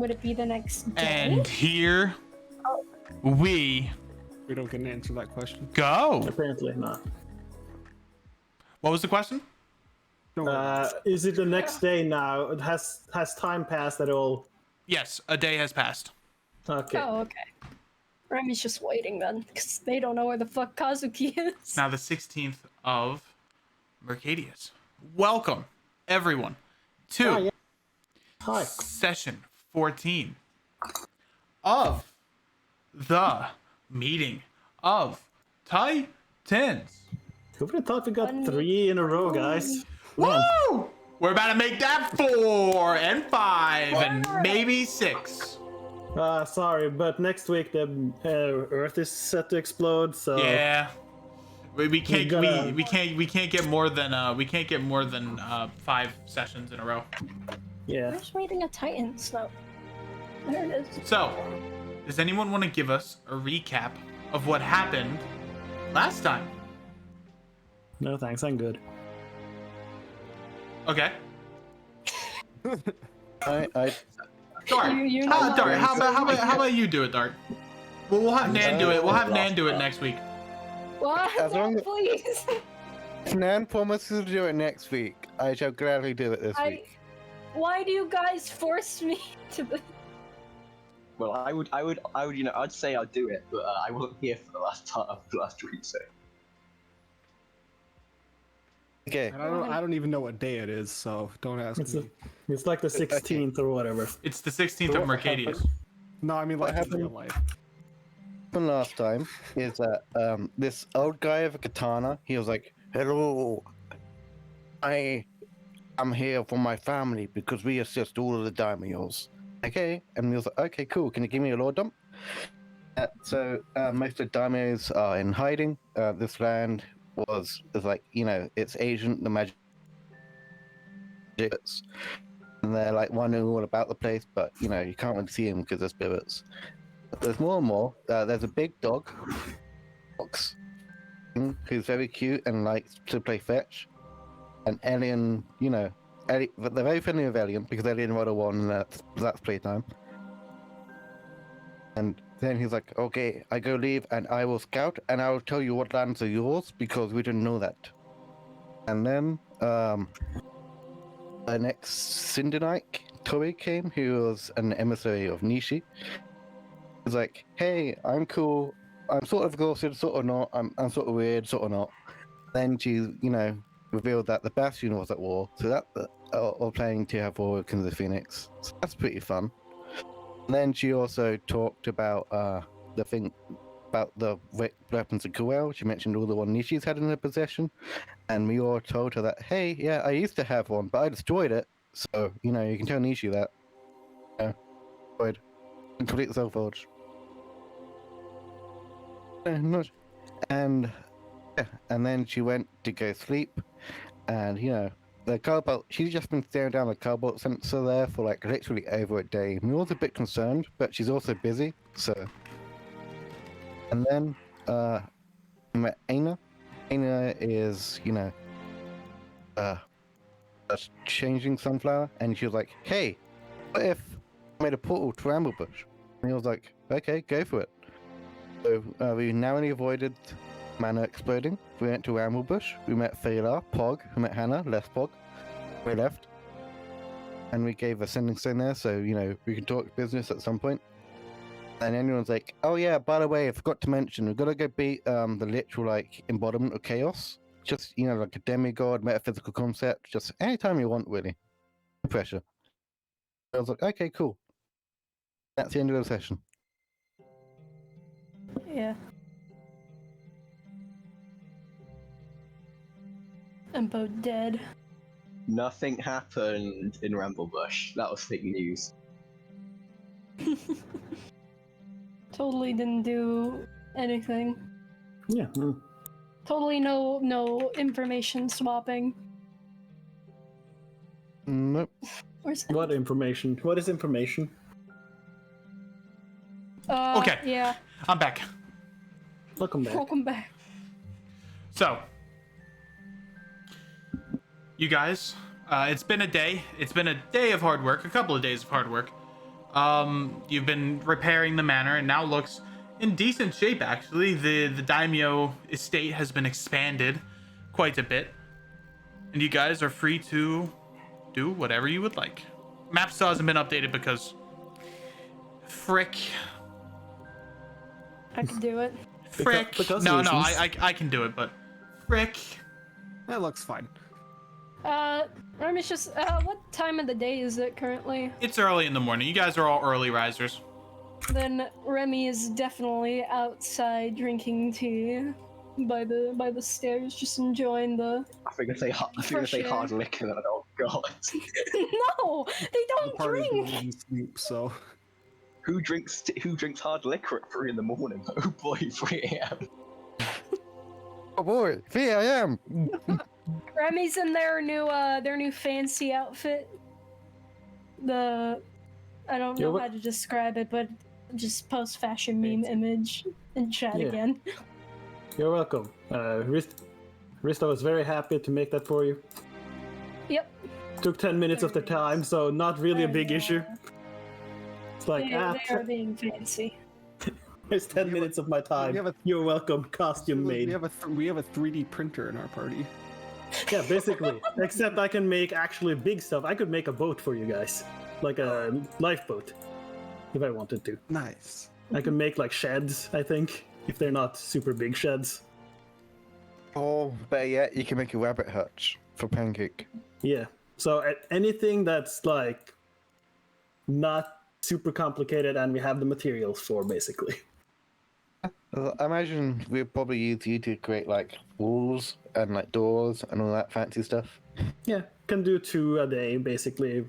Would it be the next day? And here we don't get an answer to that question. go. Apparently not. What was the question? Is it the next day now? Has time passed at all? Yes, a day has passed. Okay. Oh, okay. Remy's just waiting then, because they don't know where the fuck Kazuki is. Now the 16th of Mercadius. Welcome, everyone, to Hi. session 14 of the meeting of Titans. Who would have thought we got 3 in a row, guys? Woo! We're about to make that 4 and 5 and maybe 6. Sorry, but next week the Earth is set to explode. So Yeah, we can't gotta- we can't get more than 5 sessions in a row. yeah. Where's waiting a Titan? So there it is. So, does anyone want to give us a recap of what happened last time? No thanks, I'm good. Okay. I Dart. You know Dart. what? How about you do it, Dart? Well, we'll have Nan do it. We'll have Nan do it next week. What? As long as- Please. if Nan promises to do it next week, I shall gladly do it this week. Why do you guys force me to the... Well, I would, I'd say I'd do it, but I wasn't here for the last part of last week, so. Okay. And I don't even know what day it is, so don't ask me. It's like the 16th or whatever. It's the 16th of Mercadius. No, I mean like in happened? real life. Happened last time is that this old guy with a katana, he was like, "Hello, I am here for my family because we assist all of the daimyos." Okay, and he was like, "Okay, cool. Can you give me a lore dump?" So most of the daimyos are in hiding. This land is like, you know, it's ancient, the magic, and they're like wandering all about the place, but you know you can't really see them because they're spirits. But there's more and more. There's a big dog, Fox, who's very cute and likes to play fetch. And Alien, you know, they're very friendly with Alien because Alien Model 1 and that's playtime. And then he's like, "Okay, I go leave and I will scout and I will tell you what lands are yours because we didn't know that." And then the next Cindernight, Tori came, who was an emissary of Nishi. He's like, "Hey, I'm cool. I'm sort of exhausted, sort of not. I'm sort of weird, sort of not." Then she, you know, revealed that the Bastion was at war, so that or planning to have war with Kings of the Phoenix. So that's pretty fun. And then she also talked about the thing about the weapons of Kuel. She mentioned all the one Nishi's had in her possession, and we all told her that, "Hey, yeah, I used to have one, but I destroyed it. So you know, you can tell Nishi that. Yeah, destroyed, complete self forge." And yeah, and then she went to go sleep, and you know, the cobalt, she's just been staring down the cobalt sensor there for like literally over a day. Muir's a bit concerned, but she's also busy, so. And then we met Aina. Aina is, you know, just changing Sunflower, and she was like, "Hey, what if I made a portal to Amblebush?" And he was like, "Okay, go for it." So we narrowly avoided Mana exploding. We went to Amblebush. We met Phalar, Pog. We met Hannah, less Pog. We left. And we gave a sending stone there, so, you know, we can talk business at some point. And anyone's like, "Oh yeah, by the way, I forgot to mention, we've got to go beat the literal, like, embodiment of chaos. Just, you know, like a demigod, metaphysical concept. Just anytime you want, really. No pressure." I was like, "Okay, cool." That's the end of the session. Yeah. I'm both dead. Nothing happened in Ramblebush. That was fake news. Totally didn't do anything. Yeah. Totally no information swapping. Nope. Where's that? What information? What is information? Okay. Yeah. I'm back. Welcome back. Welcome back. So, you guys, it's been a day. It's been a day of hard work, a couple of days of hard work. You've been repairing the manor, and now looks in decent shape, actually. The daimyo estate has been expanded quite a bit, and you guys are free to do whatever you would like. Map still hasn't been updated because frick. I can do it. Frick. because No, reasons. I can do it, but frick. That looks fine. Remy's just, what time of the day is it currently? It's early in the morning. You guys are all early risers. Then Remy is definitely outside drinking tea by the stairs, just enjoying the. I think I say hard liquor. Then oh god. No, they The don't party's drink. going to sleep, so. Who drinks hard liquor at 3 in the morning? Oh boy, 3 a.m. Oh boy, 3 a.m. Remy's in their new fancy outfit. I don't know how to describe it, but just post fashion meme image in chat Yeah. again. You're welcome. Rista was very happy to make that for you. Yep. Took 10 minutes of the time, so not really a big And, issue. It's like, They are being fancy. there's 10 minutes of my time. We have a- You're welcome, costume We made. have a 3D printer in our party. Yeah, basically. Except I can make actually big stuff. I could make a boat for you guys. Like a lifeboat. If I wanted to. Nice. I can make like sheds, I think. If they're not super big sheds. Or better yet, you can make a rabbit hutch for Pancake. Yeah. So anything that's like not super complicated and we have the materials for, basically. I imagine we'd probably use you to create like walls and like doors and all that fancy stuff. Yeah, can do 2 a day, basically.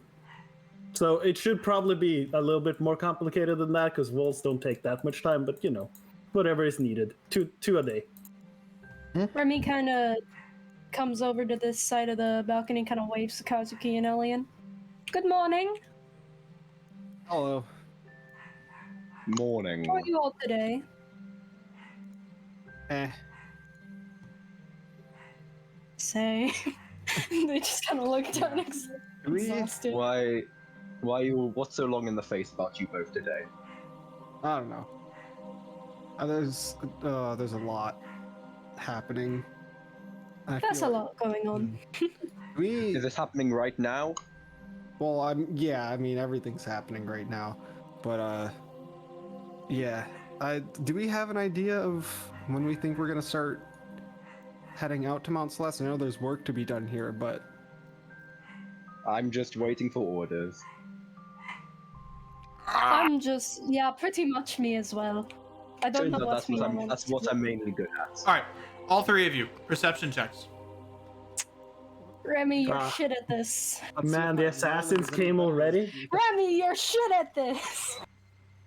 So it should probably be a little bit more complicated than that, because walls don't take that much time, but you know, whatever is needed. Two a day. Remy kind of comes over to this side of the balcony, kind of waves to Kazuki and Elian. Good morning. Hello. Morning. How are you all today? Say. They just kind of look down exhausted. What's so long in the face about you both today? I don't know. There's a lot happening. I That's a feel lot going on. We Is this happening right now? well, I mean everything's happening right now, but yeah. Do we have an idea of when we think we're gonna start heading out to Mount Celeste? I know there's work to be done here, but I'm just waiting for orders. I'm just, yeah, pretty much me as well. I don't know what's me. That's what I'm mainly good at. All right, all 3 of you, perception checks. Remy, you're Ah. shit at this. Man, the assassins came already? Remy, you're shit at this.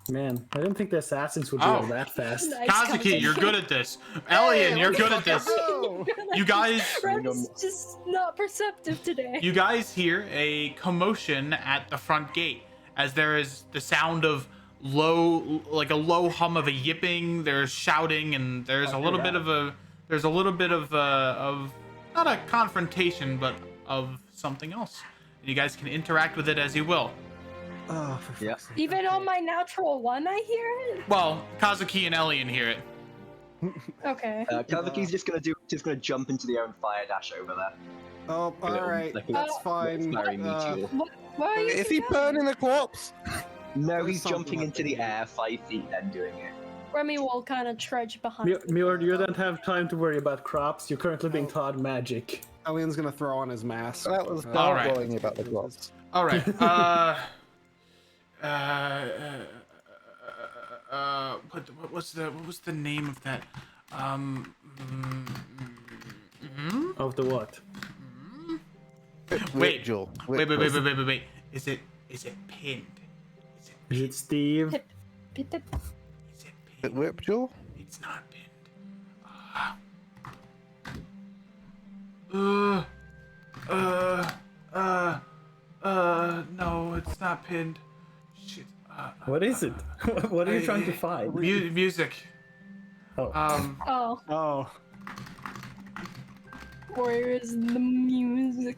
Man, I didn't think the assassins would be Oh. all that fast. Nice, Kazuki, you're good at this. Elian, you're good at this. You guys, Remy's just not perceptive today. you guys hear a commotion at the front gate as there is the sound of a low hum of a yipping. There's shouting, and there's a little bit of not a confrontation, but of something else. And you guys can interact with it as you will. oh, for Yeah. fuck's sake. Even on my natural one, I hear it. Well, Kazuki and Elian hear it. Okay. Kazuki's just gonna jump into the air and fire dash over there. Oh, all right, that's fine. Very meteor. Why are you Is he doing? burning the corpse? No, There's he's something jumping up into the air 5 feet, then doing it. Remy will kind of trudge behind. Muir, you don't have time to worry about crops. You're currently being taught magic. Elian's gonna throw on his mask. That was All right. bothering about the corpse. All right. What was the name of that? Of the what? Wait. Joel. Wait. Is it pinned? Is it Steve? Pip, pip, pip. Is it pinned? Whip Joel? It's not pinned. No, it's not pinned. Shit. What is it? What are you trying to find? Music. Oh. Oh, Oh, where is the music?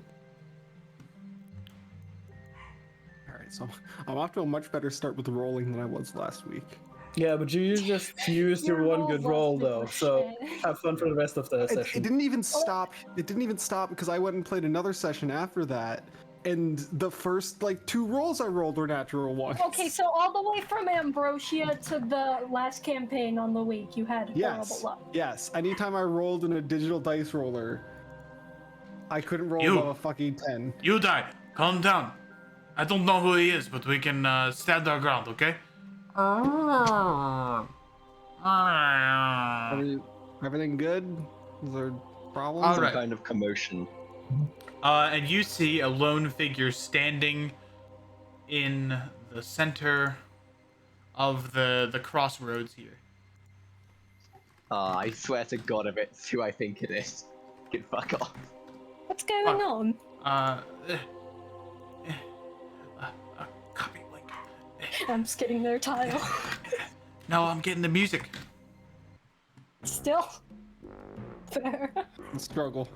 all right. right, so I'm off to a much better start with rolling than I was last week. Yeah, but you just used your one good roll though, so Shit. have fun for the rest of the It session. didn't even stop. It didn't even stop because I went and played another session after that, and the first like 2 rolls I rolled were natural ones. Okay, so all the way from Ambrosia to the last campaign on the week, you had horrible luck. Yes. Anytime I rolled in a digital dice roller, I couldn't roll You. above a fucking 10. You die. Calm down. I don't know who he is, but we can stand our ground, okay? Everything good? Is there problems? All Some right. kind of commotion. And you see a lone figure standing in the center of the crossroads here. I swear to God, if it's who I think it is, get fuck off. What's going on? Copy link. I'm just getting their tile. No, I'm getting the music. Still. Fair. Struggle.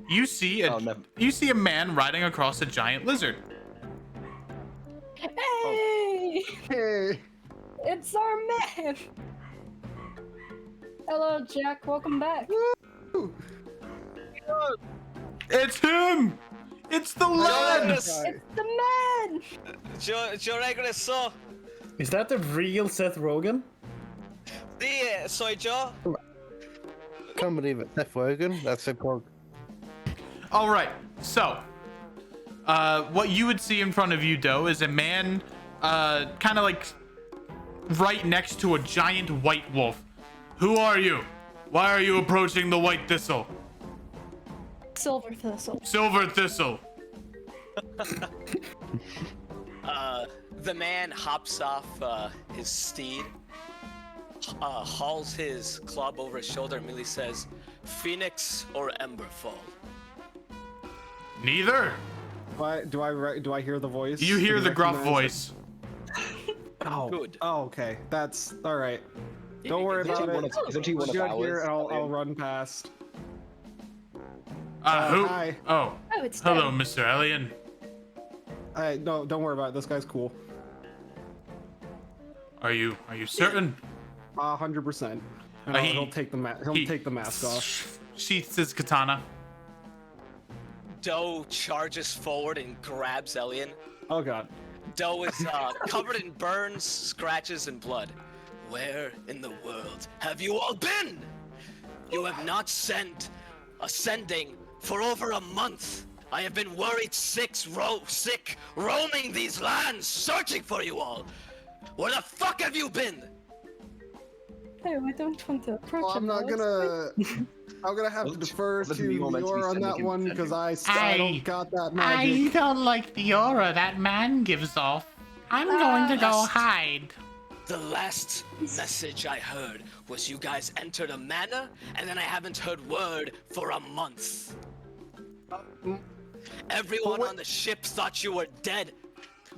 You see Oh, no. you see a man riding across a giant lizard. Hey! Hey. It's our man! Hello, Jack. Welcome back. It's him! It's the lad! It's the man! Yo regresó. Is that the real Seth Rogen? Sí, soy yo. Can't believe it. Seth Rogen. That's so cool. All right, so what you would see in front of you, Doe, is a man kind of like right next to a giant white wolf. Who are you? Why are you approaching the white thistle? Silver Thistle. Silver thistle. The man hops off his steed, hauls his club over his shoulder, and immediately says, "Phoenix or Emberfall?" Neither. Do I hear the voice? You hear Do the gruff recognize it? voice. Oh. Good. Oh, okay. That's all right. Don't worry Isn't about he one it. of- isn't he one of Good here, ours? and I'll run past. Who? Hi. Oh. Oh, it's Hello, them. Mr. Alien. No, don't worry about it. This guy's cool. Are you certain? 100%. And He- he'll take the mask off. Sheaths his katana. Doe charges forward and grabs Elian. Oh god. Doe is covered in burns, scratches, and blood. Where in the world have you all been? You have not sent ascending for over a month. I have been worried sick, roaming these lands, searching for you all. Where the fuck have you been? Hey, I don't want to approach Well, I'm him. not though. I'm gonna have to defer to Wasn't Eeyore meant to be Lior on that sending one him because I I- don't got that magic. don't like the aura that man gives off. I'm going to go hide. The last message I heard was you guys entered a manor, and then I haven't heard word for a month. Everyone on the ship thought you were dead.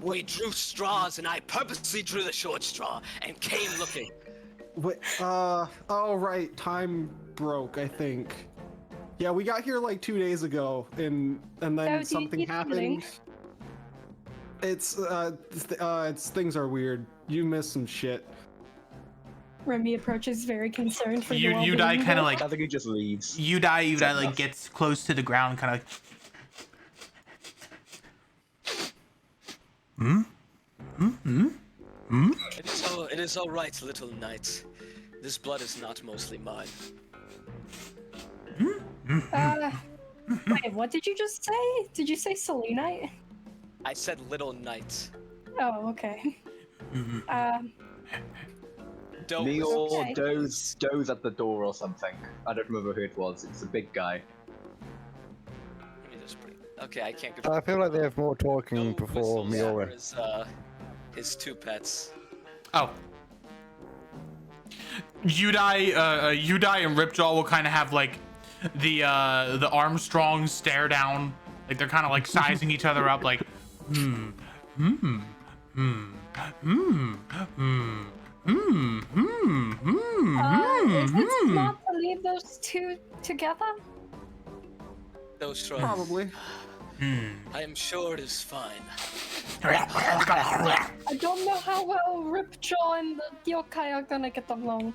We drew straws, and I purposely drew the short straw and came looking. Wait, oh right, time broke, I think. Yeah, we got here like 2 days ago, and then do something you keep happened. It's things are weird. You missed some shit. Remy approaches very concerned for your You well-being. die kind of I like think he just leaves. you die like gets close to the ground, kind of like. It is all right, little knight. This blood is not mostly mine. Wait, what did you just say? Did you say Selenite? I said little knight. Oh, okay. Doe Neil Okay. Doe's at the door or something. I don't remember who it was. It's a big guy. Let me just bring. Okay, I can't. I feel like they have more talking Doe before whistles Miora. for his two pets. Oh. Udai and Ripjaw will kind of have like the Armstrong stare down, like they're kind of like sizing each other up, like Is it smart to leave those two together? Doe shrugs. Probably. I am sure it is fine. I don't know how well Ripjaw and the yokai are gonna get along.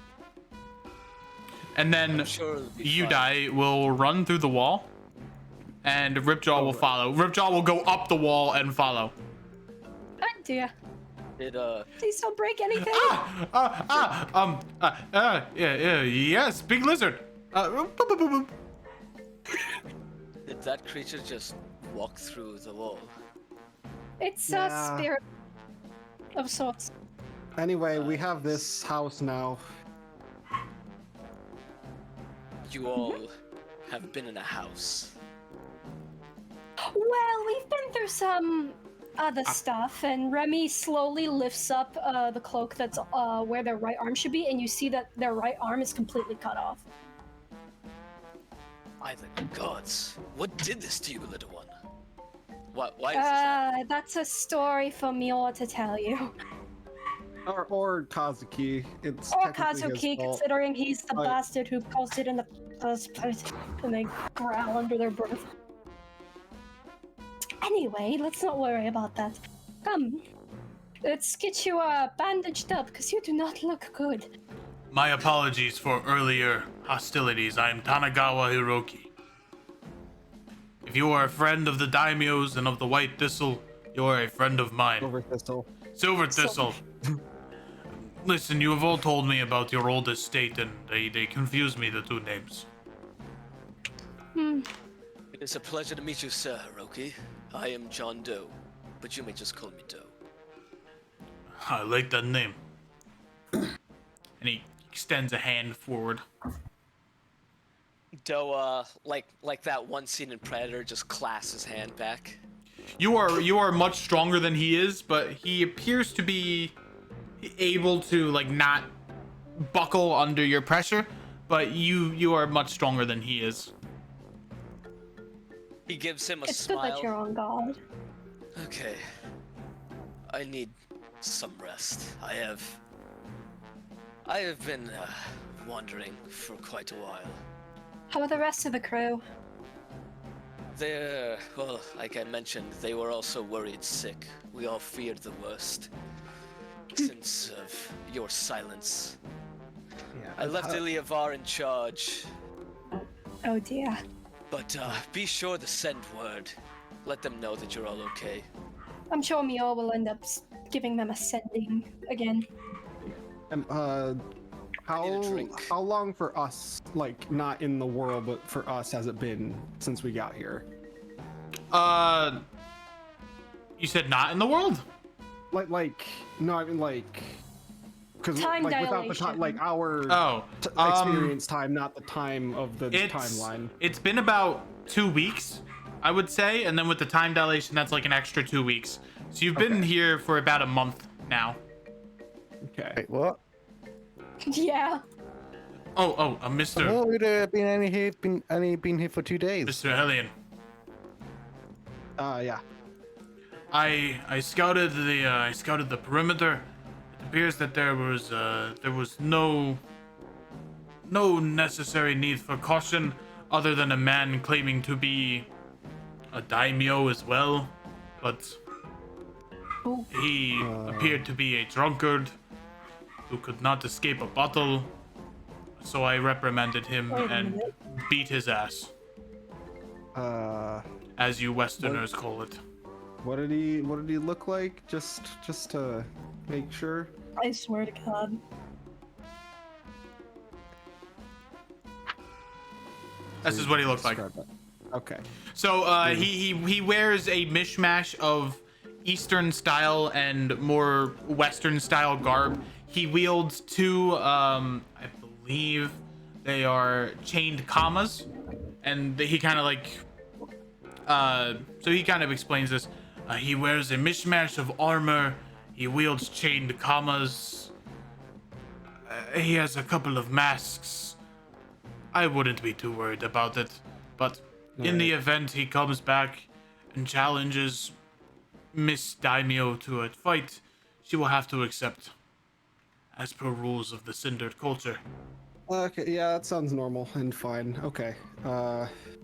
And then I'm sure it'll be fine. Udai will run through the wall, and Ripjaw will follow. Ripjaw will go up the wall and follow. Oh dear. It Please don't break anything. Yes, big lizard. did that creature just walk through the wall? It's Yeah. a spirit of sorts. Anyway, we have this house now. You all have been in a house. Well, we've been through some other stuff, and Remy slowly lifts up the cloak that's where their right arm should be, and you see that their right arm is completely cut off. By the gods, what did this to you, little one? Why is this happening? That's a story for Mior to tell you. Or Kazuki. It's Or technically his Kazuki, fault. considering he's the But- bastard who caused it in the first place, and they growl under their breath. Anyway, let's not worry about that. Come, let's get you bandaged up, because you do not look good. My apologies for earlier hostilities. I am Tanagawa Hiroki. If you are a friend of the daimyos and of the White Thistle, you are a friend of mine. Over Thistle. Silver Thistle. Listen, you have all told me about your old estate, and they confuse me, the two names. It is a pleasure to meet you, sir, Hiroki. I am John Doe, but you may just call me Doe. I like that name. And he extends a hand forward. Doe, like that one scene in Predator, just clasps his hand back. You are much stronger than he is, but he appears to be able to like not buckle under your pressure. But you are much stronger than he is. He gives him a It's good smile. that you're on guard. Okay. I need some rest. I have been wandering for quite a while. How are the rest of the crew? Well, like I mentioned, they were also worried sick. We all feared the worst. Since of your silence. Yeah. I left Iliavar in charge, Oh dear. but be sure to send word. Let them know that you're all okay. I'm sure Mior will end up giving them a sending again. And I need a drink. how long for us, like not in the world, but for us has it been since we got here? You said not in the world? Like no, I mean like because Time like without the time, dilation. like our Oh, experience time, not the time of the it's timeline. It's been about 2 weeks, I would say, and then with the time dilation, that's like an extra 2 weeks. So you've been here for about a month now. Okay. Wait, what? Yeah. Oh, Mr. Oh, we'd been only been here for 2 days. Mr. Hellion. Yeah. I scouted the perimeter. It appears that there was no necessary need for caution other than a man claiming to be a daimyo as well, but he appeared to be a drunkard who could not escape a bottle. So I reprimanded him Wait a and minute. beat his ass, as you Westerners call it. What did he look like? Just to make sure. I swear to God. This is what he looked like. Describe that. Okay. So he wears a mishmash of Eastern style and more Western style garb. He wields two, I believe they are chained commas, and he kind of like, so he kind of explains this. He wears a mishmash of armor. He wields chained commas. He has a couple of masks. I wouldn't be too worried about it, but in the event he comes back and challenges Miss Daimyo to a fight, she will have to accept, as per rules of the Cindered culture. Okay. Yeah, that sounds normal and fine. Okay.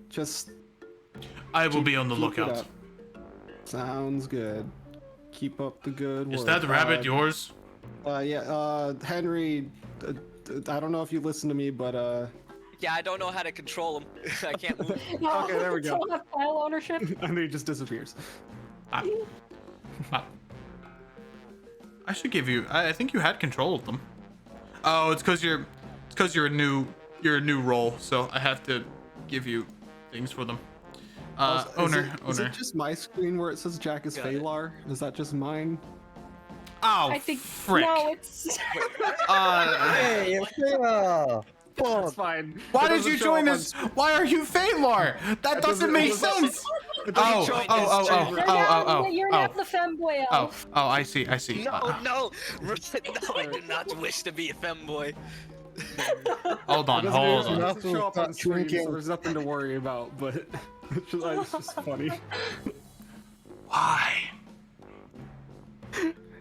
Just I will be on the Keep it lookout. up. Sounds good. Keep up the good work. Is that rabbit yours? Yeah, Henry, I don't know if you listen to me, but Yeah, I don't know how to control him. I can't move. No, Okay, there we go. Don't have file ownership. and he just disappears. Ah. Ah. I should give you. I think you had control of them. Oh, it's because you're a new role, so I have to give you things for them. Owner. Is it just my screen where it says Jack is Got it. Phalar? Is that just mine? Oh, I think frick. no, it's Hey, yeah. That's fine. Why It did doesn't you show join up us? Why are you Phalar? That doesn't make sense. Oh, join oh, this oh, stream. oh, oh, oh, you're oh, not the femboy oh, elf. oh, I see. No, no, I do not wish to be a femboy. Hold on, It hold doesn't on. show up on Stop screen, drinking. so there's nothing to worry about. But it's just funny. Why?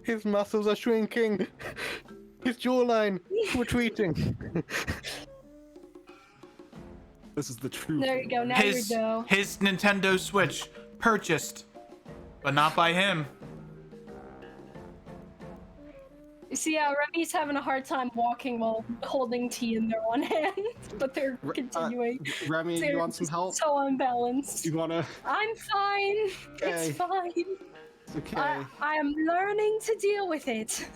His muscles are shrinking. His jawline retreating. This is the truth. There you go. Now His you go. Nintendo Switch purchased, but not by him. You see, Remy's having a hard time walking while holding tea in their one hand, but they're continuing. Remy, They're you want some help? So unbalanced. You wanna? I'm fine. Okay. It's fine. It's okay. I am learning to deal with it.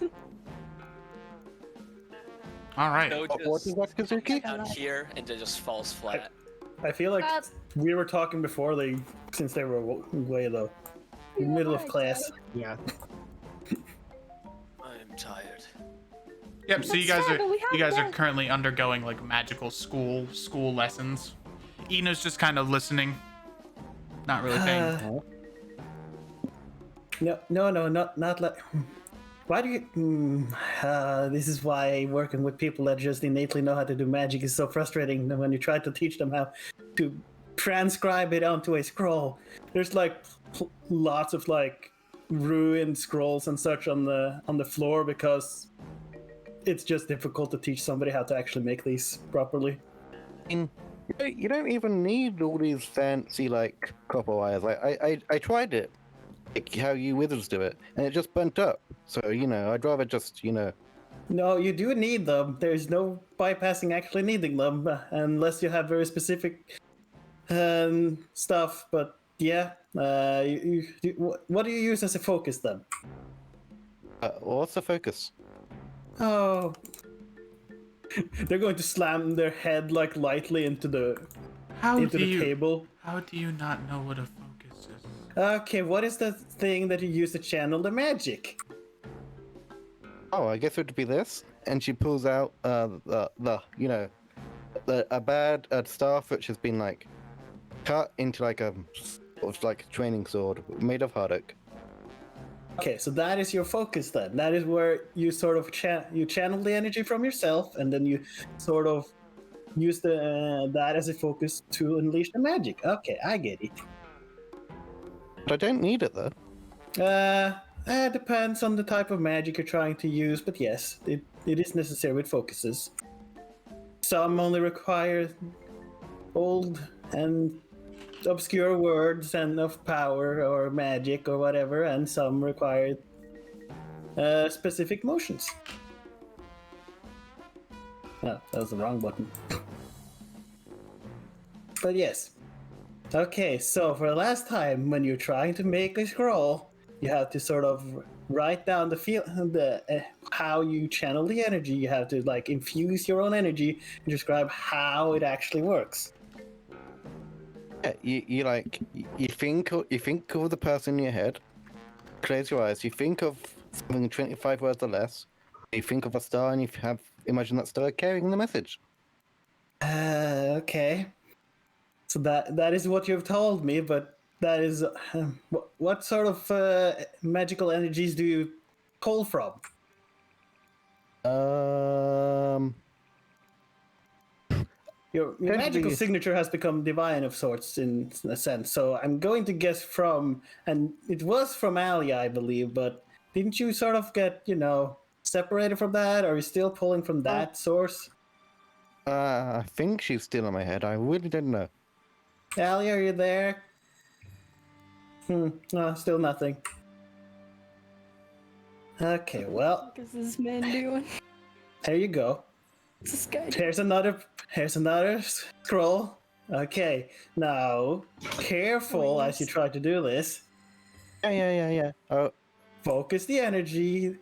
All right. No, What is that, Kazuki? down here and it just falls flat. I feel like Uh, we were talking before since they were way though. Middle of class. Yeah. I'm tired. Yep. So you That's guys fine, are but we have you guys are more. currently undergoing like magical school lessons. Ina's just kind of listening, not really paying. No, not like. Why do you? This is why working with people that just innately know how to do magic is so frustrating. When you try to teach them how to transcribe it onto a scroll, there's like lots of like ruined scrolls and such on the floor because it's just difficult to teach somebody how to actually make these properly. You don't even need all these fancy like copper wires. I tried it, like how you wizards do it, and it just burnt up. So I'd rather just No, you do need them. There's no bypassing actually needing them unless you have very specific stuff. But yeah, what do you use as a focus then? what's the focus? Oh, they're going to slam their head like lightly into the How into do the you? table. How do you not know what a focus is? Okay, what is the thing that you use to channel the magic? Oh, I guess it would be this. And she pulls out a bad staff which has been like cut into like a sort of like training sword made of hardok. Okay, so that is your focus then. That is where you sort of channel the energy from yourself, and then you sort of use that as a focus to unleash the magic. Okay, I get it. But I don't need it though. Depends on the type of magic you're trying to use, but yes, it is necessary with focuses. Some only require old and obscure words and of power or magic or whatever, and some require specific motions. Oh, that was the wrong button. But yes. Okay, so for the last time, when you're trying to make a scroll, you have to sort of write down how you channel the energy. You have to like infuse your own energy and describe how it actually works. Yeah, you think of the person in your head, close your eyes, you think of something 25 words or less, you think of a star and imagine that star carrying the message. Okay. So that is what you've told me, but that is what sort of magical energies do you call from? Your Tend to magical be- signature has become divine of sorts in a sense, so I'm going to guess from, and it was from Alia, I believe, but didn't you sort of get, separated from that? Are you still pulling from that source? I think she's still in my head. I really don't know. Alia, are you there? No, still nothing. Okay, well, What is this man doing? there you go. What's this guy doing? Here's another scroll. Okay, now careful as you try to do this. Yeah. Oh, Focus the energy.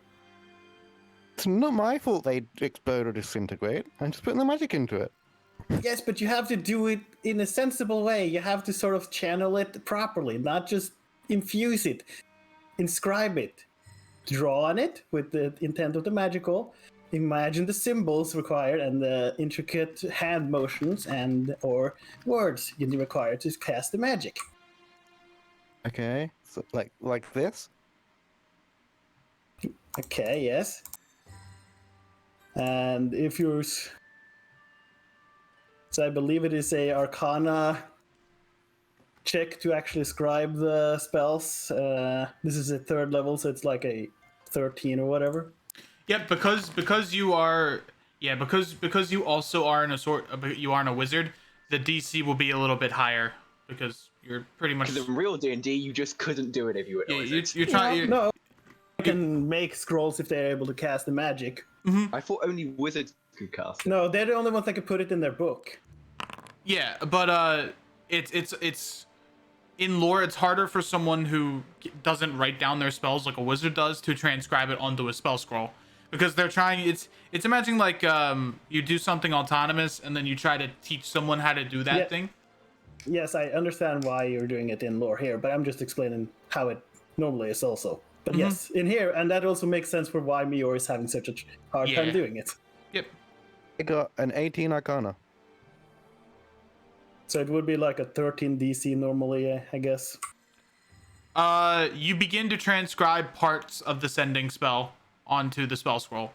it's not my fault they explode or disintegrate. I'm just putting the magic into it. Yes, but you have to do it in a sensible way. You have to sort of channel it properly, not just infuse it. Inscribe it. Draw on it with the intent of the magical. Imagine the symbols required and the intricate hand motions and or words you require to cast the magic. Okay, so like this. Okay, yes. And if you're... So I believe it is a Arcana check to actually scribe the spells. This is a 3rd level, so it's like a 13 or whatever. Yep, because you are because you also are in you aren't a wizard. The DC will be a little bit higher because you're pretty much. Because in real D&D, you just couldn't do it if you were. Yeah, you're trying. No, you can make scrolls if they're able to cast the magic. I thought only wizards could cast. No, they're the only ones that can put it in their book. Yeah, but it's in lore. It's harder for someone who doesn't write down their spells like a wizard does to transcribe it onto a spell scroll, because they're trying. It's imagining like you do something autonomous and then you try to teach someone how to do that thing. Yes, I understand why you're doing it in lore here, but I'm just explaining how it normally is also. But yes, in here, and that also makes sense for why Mior is having such a hard time doing it. Yep. I got an 18 Arcana. So it would be like a 13 DC normally, I guess. You begin to transcribe parts of the sending spell onto the spell scroll.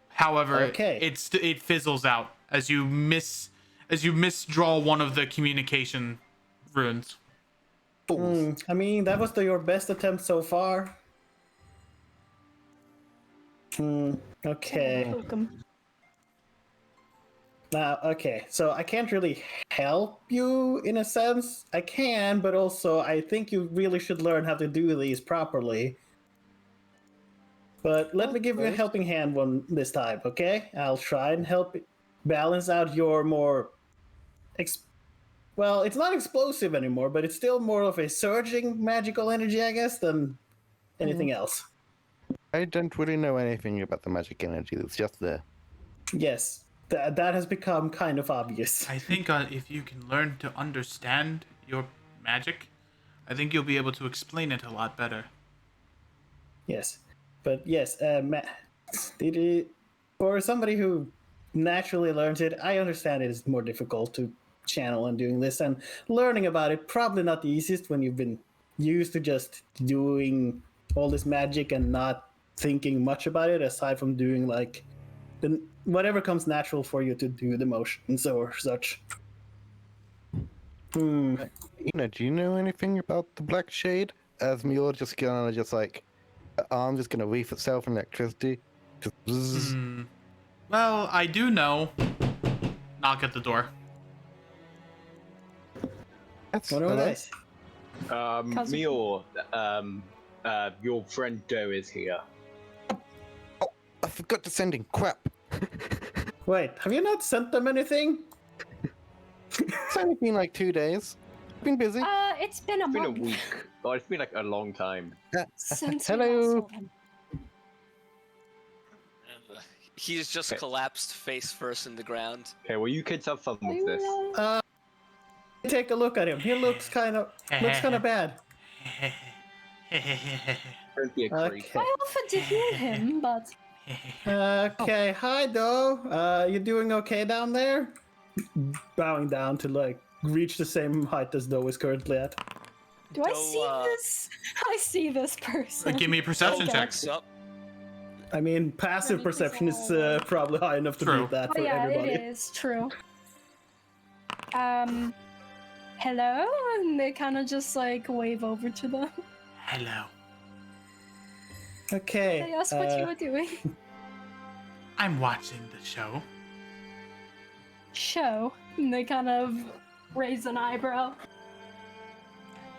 However, it fizzles out as you misdraw one of the communication runes. I mean, that was your best attempt so far. Okay. Welcome. Okay, so I can't really help you in a sense. I can, but also I think you really should learn how to do these properly. But let me give you a helping hand this time, okay? I'll try and help balance out your more... Well, it's not explosive anymore, but it's still more of a surging magical energy, I guess, than anything else. I don't really know anything about the magic energy that's just there. Yes, that has become kind of obvious. I think if you can learn to understand your magic, I think you'll be able to explain it a lot better. Yes, but yes, for somebody who naturally learns it, I understand it is more difficult to channel and doing this, and learning about it probably not the easiest when you've been used to just doing all this magic and not thinking much about it aside from doing like whatever comes natural for you to do the motions or such. Do you know anything about the black shade? As Muir just gonna like the arm just gonna reef itself in electricity. Just Well, I do know. Knock at the door. What are those? Mior, your friend Doe is here. Oh, I forgot to send in crap. Wait, have you not sent them anything? It's only been like 2 days. I've been busy. It's been a It's been a month week. Oh, it's been like a long time. since Hello. we last saw him. He's just collapsed face first in the ground. Okay, well, you kids have fun with this. Take a look at him. He looks kind of bad. Don't be a creep. Okay. I offered to heal him, but Okay, hi Doe. You doing okay down there? Bowing down to like reach the same height as Doe is currently at. do I see this? I see this person. Give me a perception Okay. check. Backs up. I mean, passive perception is probably high enough to True. beat that Oh for yeah, everybody. it is true. Hello, and they kind of just like wave over to them. Hello. Okay. They asked what you were doing. I'm watching the show. Show. And they kind of raise an eyebrow.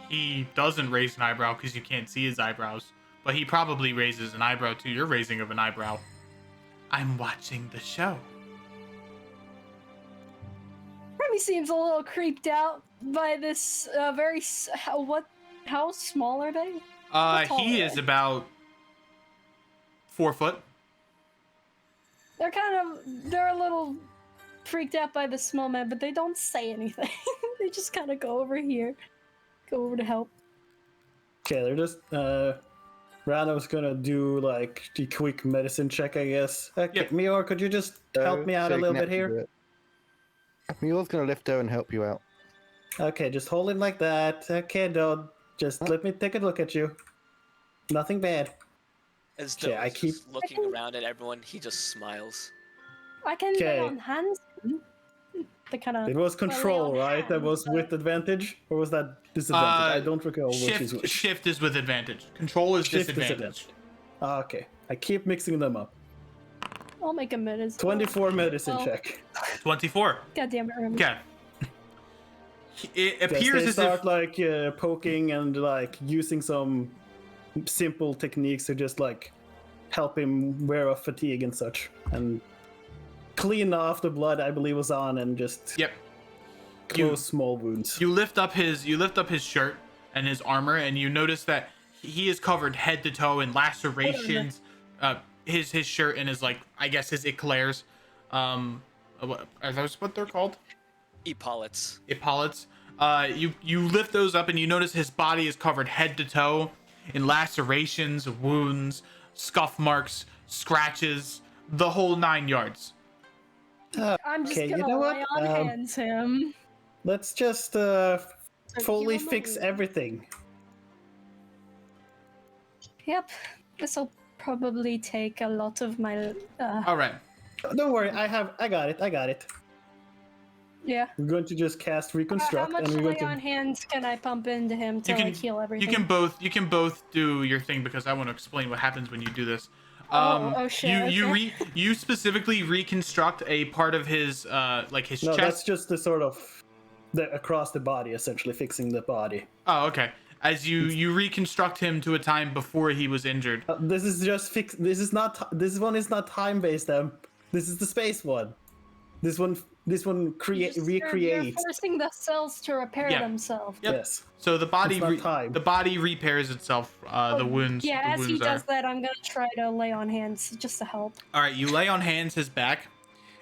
He doesn't raise an eyebrow because you can't see his eyebrows, but he probably raises an eyebrow to your raising of an eyebrow. I'm watching the show. Remy seems a little creeped out by this how small are they? How tall He are is they? about 4 foot. They're a little freaked out by the small man, but they don't say anything. They just kind of go over to help. Okay, they're just Rano's gonna do like the quick medicine check, I guess. Okay, Yep. Mior, could you just help me out a little bit here? Mior's gonna lift her and help you out. Okay, just hold it like that. Okay, don't just let me take a look at you. Nothing bad. As though Yeah, I he's keep- just looking around at everyone, he just smiles. I can lay Okay. on hands. The kind of It was control, on right? That was hands, with advantage, or was that disadvantage? I don't recall which is which. Shift is with advantage. Control is Shift is disadvantage. Okay, I keep mixing them up. I'll make a medicine. 24 medicine Oh. check. 24. God damn it, Remy. Okay. It Yes, appears they as start if like poking and like using some simple techniques to just like help him wear off fatigue and such, and clean off the blood I believe was on, and just yep. close small wounds. You lift up his shirt and his armor, and you notice that he is covered head to toe in lacerations. His shirt and his, like, I guess his eclairs. Are those what they're called? Epaulets. Epaulets. You lift those up, and you notice his body is covered head to toe in lacerations, wounds, scuff marks, scratches, the whole 9 yards. I'm just Okay, gonna you know what? lay on hands him. Let's just fully you fix remove- everything. Yep. This'll probably take a lot of my. All right. Don't worry, I got it. Yeah. We're going to just cast How reconstruct, much and we're lay going on to. hands can I pump into him to like heal everything? You can both do your thing, because I want to explain what happens when you do this. Oh, shit, You specifically reconstruct a part of his like his No, chest. that's just the sort of across the body, essentially fixing the body. Oh, okay. As you reconstruct him to a time before he was injured. This is just fix. This is not. This one is not time based. This is the space one. This one You're recreates. forcing the cells to repair Yeah. themselves. Yep. Yes. So the body It's not time. the body repairs itself. The wounds. Yeah, the as he wounds does are. that, I'm gonna try to lay on hands just to help. All right, you lay on hands his back,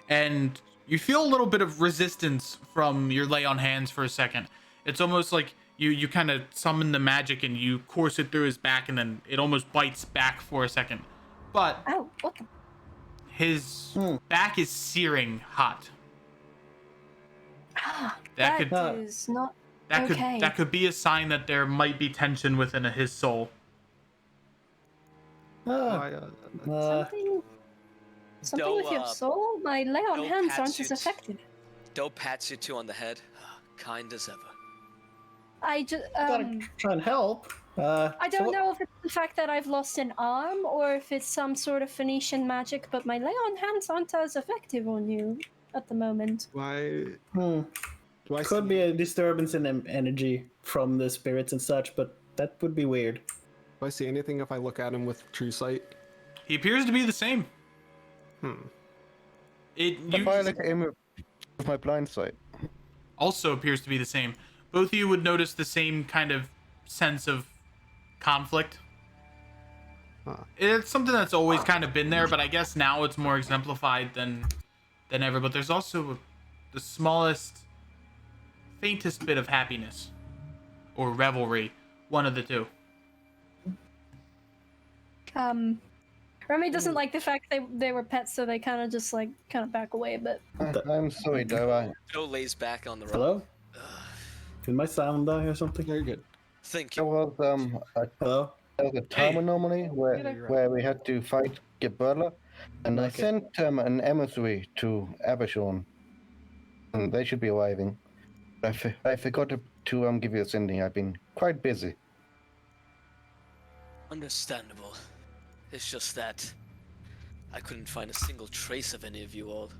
and you feel a little bit of resistance from your lay on hands for a second. It's almost like you kind of summon the magic and you course it through his back, and then it almost bites back for a second. But Ow, what the? his back is searing hot. That could is not that okay. could be a sign that there might be tension within his soul. Ah, something Doe, with your soul. My lay on Doe hands pats aren't you as effective. Doe pats you two on the head, kind as ever. I just gotta try and help. I don't know if it's the fact that I've lost an arm or if it's some sort of Phoenician magic, but my lay on hands aren't as effective on you at the moment. Why? Do I Could see, be a disturbance in energy from the spirits and such, but that would be weird. do I see anything if I look at him with true sight? He appears to be the same. If I look at him with my blind sight, Also appears to be the same. Both of you would notice the same kind of sense of conflict. It's something that's always kind of been there, but I guess now it's more exemplified than ever. But there's also the smallest, faintest bit of happiness or revelry, one of the two. Remy doesn't like the fact they were pets, so they kind of back away a bit. I'm sorry, Doe. Doe lays back on the rock. Hello? Did my sound die or something? Very good. Thank There you. was Hello? there was a time Hey. anomaly where we had to fight Geberla, and I Okay. sent an emissary to Abishorn. And they should be arriving. I forgot to give you a sending. I've been quite busy. Understandable. It's just that I couldn't find a single trace of any of you all.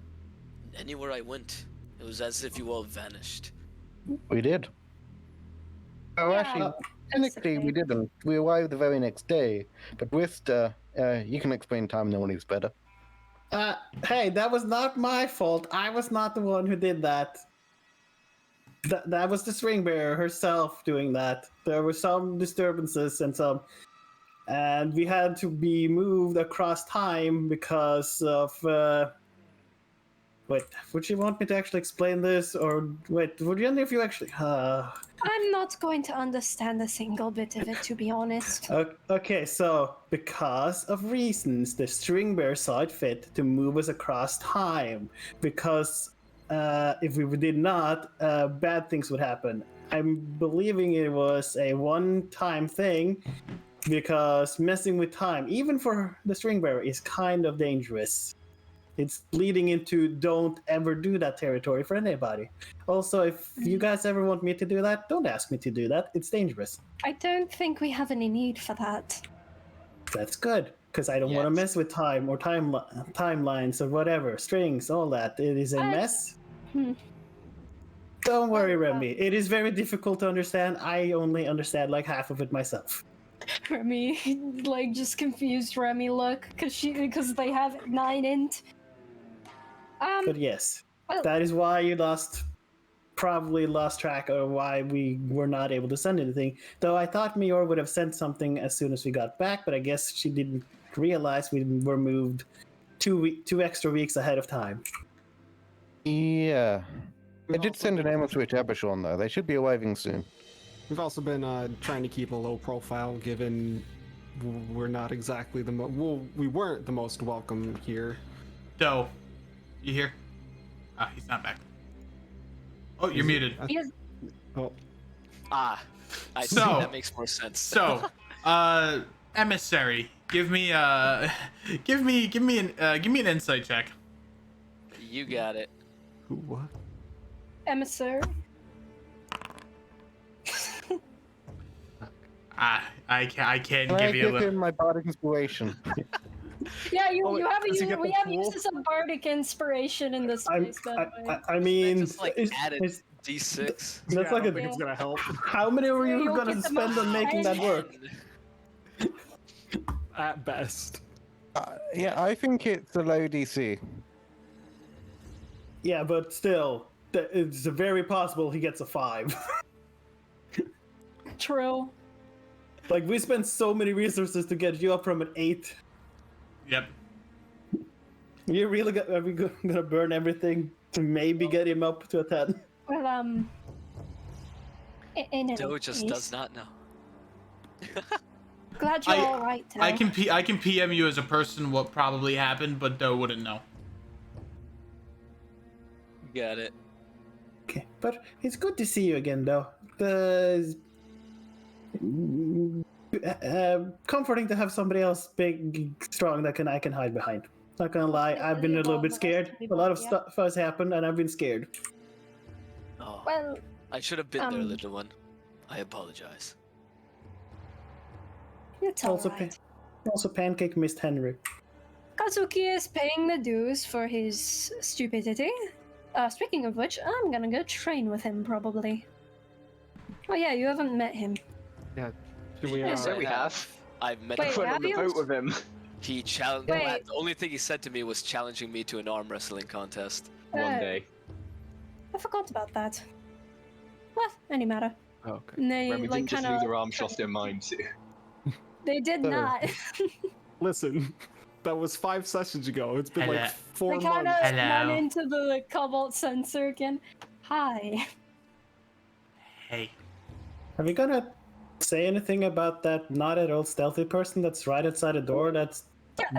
Anywhere I went, it was as if you all vanished. We did. Oh, Yeah, actually, that's technically we okay. didn't. We arrived the very next day. But Wista, you can explain time knowing is better. Hey, that was not my fault. I was not the one who did that. That was the string bearer herself doing that. There were some disturbances and we had to be moved across time because of. Wait, would you want me to actually explain this, or wait, would you if you actually? I'm not going to understand a single bit of it, to be honest. Okay, so because of reasons, the string bearer saw it fit to move us across time. Because if we did not, bad things would happen. I'm believing it was a one-time thing, because messing with time, even for the string bearer, is kind of dangerous. It's leading into don't ever do that territory for anybody. Also, if you guys ever want me to do that, don't ask me to do that. It's dangerous. I don't think we have any need for that. That's good, because I don't want to Yes. mess with time or timelines or whatever, strings, all that. It is a mess. Don't worry, Remy. It is very difficult to understand. I only understand like half of it myself. Remy, like, just confused Remy look, because they have 9 int. But yes, well- that is why you probably lost track of why we were not able to send anything. Though I thought Mior would have sent something as soon as we got back, but I guess she didn't realize we were moved 2 extra weeks ahead of time. Yeah. I We've did also send an been- emissary to Ebershon, though. They should be arriving soon. We've also been trying to keep a low profile, given we're not exactly we weren't the most welcome here. Doe, you here? Ah, he's not back. Oh, you're muted. He has, Oh, Ah, I see. So- That makes more sense. So, emissary, give me an insight check. You got it. who? What? emissary. I can't Can give I you a give little. him my bardic inspiration? Yeah, you, Oh, you have does he get the we have pool? uses of bardic inspiration in this place, by the way. I mean, Just like it's- added it's- D6. that's Yeah, I like don't a. think it's gonna help. How many were you You'll gonna get the spend on most making that work? At best. Yeah, I think it's a low DC. Yeah, but still, it's very possible he gets a 5. True. Like, we spent so many resources to get you up from an 8. Yep. You really are we gonna burn everything to maybe get him up to a 10? Well, in any Doe just case, does not know. glad you're all right. I Doe. can PM you as a person what probably happened, but Doe wouldn't know. Got it. Okay, but it's good to see you again, though. Comforting to have somebody else big, strong that I can hide behind. Not gonna lie, I've been a little bit scared. A lot of stuff has happened, and I've been scared. Oh, Well, I should have been there, um, little one. I apologize. it's Also, alright. also, Pancake missed Henry. Kazuki is paying the dues for his stupidity. Speaking of which, I'm gonna go train with him, probably. Oh yeah, you haven't met him. Yeah. Should we? Yes, So we have. I've met Wait, him. Went on the have you? boat with him He challenged. Wait. The only thing he said to me was challenging me to an arm wrestling contest. one day. I forgot about that. Well, any matter. Oh, okay. And they Remy like didn't just kind lose of. her arm, she lost her mind too. They did So- not. Listen, that was 5 sessions ago. It's been like Hello. 4 They kind of months. run Hello. into the cobalt sensor again. Hi. Hey. Are we gonna say anything about that not at all stealthy person that's right outside the door that's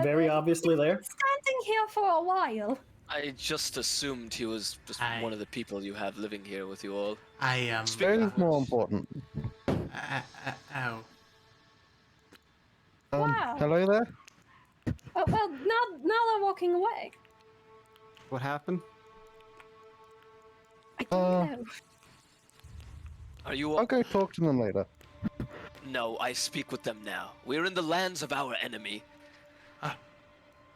very obviously there? Standing here for a while. I just assumed he was just I- one of the people you have living here with you all. I That is more important. ow. Wow. Hello there? Oh, well, now they're walking away. What happened? I don't know. Are you all? I'll go talk to them later. No, I speak with them now. We're in the lands of our enemy.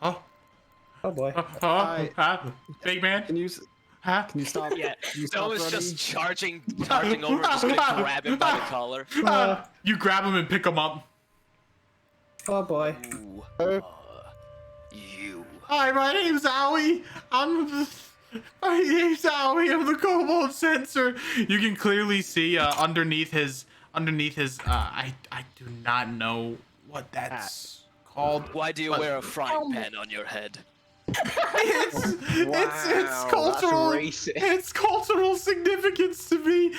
Oh. Oh boy. I- Big man. Can you Huh? Can you stop? Yeah, Can you Doe stop is running? just charging over, just gonna grab him by the collar. You grab him and pick him up. Oh boy. Ooh, you. Hi, my name's Owie. My name's Owie. I'm the kobold sensor. You can clearly see underneath his I do not know what that's called. Why do you but wear a frying pan on your head? It's cultural. That's racist. It's cultural significance to me.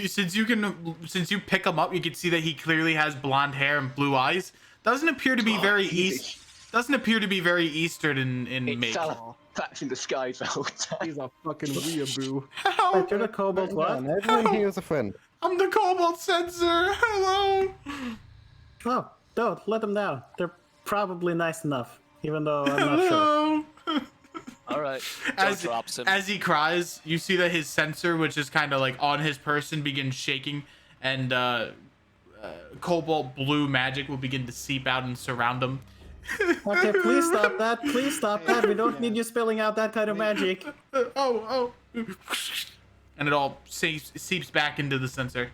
Since you pick him up, you can see that he clearly has blonde hair and blue eyes. Doesn't appear to be very east. Doesn't appear to be very Eastern in make. It's facts in disguise the whole time. He's a fucking weeaboo. Wait, you're the kobold what? And everyone here is a friend. I'm the kobold sensor. Hello. Oh, don't let them down. They're probably nice enough, even though I'm not sure. Hello. All right. As, drops him. as he cries, you see that his sensor, which is kind of like on his person, begins shaking, and cobalt blue magic will begin to seep out and surround him. Okay, please stop that. Please stop that. We don't need you spilling out that kind of magic. Oh. And it all seeps back into the sensor.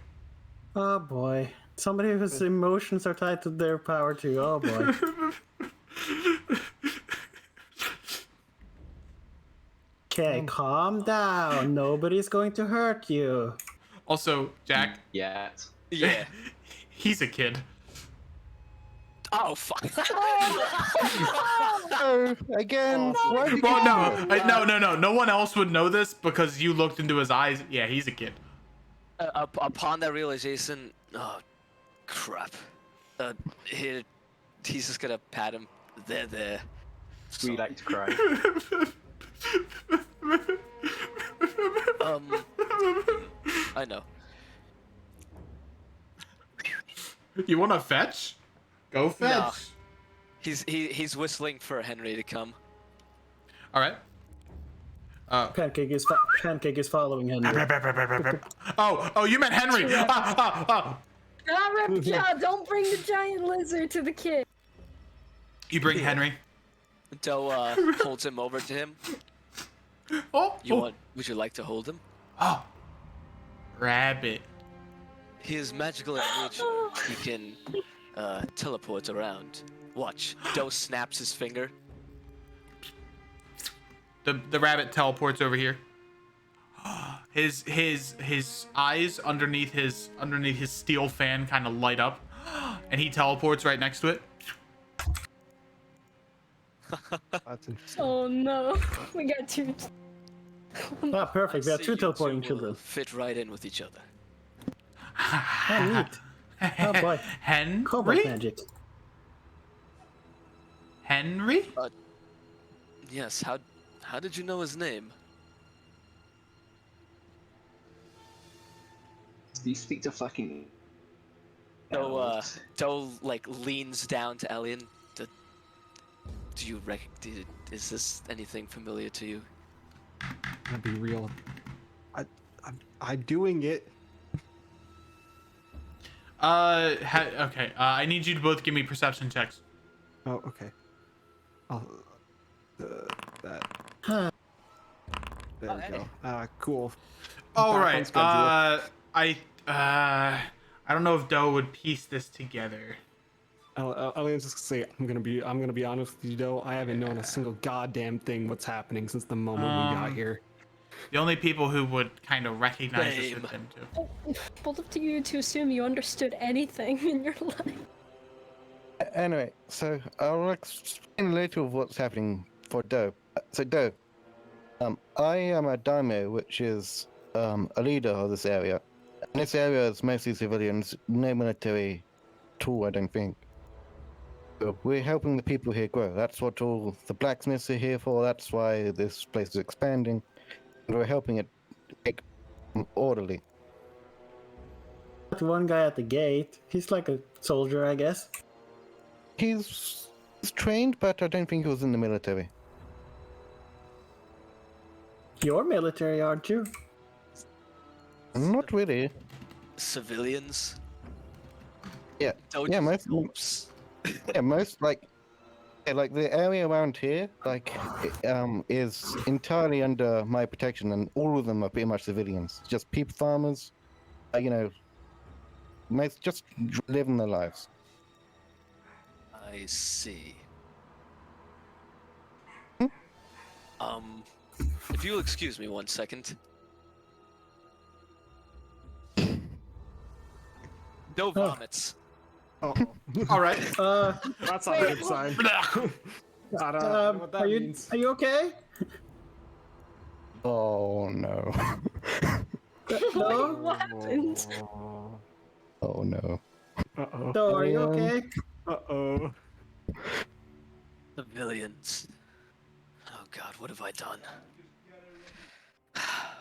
Oh boy. Somebody whose emotions are tied to their power too. Oh boy. Okay, calm down. Nobody's going to hurt you. Also, Jack, Yeah. Yeah. he's a kid. Oh fuck. Oh, again. Why did you Well, do no, no. No one else would know this because you looked into his eyes. Yeah, he's a kid. Upon that realization, oh crap. He's just gonna pat him. There. We like to cry. I know. You want to fetch? Go fetch. No. He's whistling for Henry to come. All right. Pancake is following him. Oh, you meant Henry. Ah, Reptile, don't bring the giant lizard to the kid. You bring Henry. Doe holds him over to him. Would you like to hold him? Oh. Rabbit. He is magical in nature. He can teleport around. Watch. Doe snaps his finger. The rabbit teleports over here. His eyes underneath his steel fan kind of light up, and he teleports right next to it. That's interesting. Oh no, we got two. Ah, perfect. We have See, two you teleporting two will children. fit right in with each other. Oh, neat. Oh boy. Cobalt Henry? magic. Henry? Yes. How did you know his name? Do you speak to fucking... Doe like leans down to Elian. Do you recognize? Is this anything familiar to you? I'll be real. I'm doing it. Okay. I need you to both give me perception checks. Oh, okay. I'll, that. There we go. Cool. All Back on right. schedule. I don't know if Doe would piece this together. I'll just say I'm gonna be honest with you, Doe. I haven't known a single goddamn thing what's happening since the moment we got here. The only people who would kind of recognize this Same. would them too. Both up to you to assume you understood anything in your life. Anyway, so I'll explain later of what's happening for Doe. So Doe, I am a daimyo, which is a leader of this area. And this area is mostly civilians, no military at all, I don't think. So we're helping the people here grow. That's what all the blacksmiths are here for. That's why this place is expanding. And we're helping it make orderly. That one guy at the gate. He's like a soldier, I guess. He's trained, but I don't think he was in the military. You're military, aren't you? Not really. Civilians. Yeah. Doe Yeah, just most like Yeah, like the area around here, like, is entirely under my protection, and all of them are pretty much civilians. Just people, farmers, you know, just living their lives. I see. If you'll excuse me 1 second. No vomits. Oh, All right. that's not a good sign. I don't know what that means. Are you okay? Oh no. No? What happened? Oh no. Uh-oh. No, are you okay? Uh-oh. Civilians. Oh God, what have I done?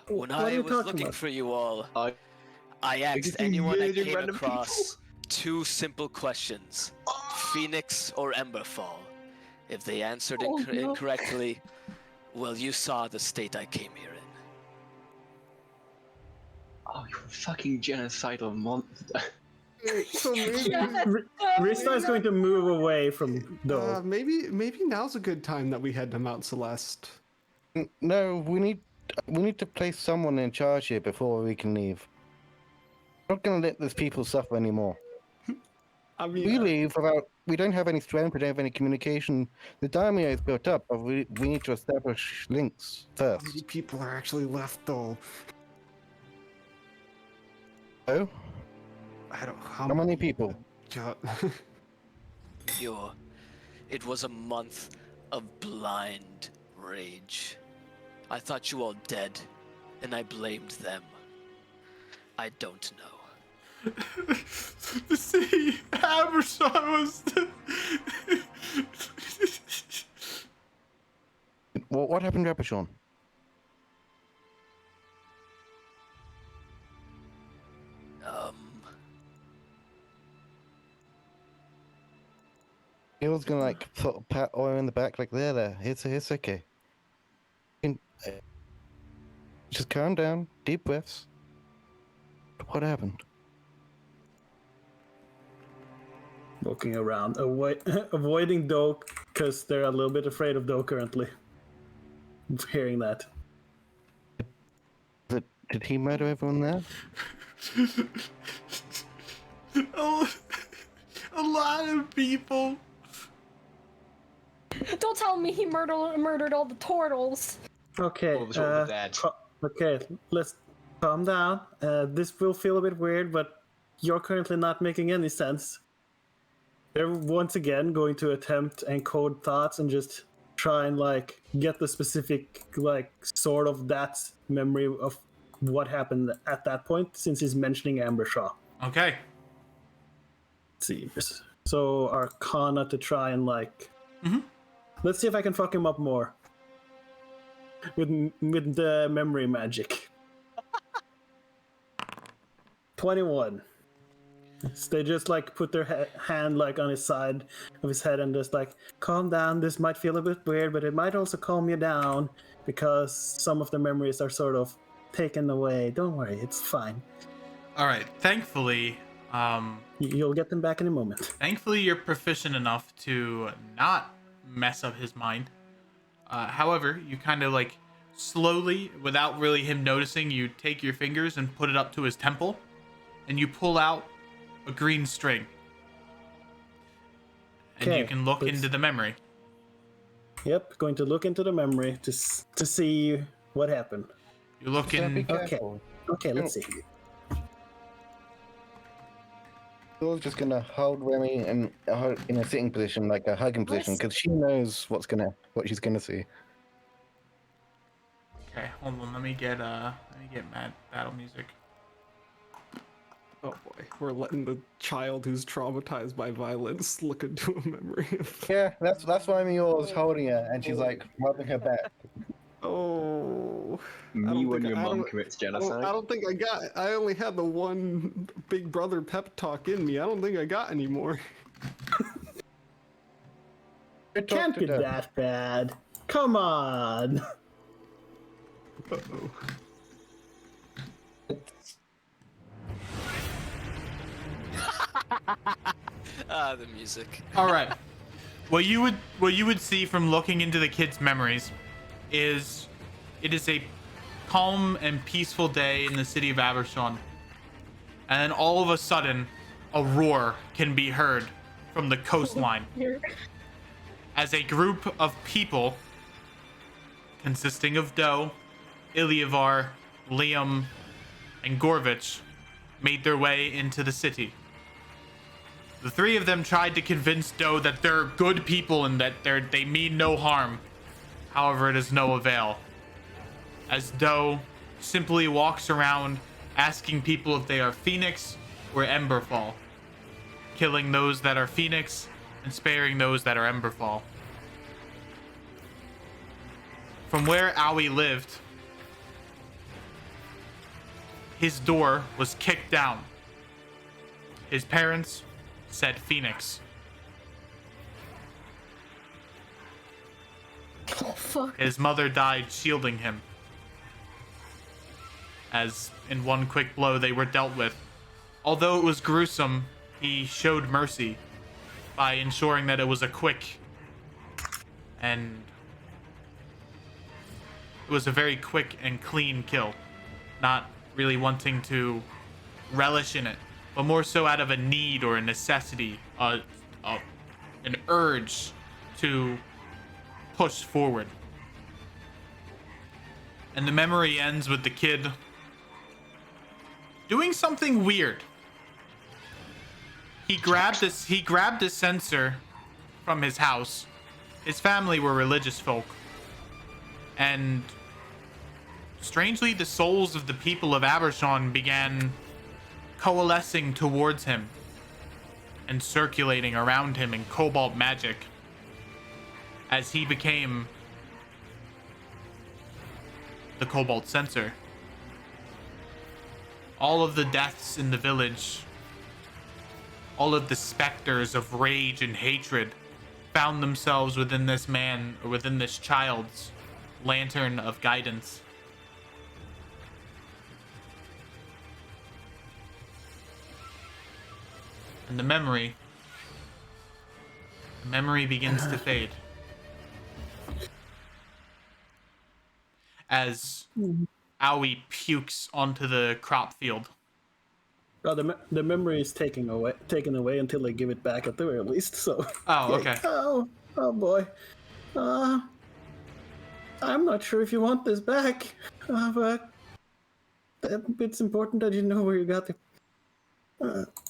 When What are I you was talking looking about? for you all, I I asked just anyone I murdered came random across 2 simple questions: Phoenix or Emberfall. If they answered Oh, no. incorrectly, well, you saw the state I came here in. Oh, you fucking genocidal monster. So maybe, Yeah, Rista is going to move away from Dove. maybe now's a good time that we head to Mount Celeste. No, we need to place someone in charge here before we can leave. We're not gonna let these people suffer anymore. I mean, We leave without. We don't have any strength. We don't have any communication. The daimyo is built up, but we need to establish links how many first. people are actually left though? Oh, I don't. how many people? It was a month of blind rage. I thought you all dead, and I blamed them. I don't know. See, Abershon was. What happened to Epishon? He was gonna like put pat oil in the back, like there. It's okay. You can, just calm down, deep breaths. What happened? Looking around, avoiding Doe because they're a little bit afraid of Doe currently. Hearing that. Did he murder everyone there? A lot of people. Don't tell me he murdered all the turtles. Okay. All the dead. Okay, let's calm down. This will feel a bit weird, but you're currently not making any sense. They're once again going to attempt and code thoughts and just try and like get the specific like sort of that memory of what happened at that point, since he's mentioning Amber Shaw. Okay. Let's see. So Arcana to try and like. Let's see if I can fuck him up more. With the memory magic. 21. So they just like put their hand like on his side of his head and just like, calm down, this might feel a bit weird, but it might also calm you down because some of the memories are sort of taken away. Don't worry, it's fine. All right. Thankfully, You'll get them back in a moment. Thankfully, you're proficient enough to not mess up his mind. However, you kind of like slowly, without really him noticing, you take your fingers and put it up to his temple, and you pull out a green string. And you Okay, can look let's- into the memory. Yep, going to look into the memory to see what happened. You look Be in. careful. Okay, let's see. Laura's just gonna hold Remy in a sitting position, like a hugging position, because she knows what she's gonna see. Okay, hold on. Let me get mad battle music. Oh boy, we're letting the child who's traumatized by violence look into a memory. Yeah, that's why Miora's holding her, and she's like rubbing her back. Oh. Me when your mom commits genocide. I don't think I got. I only had the one big brother pep talk in me. I don't think I got any more. It can't be that bad. Come on. Uh-oh. Ah, the music. All right. What you would see from looking into the kid's memories is it is a calm and peaceful day in the city of Abershon. And then all of a sudden, a roar can be heard from the coastline as a group of people consisting of Doe, Ilyavar, Liam, and Gorvich made their way into the city. The three of them tried to convince Doe that they're good people and that they mean no harm. However, it is no avail, as Doe simply walks around asking people if they are Phoenix or Emberfall, killing those that are Phoenix and sparing those that are Emberfall. From where Aoi lived, his door was kicked down. His parents said Phoenix. Oh, fuck. His mother died shielding him, as in one quick blow they were dealt with. Although it was gruesome, he showed mercy by ensuring that it was a quick and it was a very quick and clean kill, not really wanting to relish in it, but more so out of a need or a necessity, an urge to push forward. And the memory ends with the kid doing something weird. He grabbed a censer from his house. His family were religious folk. And strangely, the souls of the people of Abershon began coalescing towards him and circulating around him in cobalt magic as he became the cobalt censer. All of the deaths in the village, all of the specters of rage and hatred found themselves within this man, or within this child's lantern of guidance. And the memory begins to fade as Aoi pukes onto the crop field. Well, the memory is taken away until they give it back at the very least. So. Oh, okay. Oh boy. I'm not sure if you want this back, but it's important that you know where you got it.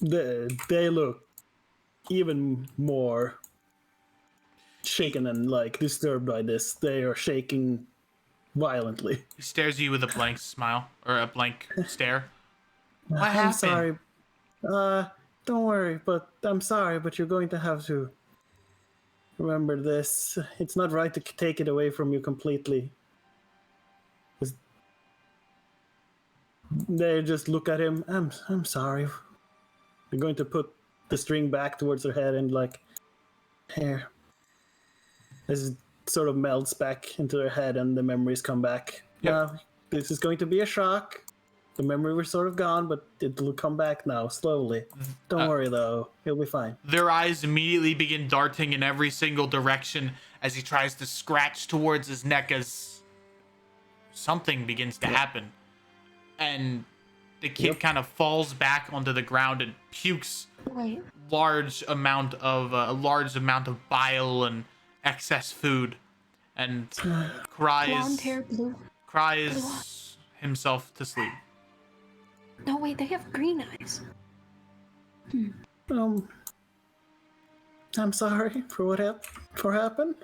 They look even more shaken and like disturbed by this. They are shaking violently. He stares at you with a blank smile, or a blank stare. What I'm happened? sorry. Don't worry, but I'm sorry, but you're going to have to remember this. It's not right to take it away from you completely. They just look at him. I'm sorry. They're going to put the string back towards their head and like, here. This sort of melts back into their head and the memories come back. Yep. This is going to be a shock. The memory was sort of gone, but it'll come back now, slowly. Don't worry, though. He'll be fine. Their eyes immediately begin darting in every single direction as he tries to scratch towards his neck as something begins to happen. And the kid kind of falls back onto the ground and pukes a large amount of bile and excess food, and Blonde hair, blue. cries himself to sleep. No, wait, they have green eyes. I'm sorry for what happened.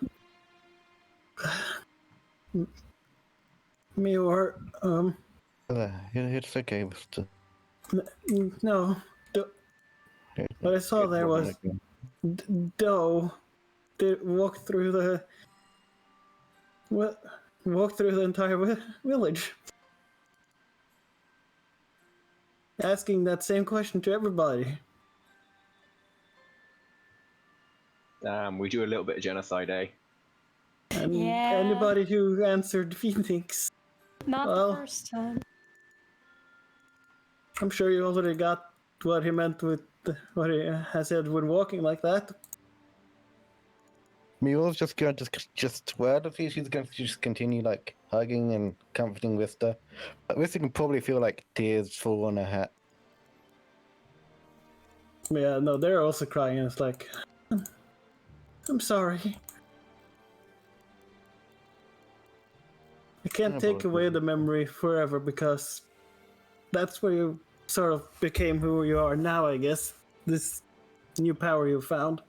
It's okay, Mr. No. What I saw there was Doe did walk through the entire village, asking that same question to everybody. We do a little bit of genocide, eh? And Yeah. anybody who answered Phoenix, Not Well- the first time. I'm sure you already got what he meant with what he has said when walking like that. Mule's just going to just swear that she's going to just continue like hugging and comforting Vista. But Vista can probably feel like tears fall on her hat. Yeah, no, they're also crying. And it's like, I'm sorry. I can't Oh, take boy. away the memory forever because that's where you sort of became who you are now, I guess. This new power you found.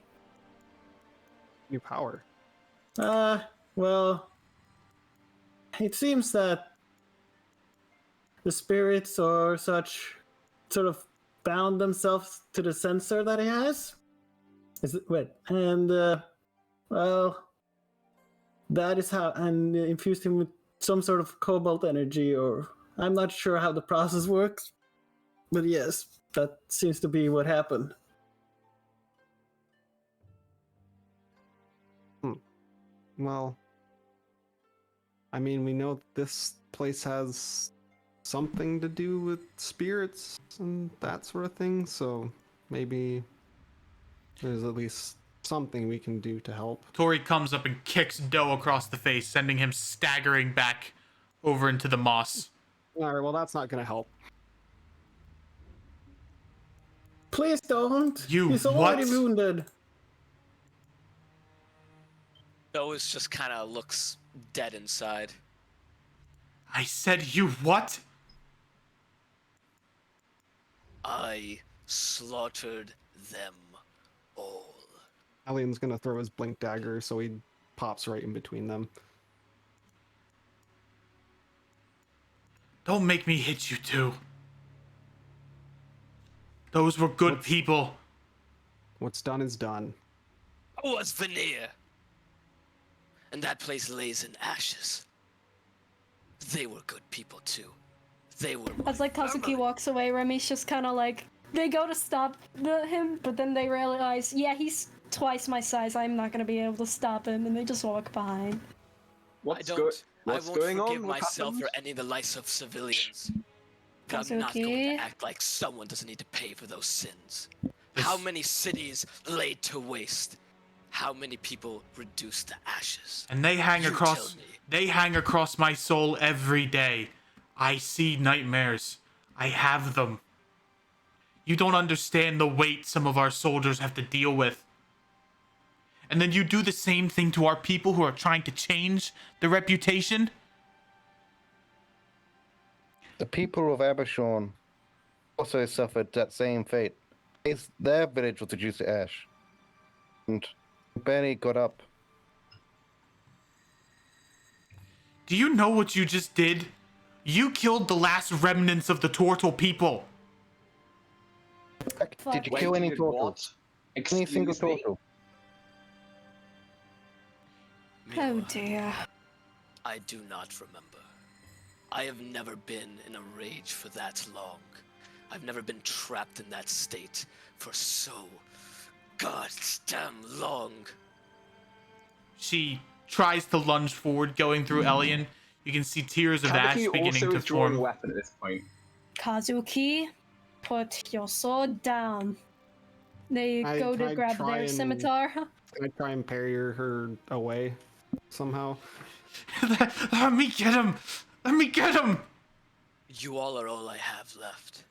New power. Well, it seems that the spirits or such sort of bound themselves to the sensor that he has. Is it wait? And well, that is how, and infused him with some sort of cobalt energy, or I'm not sure how the process works, but yes, that seems to be what happened. Well, I mean, we know this place has something to do with spirits and that sort of thing, so maybe there's at least something we can do to help. Tori comes up and kicks Doe across the face, sending him staggering back over into the moss. All right, well, that's not going to help. Please don't. He's what? already wounded. Noah's just kind of looks dead inside. I said you what? I slaughtered them all. Alien's going to throw his blink dagger, so he pops right in between them. Don't make me hit you too. Those were good people. What's done is done. I was Veneer. And that place lays in ashes. They were good people too. They were. As like Kazuki walks away, Remy's just kind of like, they go to stop him, but then they realize, yeah, he's twice my size. I'm not gonna be able to stop him, and they just walk behind. What's I won't going forgive on? What myself happened? for any of the lives of civilians. But I'm not going Kazuki. to act like someone doesn't need to pay for those sins. How many cities laid to waste? How many people reduced to ashes? And they hang You across tell me. they hang across my soul every day. I see nightmares. I have them. You don't understand the weight some of our soldiers have to deal with. And then you do the same thing to our people who are trying to change the reputation? The people of Abershorn also suffered that same fate. Their village was reduced to ash. And barely got up. Do you know what you just did? You killed the last remnants of the Tortle people. Did you Fuck. kill Wait, any dude, turtles? what? Any single Excuse me? turtle? Oh dear. I do not remember. I have never been in a rage for that long. I've never been trapped in that state for so goddamn long. She tries to lunge forward, going through Elian. You can see tears of ash Kabuki beginning also to is drawing a form. weapon at this point. Kazuki, put your sword down. They go to I'd grab try their and- scimitar. Can I try and parry her away somehow? Let me get him! Let me get him! You all are all I have left.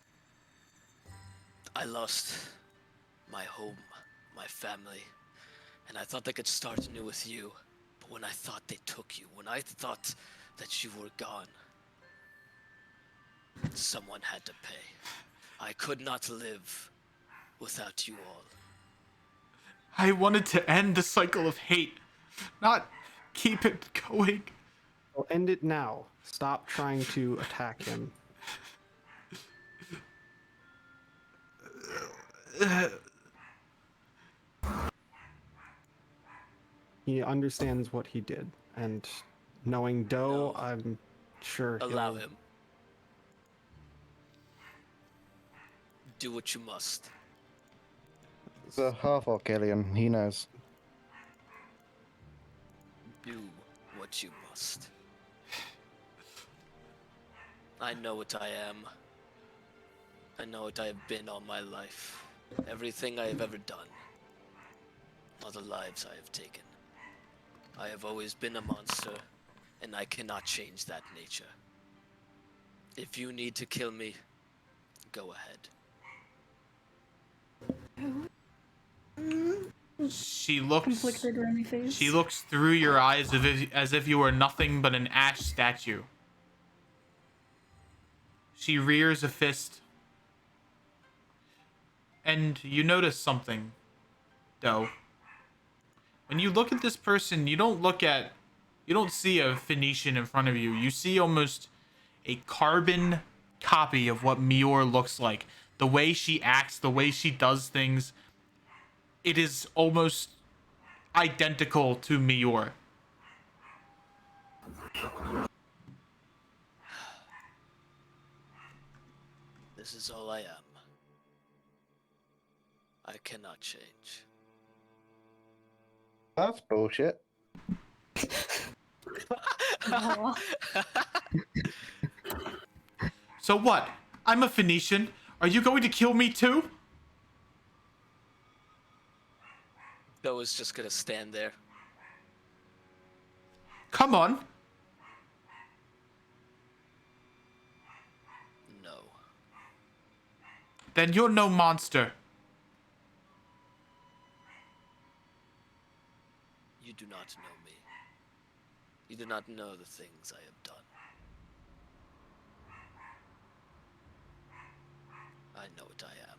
I lost my home, my family, and I thought I could start anew with you. But when I thought they took you, when I thought that you were gone, someone had to pay. I could not live without you all. I wanted to end the cycle of hate, not keep it going. Well, end it now. Stop trying to attack him. He understands what he did, and knowing Doe, No. I'm sure Allow he'll... him. Do what you must. It's a half-orc alien, he knows. Do what you must. I know what I am. I know what I have been all my life. Everything I have ever done. All the lives I have taken. I have always been a monster, and I cannot change that nature. If you need to kill me, go ahead. She looks. Conflicted Remy face. She looks through your eyes as if you were nothing but an ash statue. She rears a fist. And you notice something, Doe. When you look at this person, you don't see a Phoenician in front of you. You see almost a carbon copy of what Mior looks like. The way she acts, the way she does things. It is almost identical to Mior. This is all I am. I cannot change. That's bullshit. Aw. So what? I'm a Phoenician. Are you going to kill me too? Noah's just gonna stand there. Come on. No. Then you're no monster. You do not know me. You do not know the things I have done. I know what I am.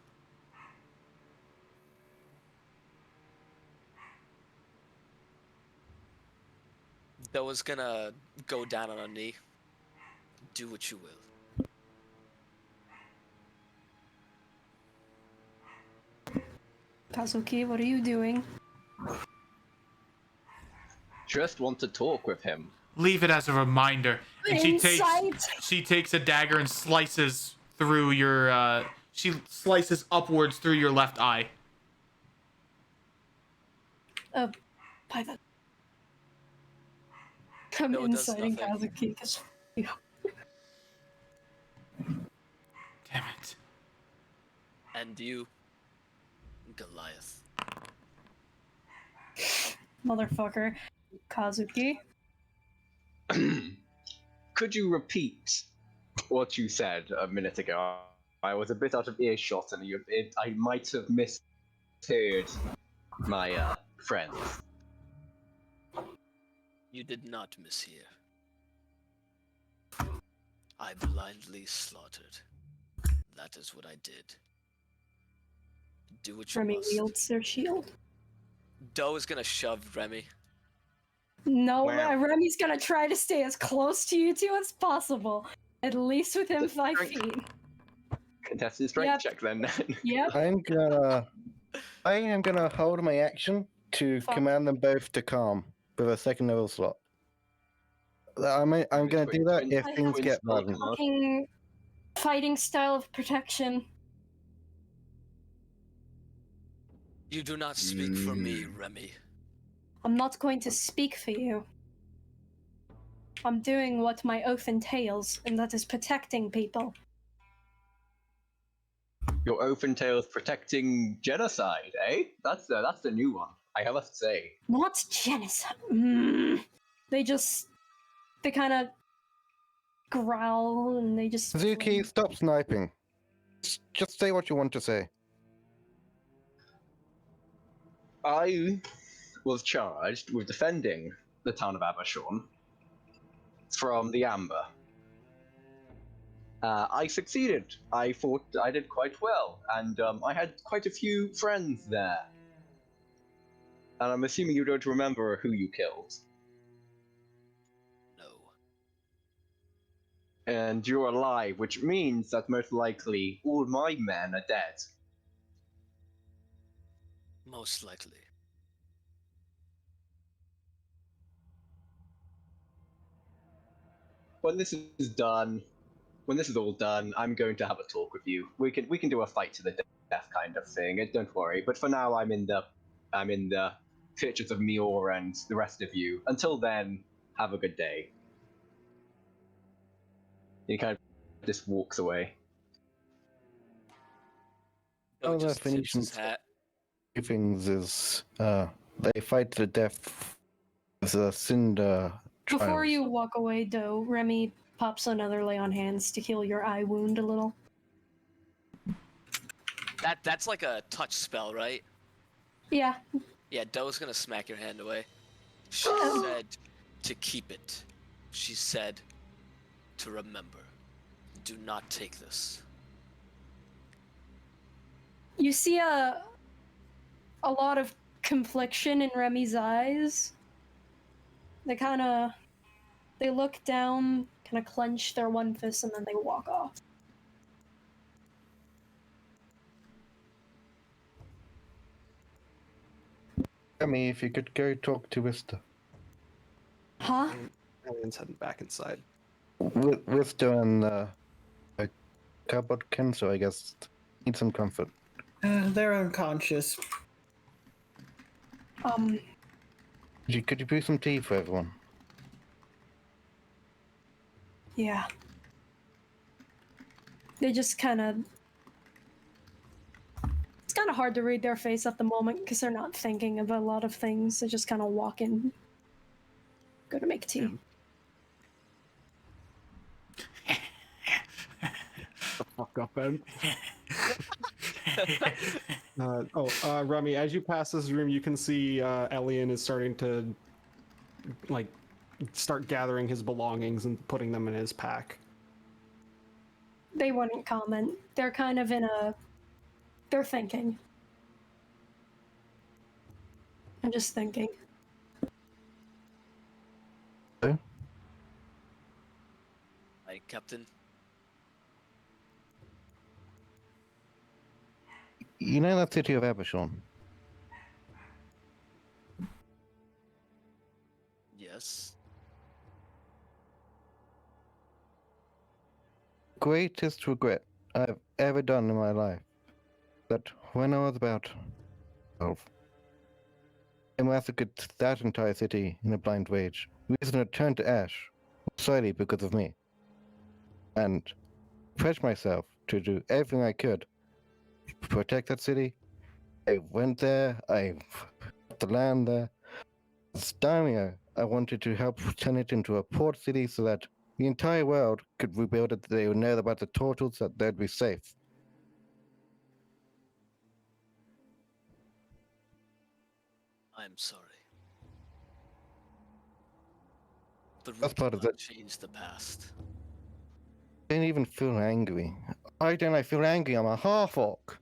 Noah's gonna go down on a knee. Do what you will. Kazuki, what are you doing? Just want to talk with him. Leave it as a reminder. And Insight! she takes a dagger and slices through your she slices upwards through your left eye. By the... I'm No, it does inciting nothing. Kazuki because... Damn it. And you, Goliath. Motherfucker. Kazuki. Could you repeat what you said a minute ago? I was a bit out of earshot, and I might have misheard my friends. You did not mishear. I blindly slaughtered. That is what I did. Do what you Remy must. wields their shield. Doe is gonna shove Remy. No, Wow. Remy's gonna try to stay as close to you two as possible. At least within Just 5 strength. feet. Contested strength Yep. check then. Yep. I am gonna hold my action to Fuck. command them both to calm with a second level slot. I'm gonna do that if I things have get spell violent. card. Fucking fighting style of protection. You do not speak for me, Remy. I'm not going to speak for you. I'm doing what my oath entails, and that is protecting people. Your oath entails protecting genocide, eh? That's the new one. I have to say. Not genocide. They kind of growl and they just. Suzuki, stop sniping. Just say what you want to say. I was charged with defending the town of Abashon from the Amber. I succeeded. I thought I did quite well, and I had quite a few friends there. And I'm assuming you don't remember who you killed. No. And you're alive, which means that most likely all my men are dead. Most likely. When this is done, when this is all done, I'm going to have a talk with you. We can do a fight to the death kind of thing. Don't worry. But for now, I'm in the pictures of Mior and the rest of you. Until then, have a good day. He kind of just walks away. Doe Oh, the just tips his Phoenicians. hat. Two things is they fight to the death The Cinder Before trials. you walk away, though, Remy pops another lay on hands to heal your eye wound a little. That's like a touch spell, right? Yeah. Yeah, Doe's gonna smack your hand away. She said to keep it. She said to remember. Do not take this. You see a lot of confliction in Remy's eyes. They look down, kind of clench their one fist, and then they walk off. Remy, if you could go talk to Wista. Huh? Alien's heading back inside. Wista and cupboard can, so I guess need some comfort. They're unconscious. Could you brew some tea for everyone? Yeah. They just kind of... It's kind of hard to read their face at the moment because they're not thinking of a lot of things. They just kind of walk in, go to make tea. The fuck up, Ben. Remy, as you pass this room, you can see Elian is starting to start gathering his belongings and putting them in his pack. They wouldn't comment. They're kind of in a... They're thinking. I'm just thinking. Okay. Right, Captain? You know that city of Abershon? Yes. Greatest regret I've ever done in my life. That when I was about 12, I massacred that entire city in a blind rage. The reason it turned to ash was solely because of me. And pushed myself to do everything I could to protect that city. I went there, I bought the land there. As Daimyo, I wanted to help turn it into a port city so that the entire world could rebuild it. They would know about the turtles, that they'd be safe. I'm sorry. The That's root part of cannot it. change the past. I didn't even feel angry. Why don't I feel angry? I'm a half-orc.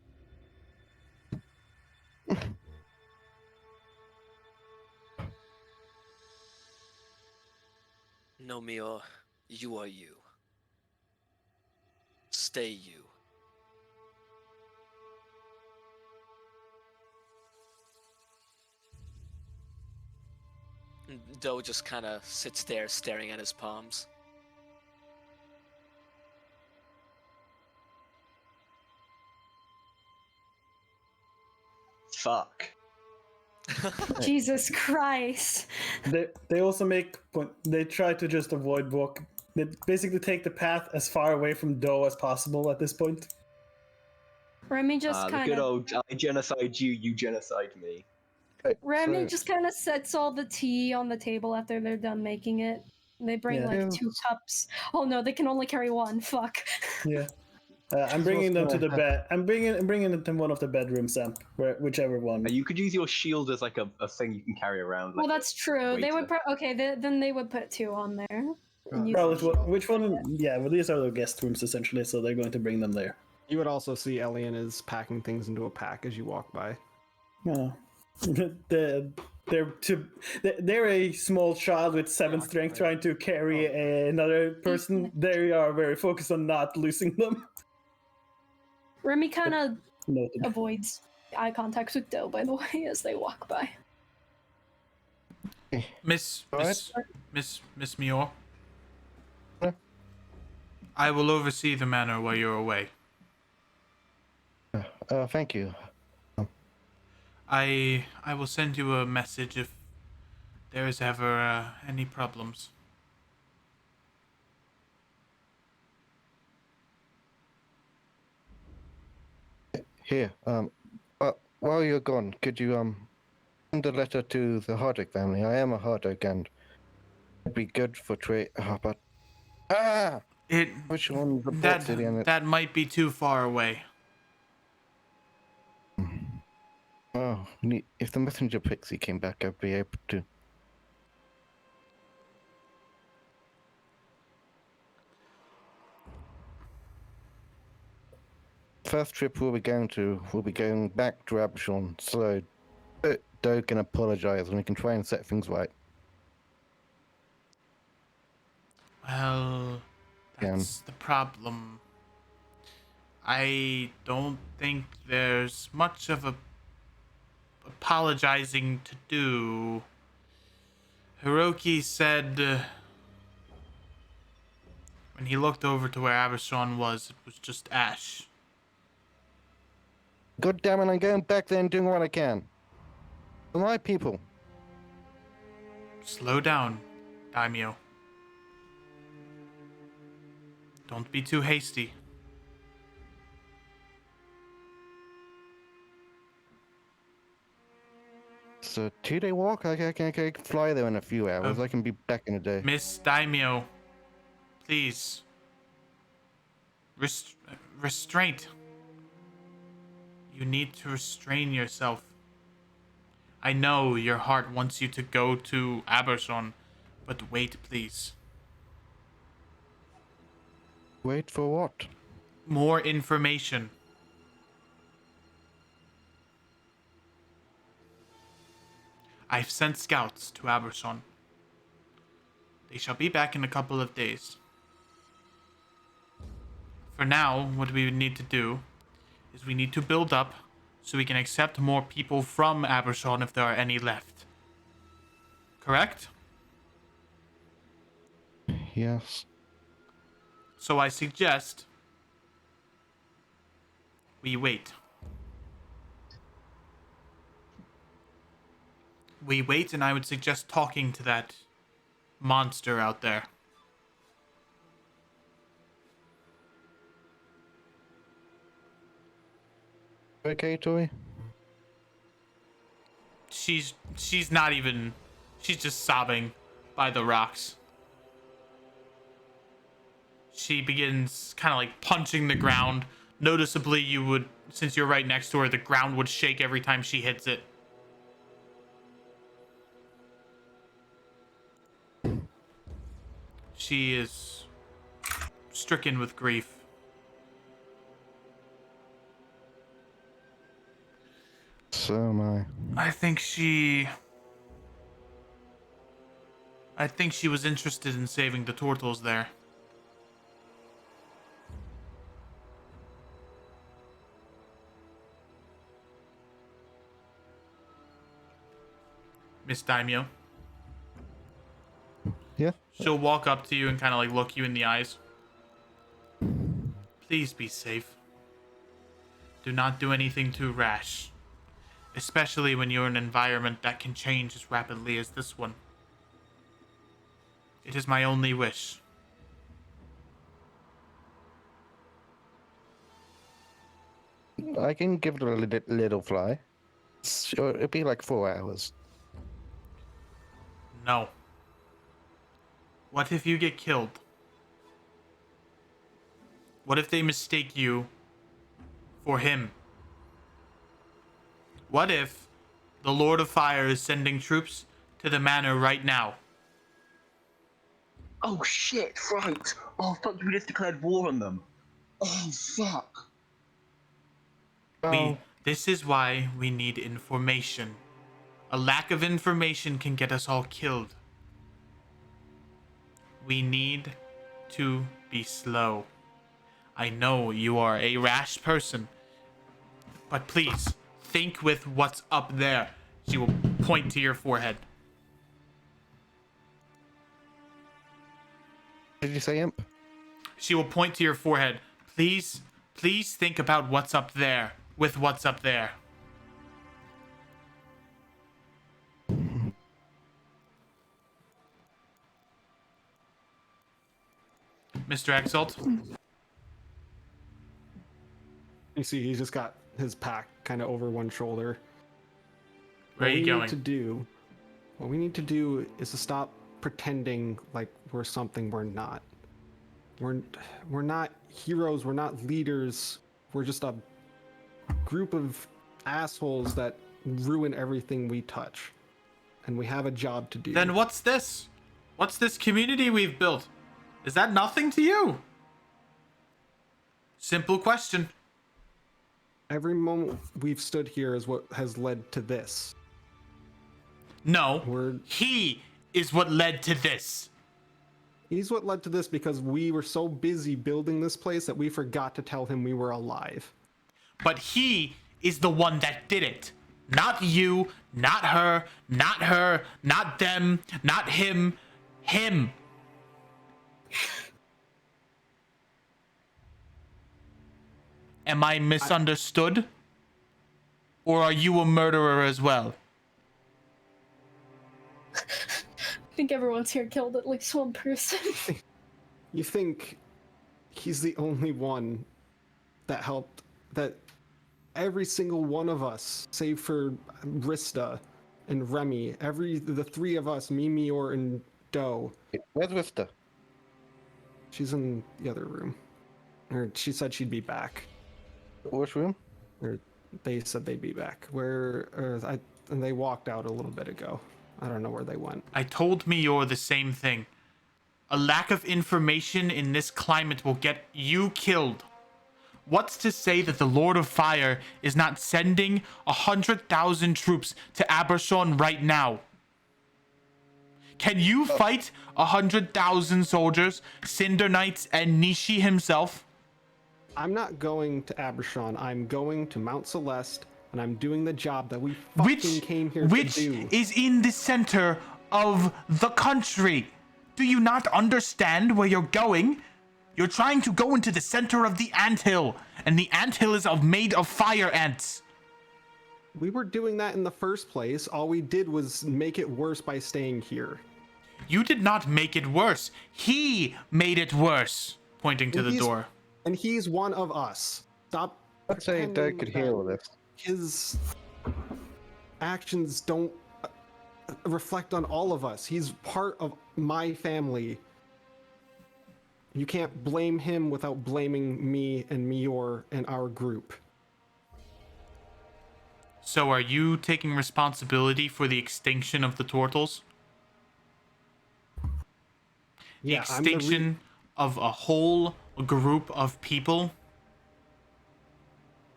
No, Mio, you are you. Stay you. Doe just kind of sits there staring at his palms. Fuck. Jesus Christ. They also make point. They try to just avoid walk. They basically take the path as far away from Doe as possible at this point. Remy just The kind good of... old I genocide you, you genocide me. Remy So- just kind of sets all the tea on the table after they're done making it. They bring Yeah. like Yeah. 2 cups. Oh no, they can only carry 1. Fuck. Yeah. I'm bringing them to the gonna bed. I'm bringing them to one of the bedrooms, Sam. Whichever one. You could use your shield as like a thing you can carry around. Well, like that's true. They would then they would put 2 on there. And use Well, the shield. which one? Yeah, well, these are the guest rooms essentially, so they're going to bring them there. You would also see Elian is packing things into a pack as you walk by. Oh. They're a small child with 7 strength trying to carry another person. They are very focused on not losing them. Remy kind of Noted. avoids eye contact with Doe, by the way, as they walk by. Miss Mior. Huh? I will oversee the manor while you're away. Thank you. I will send you a message if there is ever any problems. Here, while you're gone, could you Send a letter to the Hardwick family. I am a Hardwick, and it'd be good for trade. But It which one the port that city and it? that might be too far away. Oh, if the messenger pixie came back, I'd be able to. First trip we'll be going back to Abishon, so Doe can apologize and we can try and set things right. Well, that's the problem. I don't think there's much of a apologizing to do. Hiroki said when he looked over to where Abishon was, it was just ash. God damn it, I'm going back there and doing what I can. For my people. Slow down, Daimyo. Don't be too hasty. It's a 2-day walk. I can fly there in a few hours. I can be back in a day. Miss Daimyo, please. Restraint. You need to restrain yourself. I know your heart wants you to go to Abershon, but wait, please. Wait for what? More information. I've sent scouts to Abershon. They shall be back in a couple of days. For now, what we would need to do is we need to build up so we can accept more people from Abershon if there are any left. Correct? Yes. So I suggest we wait. We wait, and I would suggest talking to that monster out there. Okay, Tori? She's not even, she's just sobbing by the rocks. She begins kind of like punching the ground. Noticeably, you would, since you're right next to her, the ground would shake every time she hits it. She is stricken with grief. So am I. I think she was interested in saving the turtles there. Miss Daimyo. Yeah? She'll walk up to you and kind of like look you in the eyes. Please be safe. Do not do anything too rash. Especially when you're in an environment that can change as rapidly as this one. It is my only wish. I can give it a little fly. Sure, it'd be like 4 hours. No. What if you get killed? What if they mistake you for him? What if the Lord of Fire is sending troops to the manor right now? Oh shit, right. Oh fuck, we just declared war on them. Oh fuck. This is why we need information. A lack of information can get us all killed. We need to be slow. I know you are a rash person, but please, think with what's up there. She will point to your forehead. Did you say imp? She will point to your forehead. Please think about what's up there with what's up there. Mr. Exalt? You see, he's just got his pack kind of over one shoulder. Where are you going? What we need to do is to stop pretending like we're something we're not. We're not heroes, we're not leaders. We're just a group of assholes that ruin everything we touch. And we have a job to do. Then what's this? What's this community we've built? Is that nothing to you? Simple question. Every moment we've stood here is what has led to this. No, he is what led to this. He's what led to this because we were so busy building this place that we forgot to tell him we were alive. But he is the one that did it. Not you, not her, not them, not him. Him. Am I misunderstood? Or are you a murderer as well? I think everyone's here killed at least one person. You think he's the only one that helped, that every single one of us, save for Rista and Remy, the three of us, me, Mior, and Doe. Where's Rista? She's in the other room. Or she said she'd be back. Which room? Or they said they'd be back. And they walked out a little bit ago. I don't know where they went. I told Mior the same thing. A lack of information in this climate will get you killed. What's to say that the Lord of Fire is not sending 100,000 troops to Abershon right now? Can you fight 100,000 soldiers, Cinder Knights, and Nishi himself? I'm not going to Abershon. I'm going to Mount Celeste, and I'm doing the job that we fucking came here to do. Which is in the center of the country. Do you not understand where you're going? You're trying to go into the center of the anthill, and the anthill is made of fire ants. We were doing that in the first place. All we did was make it worse by staying here. You did not make it worse. He made it worse, pointing to the door. And he's one of us. Stop. I'd say Doug could hear all this. His actions don't reflect on all of us. He's part of my family. You can't blame him without blaming me and Mior and our group. So are you taking responsibility for the extinction of the Turtles? The Yeah, extinction of a whole group of people?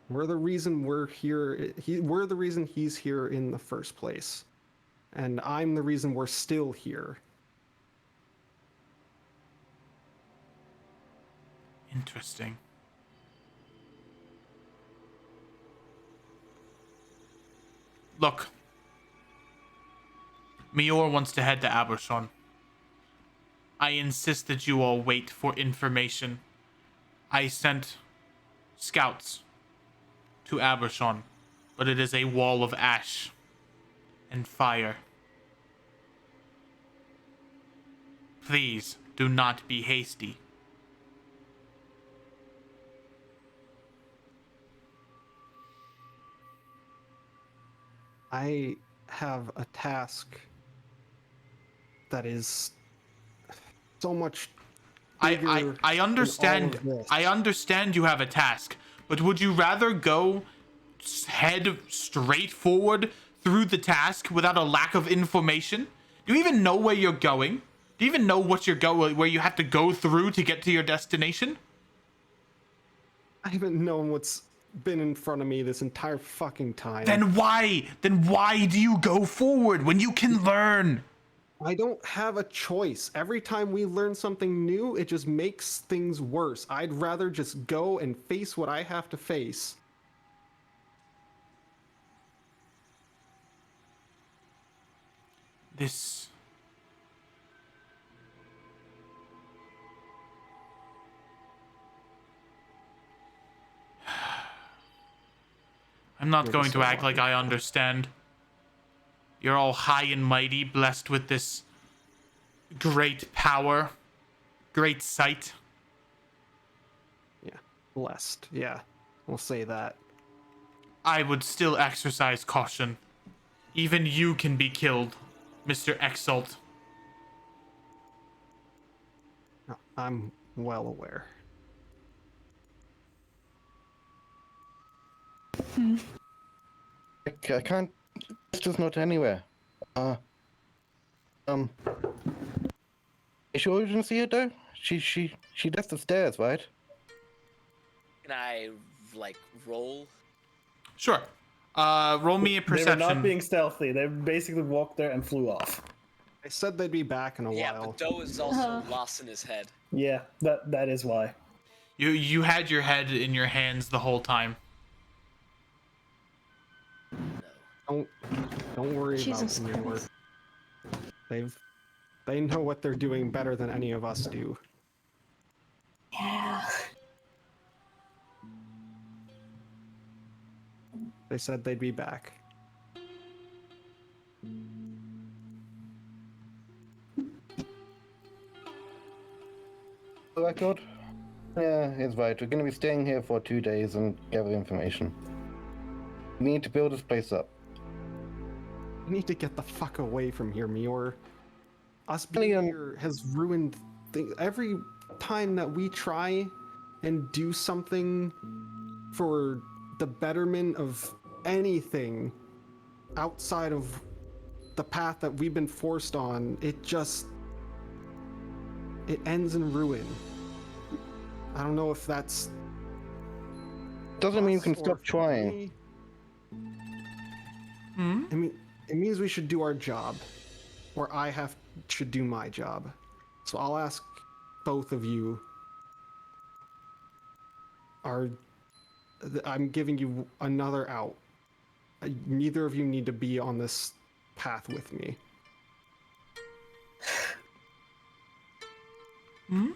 We're the reason we're here. We're the reason he's here in the first place. And I'm the reason we're still here. Interesting. Look. Mior wants to head to Abershon. I insist that you all wait for information. I sent scouts to Abershon, but it is a wall of ash and fire. Please do not be hasty. I have a task that is so much bigger. I understand. than all of this. I understand you have a task, but would you rather go head straight forward through the task without a lack of information? Do you even know where you're going? Do you even know where you have to go through to get to your destination? I haven't known what's been in front of me this entire fucking time. Then why? Then why do you go forward when you can learn? I don't have a choice. Every time we learn something new, it just makes things worse. I'd rather just go and face what I have to face. This... I'm not going to act like I understand. You're all high and mighty, blessed with this great power, great sight. Yeah, blessed. Yeah, we'll say that. I would still exercise caution. Even you can be killed, Mr. Exalt. I'm well aware. I can't. It's just not anywhere. Is sure you didn't see it though? She left the stairs, right? Can I like roll? Sure. Roll me a They were perception. not being stealthy. They basically walked there and flew off. They said they'd be back in a Yeah, while. but Doe is also lost in his head. Yeah, that is why. You had your head in your hands the whole time. No. Don't worry Jesus about them. Christ. They know what they're doing better than any of us do. Yeah. They said they'd be back. The record? Yeah, it's right. We're gonna be staying here for 2 days and gather information. We need to build this place up. We need to get the fuck away from here, Mior. Us being here has ruined things. Every time that we try and do something for the betterment of anything outside of the path that we've been forced on, it ends in ruin. I don't know if that's Doesn't mean you can us or stop if trying. me. Hmm? I mean, it means we should do our job, or should do my job. So I'll ask both of you. I'm giving you another out. Neither of you need to be on this path with me. Hmm?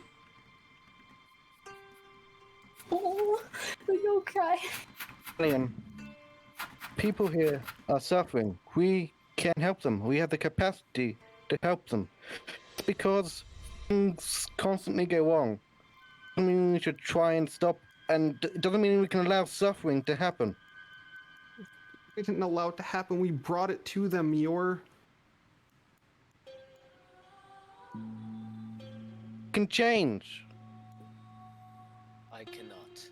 Oh, you'll cry. Alien. People here are suffering. We can help them. We have the capacity to help them. It's because things constantly go wrong. Doesn't mean we should try and stop, and it doesn't mean we can allow suffering to happen. We didn't allow it to happen. We brought it to them, Mior. It can change. I cannot.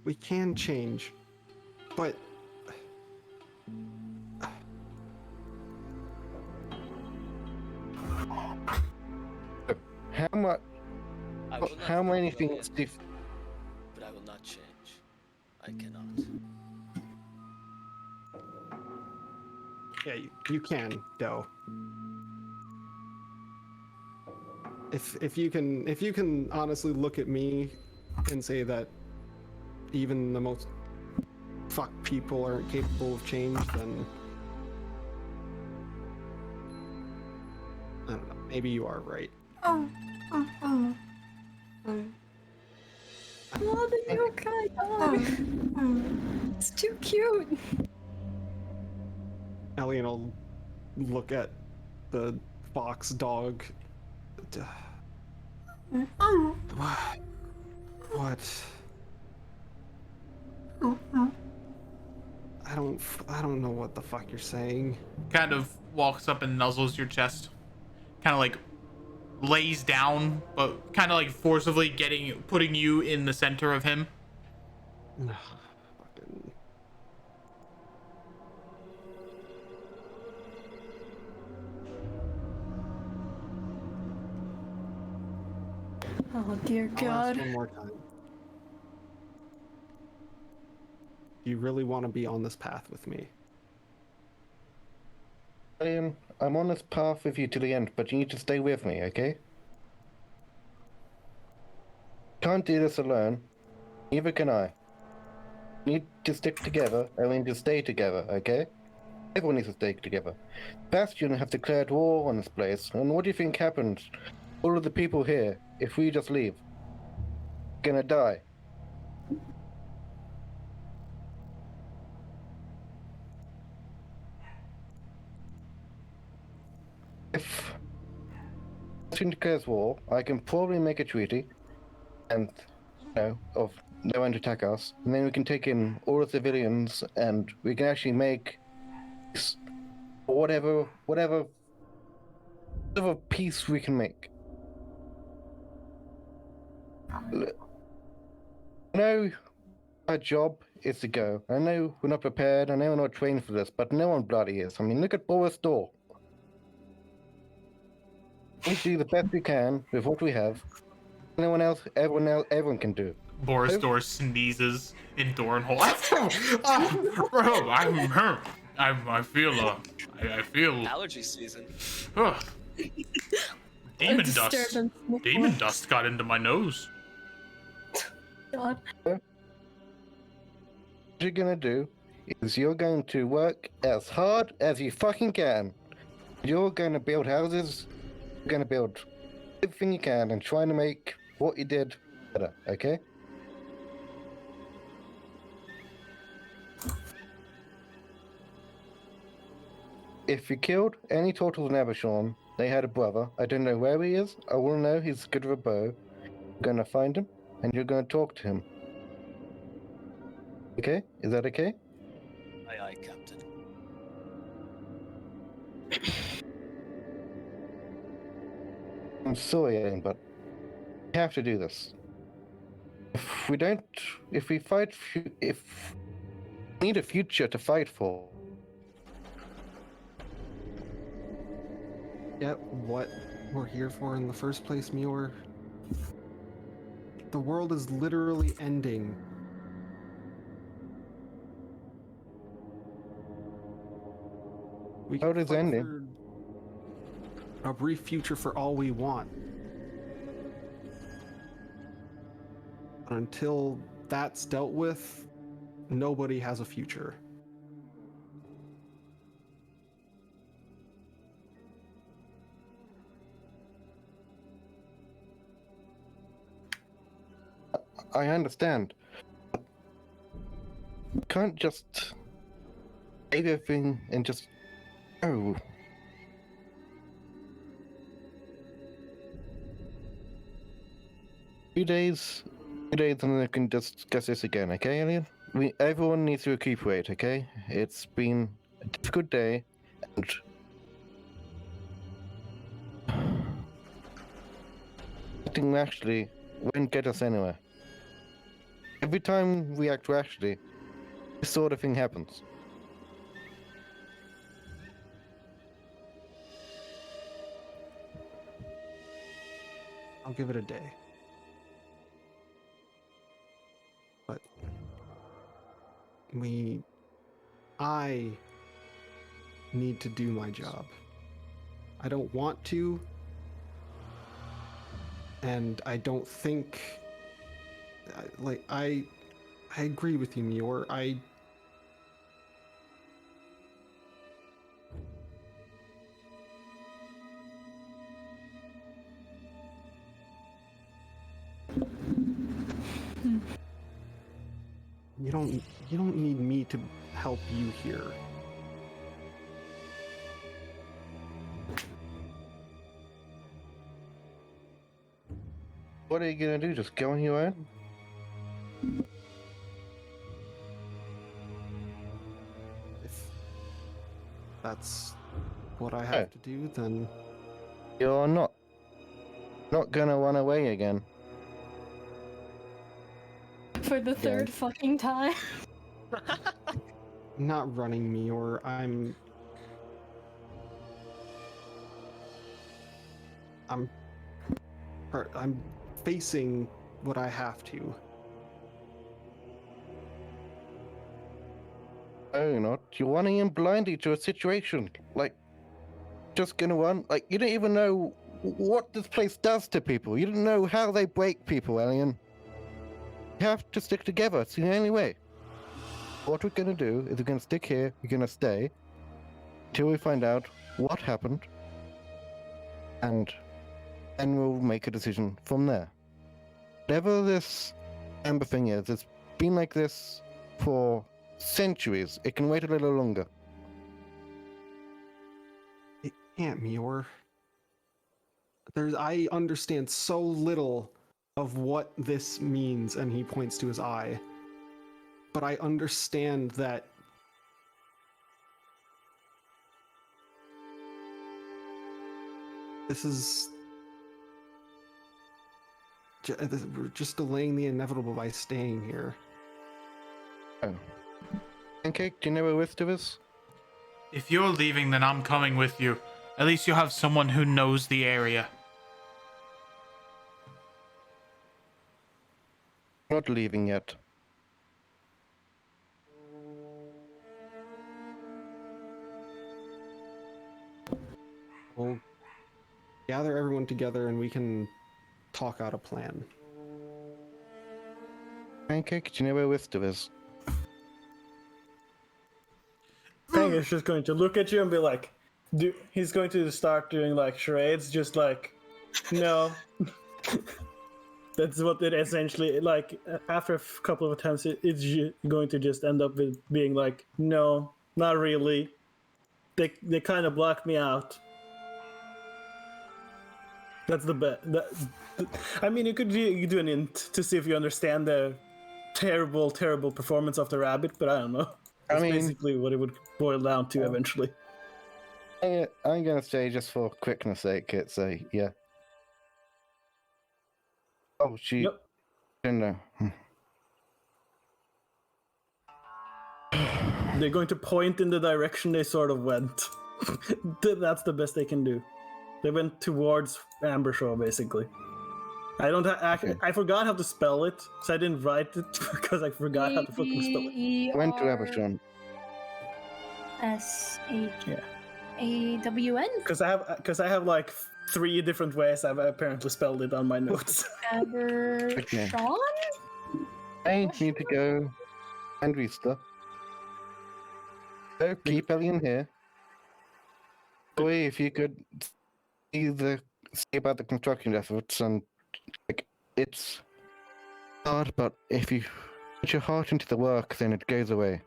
We can change, but How much? I will not How many follow things him, do? but I will not change. I cannot. yeah, you can, Doe. If you can honestly look at me and say that even the most fuck people aren't capable of change, then I don't know. Maybe you are right. Oh, the yokai dog. It's too cute. Elliot will look at the fox dog. What? I don't know what the fuck you're saying. Kind of walks up and nuzzles your chest. Kind of like lays down, but kind of like forcibly putting you in the center of him. Fucking. Oh dear I'll ask God. one more time. Do you really want to be on this path with me? Alien, I'm on this path with you to the end, but you need to stay with me, okay? Can't do this alone. Neither can I. We need to stick together, and we need to stay together, okay? Everyone needs to stay together. Bastion have declared war on this place, and what do you think happens? All of the people here, if we just leave, gonna die. If Bastion declares war, I can probably make a treaty, and of no one to attack us, and then we can take in all the civilians, and we can actually make whatever peace we can make. I know our job is to go. I know we're not prepared. I know we're not trained for this, but no one bloody is. I mean, look at Boris Door. We do the best we can with what we have. Everyone can do. Boris Oh. Door sneezes in Doranhole. Bro, I feel Allergy season. ugh. Demon dust. Disturbance. Demon dust got into my nose. God. What you're gonna do is you're going to work as hard as you fucking can. You're gonna build houses. You're gonna build everything you can and trying to make what you did better, okay? If you killed any turtles in Abershorn, they had a brother. I don't know where he is. I will know he's good with a bow. You're gonna find him, and you're gonna talk to him. Okay? Is that okay? Aye, aye, Captain. I'm sorry, Ian, but we have to do this. If we don't, if we fight, if we need a future to fight for. Get what we're here for in the first place, Muir? The world is literally ending. We How can does fight ending? for a brief future for all we want. But until that's dealt with, nobody has a future. I understand. We can't just take everything and just go. 2 days, and then we can discuss this again, okay, Alien? Everyone needs to recuperate, okay? It's been a difficult day, and nothing actually won't get us anywhere. Every time we act rationally, this sort of thing happens. I'll give it a day. But I need to do my job. I don't want to, and I don't think, I agree with you, Muir. You don't need me to help you here. What are you gonna do? Just go on your own? If that's what I have to do, then You're not gonna run away again. For the third fucking time. not running me, or I'm facing what I have to. No, you're not. You're running in blindly to a situation. Like, just gonna run? Like, you don't even know what this place does to people. You don't know how they break people, Alien. You have to stick together. It's the only way. What we're gonna do is we're gonna stick here, we're gonna stay until we find out what happened, and then we'll make a decision from there. Whatever this Amber thing is, it's been like this for centuries. It can wait a little longer. It can't, Muir. I understand so little of what this means, and he points to his eye. But I understand that this is... We're just delaying the inevitable by staying here. Oh. Pancake, do you know where Wister is? If you're leaving, then I'm coming with you. At least you'll have someone who knows the area. Not leaving yet. We'll gather everyone together and we can talk out a plan. Pancake, do you know where Wister is? Pangake's just going to look at you and be like, he's going to start doing like charades, just like, no. That's what it essentially, like, after a couple of attempts, it's going to just end up with being like, no, not really. They kind of blocked me out. That's the bet. I mean, you could do an int to see if you understand the terrible, terrible performance of the rabbit, but I don't know. That's basically what it would boil down to eventually. I'm gonna say, just for quickness sake, it's a yeah. Oh, she. Yep. Didn't know. They're going to point in the direction they sort of went. That's the best they can do. They went towards Amber Shore, basically. I don't I forgot how to spell it, so I didn't write it because I forgot how to fucking spell it. Went to Abershon. S-H-A-W-N? Because I have like 3 different ways I've apparently spelled it on my notes. Abershon? I need to go and restart. So keep Ellie here. Boy, if you could see about the construction efforts, and like, it's hard, but if you put your heart into the work, then it goes away.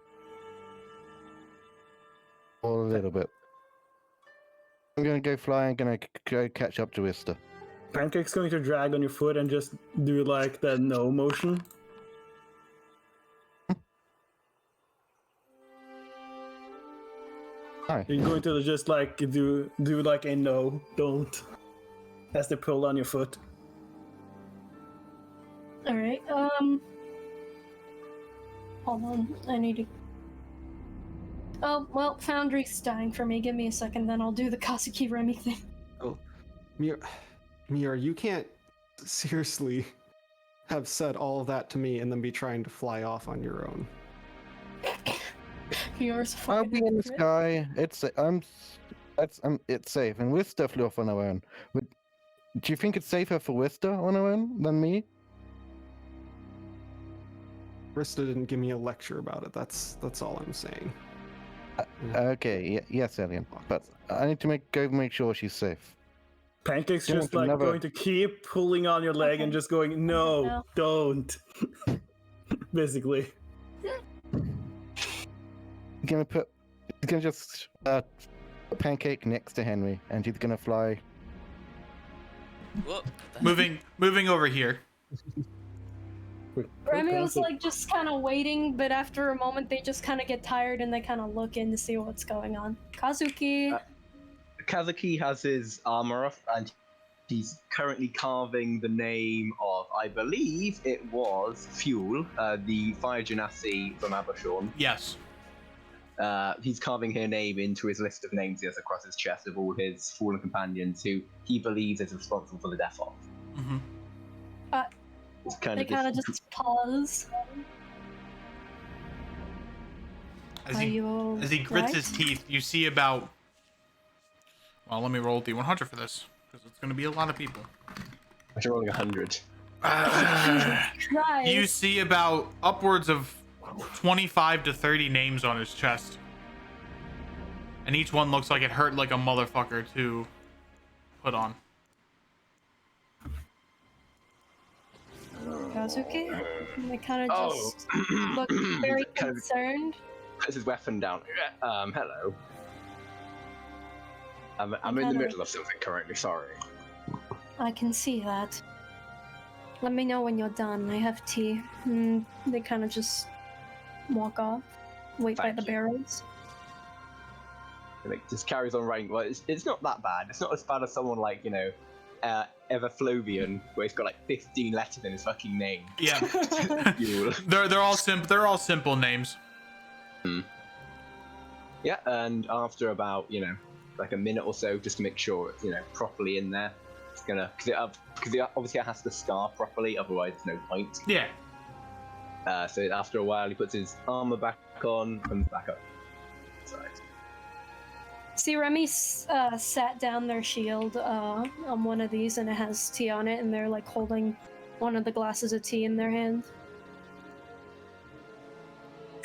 Or a little bit. I'm gonna go fly. I'm gonna go catch up to Vista. Pancake's going to drag on your foot and just do like the no motion. Hi. You're going to just like do like a no, don't, as they pull on your foot. Alright, hold on, I need to... Oh, well, Foundry's dying for me. Give me a second, then I'll do the Kazuki Remy thing. Oh, Mir, you can't seriously have said all of that to me and then be trying to fly off on your own. Yours I'll be in the sky. It's safe, and Wista flew off on her own. Do you think it's safer for Wista on her own than me? Krista didn't give me a lecture about it. That's all I'm saying. Okay, yes, Alien. But I need to go make sure she's safe. Pancake's just like going to keep pulling on your leg and just going, no, don't. Basically. He's gonna just Pancake next to Henry, and he's gonna fly. Whoa, Moving over here. Remy was like just kind of waiting, but after a moment they just kind of get tired and they kind of look in to see what's going on. Kazuki. Kazuki has his armor off, and he's currently carving the name of, I believe it was Fuel, the fire genasi from Abershon. Yes. He's carving her name into his list of names he has across his chest of all his fallen companions who he believes is responsible for the death of. Mm-hmm. They kind of just pause. As he grits his teeth, you see about... Well, let me roll D100 for this, because it's going to be a lot of people. I'm rolling 100. You see about upwards of 25 to 30 names on his chest. And each one looks like it hurt like a motherfucker to put on. Kazuki? And they kind of just look very concerned. Puts his weapon down. Hello. I'm in the middle of something currently, sorry. I can see that. Let me know when you're done. I have tea. And they kind of just walk off, wait by Thank the you. barrels. Like, just carries on writing. Well, it's not that bad. It's not as bad as someone like, Everflovian, where he's got like 15 letters in his fucking name. Yeah. You- they're all simple names. Yeah, and after about, like a minute or so, just to make sure it's, properly in there, it's gonna, because it obviously it has to scar properly, otherwise there's no point. Yeah. So after a while, he puts his armor back on and back up. Sorry. See, Remy sat down their shield on one of these, and it has tea on it, and they're like holding one of the glasses of tea in their hand.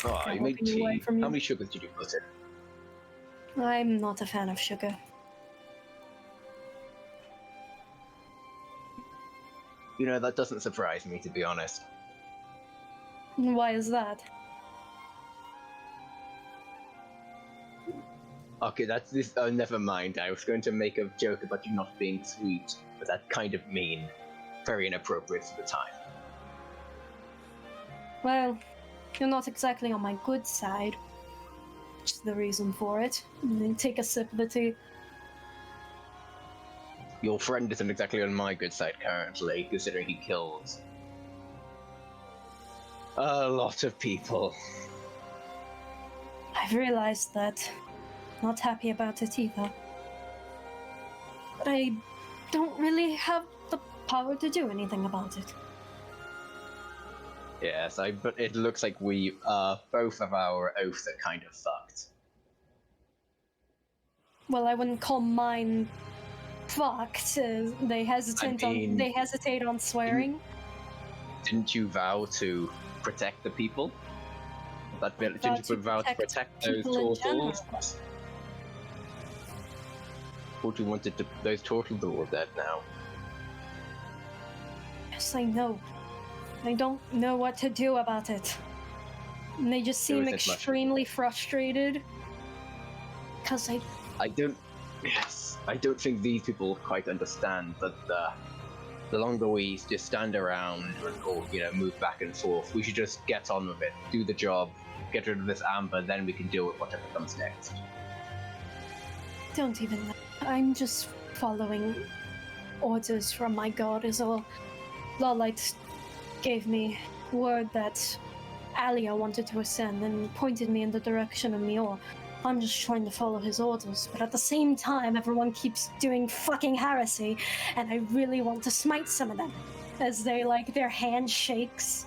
Oh, I'm you made walking away tea. from you. How many sugars did you put in? I'm not a fan of sugar. That doesn't surprise me, to be honest. Why is that? Okay, that's this. Oh, never mind. I was going to make a joke about you not being sweet, but that's kind of mean. Very inappropriate for the time. Well, you're not exactly on my good side, which is the reason for it. And then take a sip of the tea. Your friend isn't exactly on my good side currently, considering he kills a lot of people. I've realized that. Not happy about it either. But I don't really have the power to do anything about it. Yes, but it looks like we, both of our oaths are kind of fucked. Well, I wouldn't call mine fucked. They hesitate on swearing. Didn't you vow to protect the people? Didn't you vow to protect those turtles? Thought you wanted those turtles are all dead now. Yes, I know. I don't know what to do about it. And they just seem isn't much. extremely frustrated. Because I don't think these people quite understand that the longer we just stand around or move back and forth, we should just get on with it, do the job, get rid of this amber, then we can deal with whatever comes next. don't even know. I'm just following orders from my god is all. Lawlight gave me word that Alia wanted to ascend and pointed me in the direction of Mior. I'm just trying to follow his orders, but at the same time, everyone keeps doing fucking heresy, and I really want to smite some of them, as their hand shakes.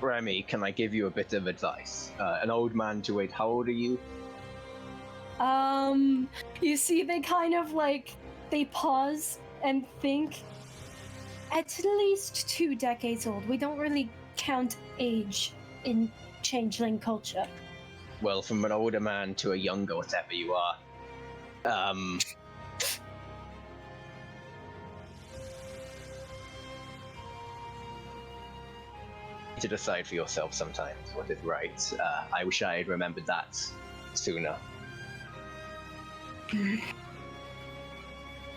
Remy, can I give you a bit of advice? An old man to wait. How old are you? You see, they kind of they pause and think. At least 2 decades old. We don't really count age in changeling culture. Well, from an older man to a younger, whatever you are. To decide for yourself sometimes what is right. I wish I had remembered that sooner.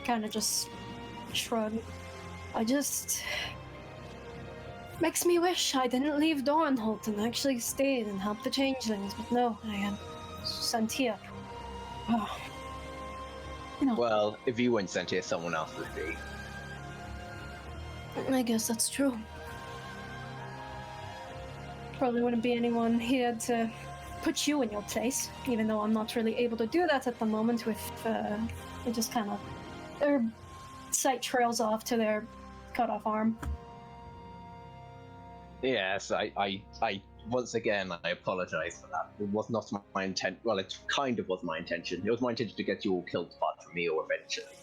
Kind of just shrug. Makes me wish I didn't leave Doranholt and actually stayed and helped the changelings, but no, I am sent here. Oh. Well, if you weren't sent here, someone else would be. I guess that's true. Probably wouldn't be anyone here to put you in your place, even though I'm not really able to do that at the moment with, it just kind of, their sight trails off to their cut-off arm. Yes, I once again, I apologize for that. It was not my intent. Well, it kind of was my intention. It was my intention to get you all killed apart from me, or eventually.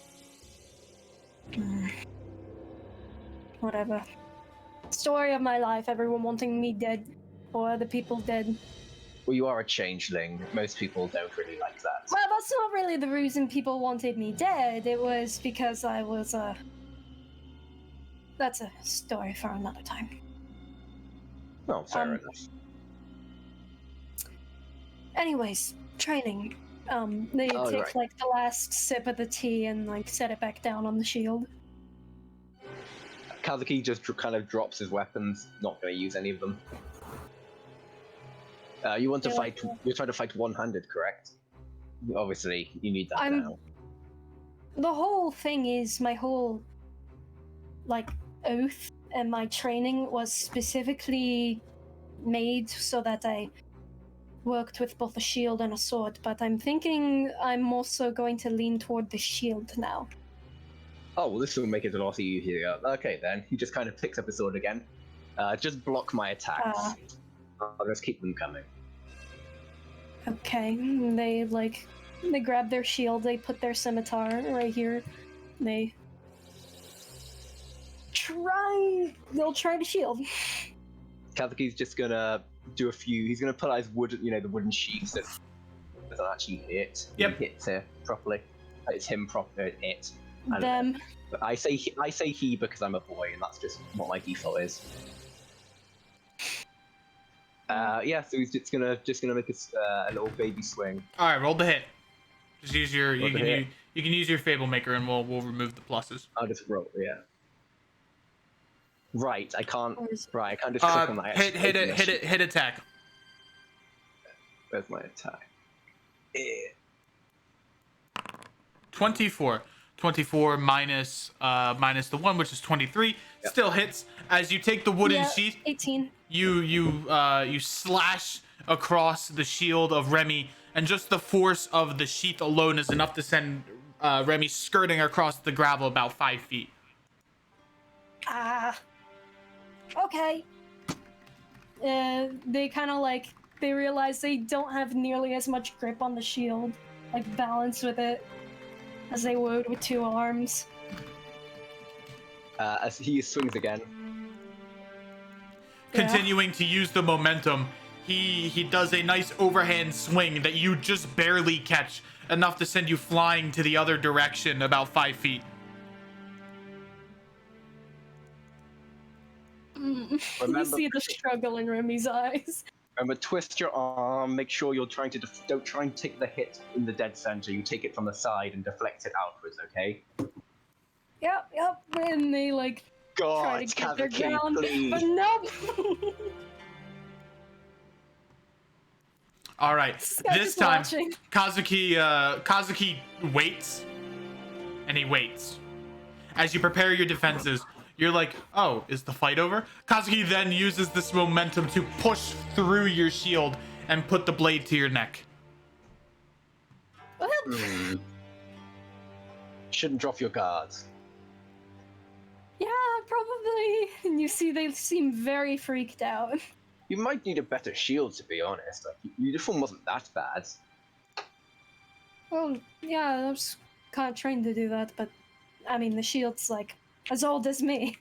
Whatever. Story of my life, everyone wanting me dead, or other people dead. Well, you are a changeling. Most people don't really like that. Well, that's not really the reason people wanted me dead. It was because I was, That's a story for another time. Oh, fair enough. Anyways, training. They take right. the last sip of the tea and set it back down on the shield. Kazuki just kind of drops his weapons, not going to use any of them. You want to fight? You're trying to fight one-handed, correct? Obviously, you need that now. The whole thing is my whole oath and my training was specifically made so that I worked with both a shield and a sword, but I'm thinking I'm also going to lean toward the shield now. Oh, well, this will make it a lot easier. Okay, then. He just kind of picks up his sword again. Just block my attacks. I'll just keep them coming. Okay, they grab their shield, they put their scimitar right here. They'll try to shield. Kazuki's just gonna do a few. He's gonna pull out his wood, the wooden sheaths that doesn't actually hit. Yep. He hits it properly. It's him properly. It. Them. But I say he because I'm a boy, and that's just what my default is. Yeah. So he's just gonna make a little baby swing. All right, roll the hit. Just use your you can use your Fable Maker, and we'll remove the pluses. I'll just roll. Yeah. Right. I can't. Right. I can't just click on that. Hit attack. Where's my attack? 24. 24 minus the 1, which is 23. Yep. Still hits. As you take the wooden sheath, 18. You slash across the shield of Remy, and just the force of the sheath alone is enough to send Remy skirting across the gravel about 5 feet. Okay. They kind of they realize they don't have nearly as much grip on the shield, balance with it, as they would with 2 arms. As he swings again. Continuing to use the momentum, he does a nice overhand swing that you just barely catch, enough to send you flying to the other direction about 5 feet. You see the struggle in Remy's eyes. Remember, twist your arm. Make sure you're trying to don't try and take the hit in the dead center. You take it from the side and deflect it outwards. Okay. Yep. And they try to get their ground, but nope. All right. This time, Kazuki waits, and he waits. As you prepare your defenses, you're like, oh, is the fight over? Kazuki then uses this momentum to push through your shield and put the blade to your neck. Shouldn't drop your guards. Yeah, probably. And you see they seem very freaked out. You might need a better shield, to be honest. Your uniform wasn't that bad. Well, yeah, I was kind of trained to do that, but I mean, the shield's as old as me.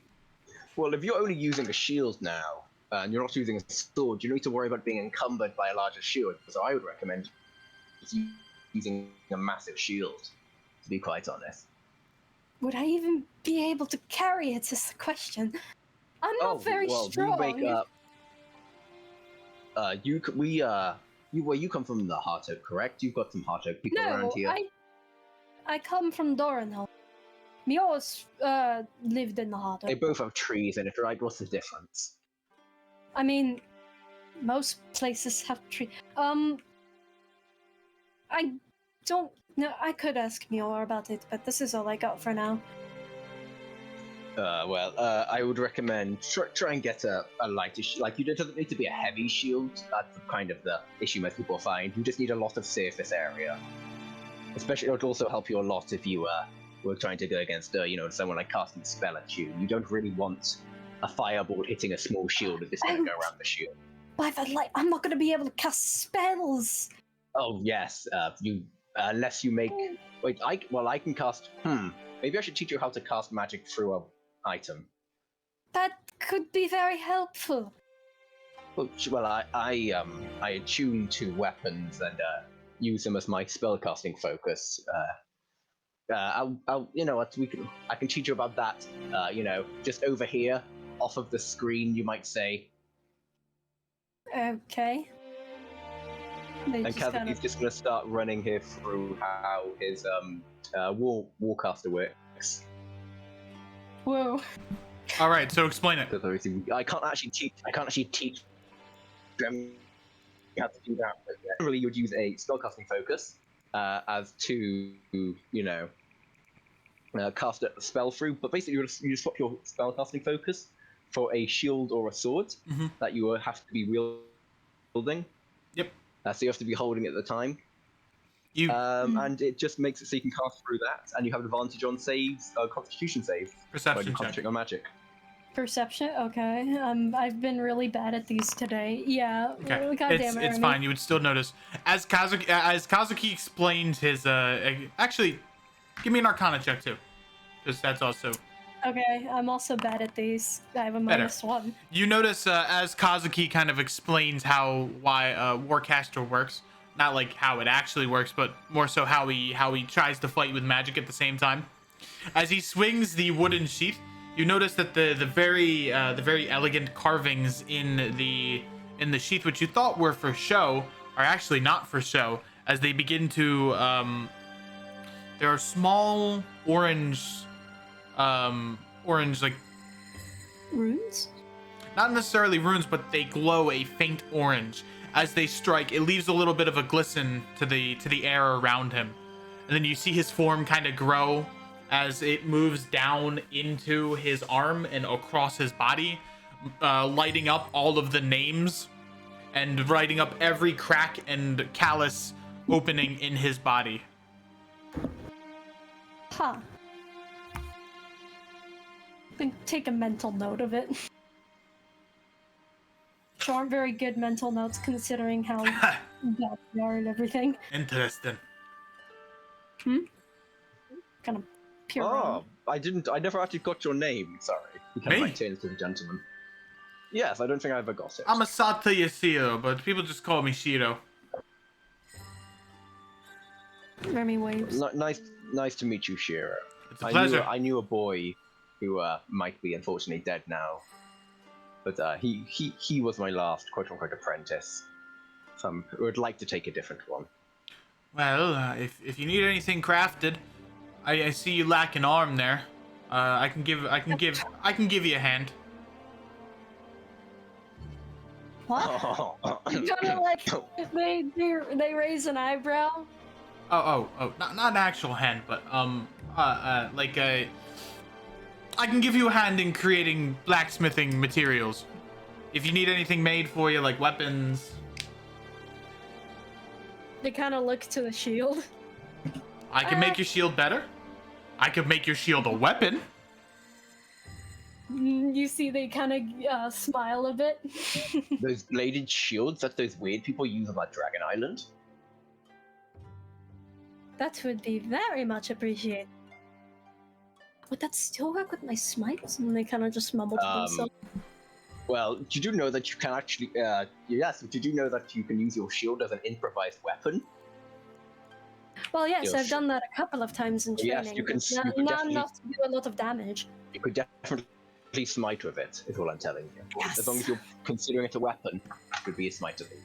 Well, if you're only using a shield now, and you're not using a sword, you don't need to worry about being encumbered by a larger shield. So I would recommend using a massive shield, to be quite honest. Would I even be able to carry it is the question. I'm not very strong. You come from the Heart Oak, correct? You've got some Heart Oak people around here. I come from Doranhill. Mios lived in the Heart Oak. They both have trees in it, right? What's the difference? I mean, most places have trees. I don't know. I could ask Mior about it, but this is all I got for now. I would recommend try and get a lighter shield. You don't need to be a heavy shield. That's kind of the issue most people find. You just need a lot of surface area. Especially, it would also help you a lot if you were trying to go against, someone casting a spell at you. You don't really want a firebolt hitting a small shield if it's going to go around the shield. By the light, I'm not going to be able to cast spells. Oh yes, unless you make. Wait, I can cast. Maybe I should teach you how to cast magic through a item. That could be very helpful. Well, I attune to weapons and use them as my spellcasting focus. I can teach you about that. Just over here, off of the screen, you might say. Okay. And Kazuki's just going to start running here through how his Warcaster works. Whoa. All right, so explain it. Because obviously I can't actually teach them how to do that. But generally, you would use a spellcasting focus as to cast a spell through. But basically, you swap your spellcasting focus for a shield or a sword that you will have to be wielding. Yep. So you have to be holding it at the time. And it just makes it so you can cast through that, and you have advantage on saves, Constitution saves. Perception check. Concentrating on magic. Perception? Okay. I've been really bad at these today. Yeah. Okay. God damn it, It's Remy. fine. You would still notice. As Kazuki explained his actually, give me an Arcana check too, because that's also. Okay, I'm also bad at these. I have a -1. You notice as Kazuki kind of explains why Warcaster works, not like how it actually works, but more so how he tries to fight with magic at the same time. As he swings the wooden sheath, you notice that the very elegant carvings in the sheath, which you thought were for show, are actually not for show. As they begin to, there are small orange like Runes? not necessarily runes, but they glow a faint orange as they strike. It leaves a little bit of a glisten to the air around him, and then you see his form kind of grow as it moves down into his arm and across his body, lighting up all of the names and writing up every crack and callus opening in his body. Huh. Then take a mental note of it. So aren't very good mental notes considering how bad they are and everything. Interesting. Kind of pure. Oh, I never actually got your name. Sorry. You kind of Me? like turns to the gentleman. Yes, I don't think I ever got it. I'm Asata Yashiro, but people just call me Shiro. Remy waves. Nice to meet you, Shiro. It's a pleasure. I knew a boy who might be unfortunately dead now, but he was my last quote-unquote apprentice. So I would like to take a different one. Well, if you need anything crafted, I see you lack an arm there. I can give you a hand. What? You kind of like they raise an eyebrow. Oh, not an actual hand, but like a. I can give you a hand in creating blacksmithing materials. If you need anything made for you, like weapons. They kind of look to the shield. I can make your shield better. I could make your shield a weapon. You see, they kind of smile a bit. Those bladed shields that those weird people use on that Dragon Island. That would be very much appreciated. Would that still work with my smites? And they kind of just mumble to themselves. Well, did you know that you can actually? Yes. Did you know that you can use your shield as an improvised weapon? Well, yes, Yes. I've done that a couple of times in training. Yes, you can. Not, You could not definitely, enough to do a lot of damage. you could definitely smite with it. Is all I'm telling you. Yes. As long as you're considering it a weapon, it could be a smite of it.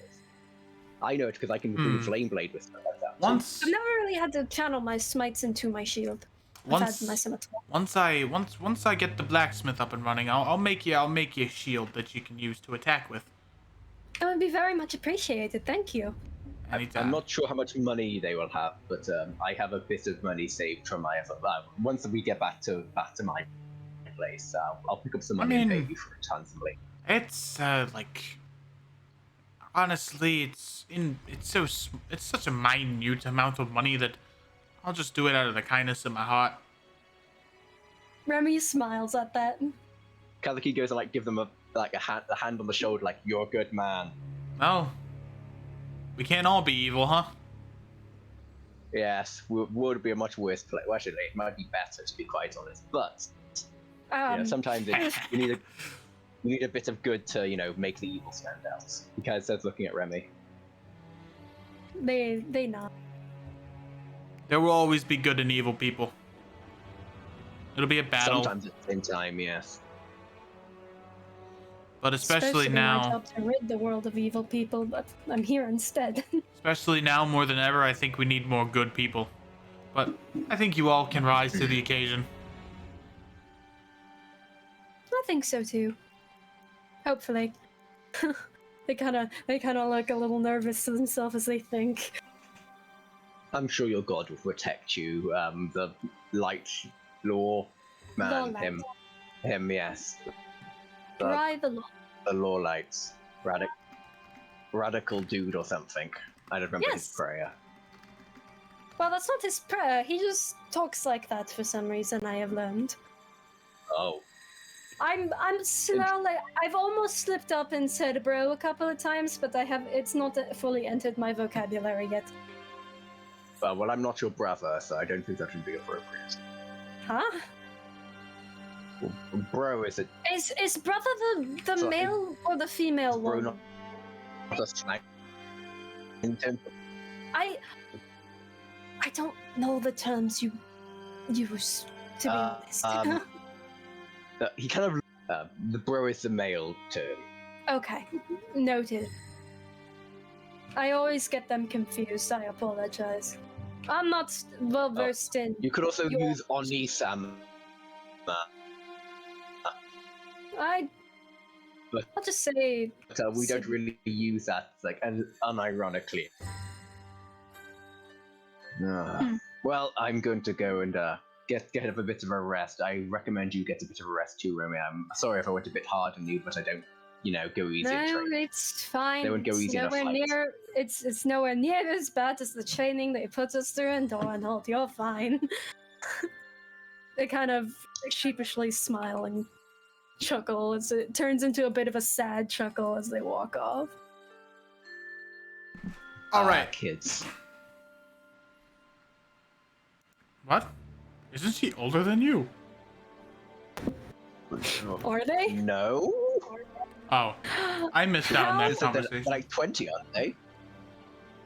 I know it because I can do flame blade with stuff like that. Once I've never really had to channel my smites into my shield. I've had my scimitar. once I get the blacksmith up and running, I'll make you a shield that you can use to attack with. That would be very much appreciated. Thank you. Anytime. I'm not sure how much money they will have, but I have a bit of money saved from my once we get back to my place. I'll pick up some money and pay you for it handsomely. It's like honestly, it's such a minute amount of money that I'll just do it out of the kindness of my heart. Remy smiles at that. Kazuki goes and like give them a hand on the shoulder, like you're a good man. Well, we can't all be evil, huh? Yes, would be a much worse place. Well, actually, it might be better to be quite honest. But sometimes you need a bit of good to make the evil stand out. He kind of says, looking at Remy. They nod. There will always be good and evil people. It'll be a battle. Sometimes at the same time, yes. But especially now, my job to rid the world of evil people, but I'm here instead. especially now more than ever, I think we need more good people. But I think you all can rise to the occasion. I think so too. Hopefully. They kind of look a little nervous to themselves as they think. I'm sure your god will protect you. The light law man, Law him, yes. Dry the law. The law lights, radical dude or something. I don't remember his Yes. prayer. Well, that's not his prayer. He just talks like that for some reason. I have learned. Oh, I'm slowly. I've almost slipped up and said bro a couple of times, but it's not fully entered my vocabulary yet. well, I'm not your brother, so I don't think that would be appropriate. Huh? Well, bro, is it? Is brother the So- male or the female Bro, one? not a slang. In terms of I don't know the terms you use, to be honest. he kind of the bro is the male term. Okay, noted. I always get them confused. I apologize. I'm not well versed in. You could also Your- use Oni-sama. But- I'll just say But we don't really use that like unironically. Well, I'm going to go and get up a bit of a rest. I recommend you get a bit of a rest too, Romy. I'm sorry if I went a bit hard on you, but I don't, go easy at no, training. it's fine. They wouldn't go It's easy enough nowhere fights. near. It's nowhere near as bad as the training they put us through in Dornhold. You're fine. They kind of sheepishly smile and chuckle as it turns into a bit of a sad chuckle as they walk off. All right. Kids. What? Isn't she older than you? Are they? No. Oh, I missed out on They that said they're conversation. like 20, aren't they?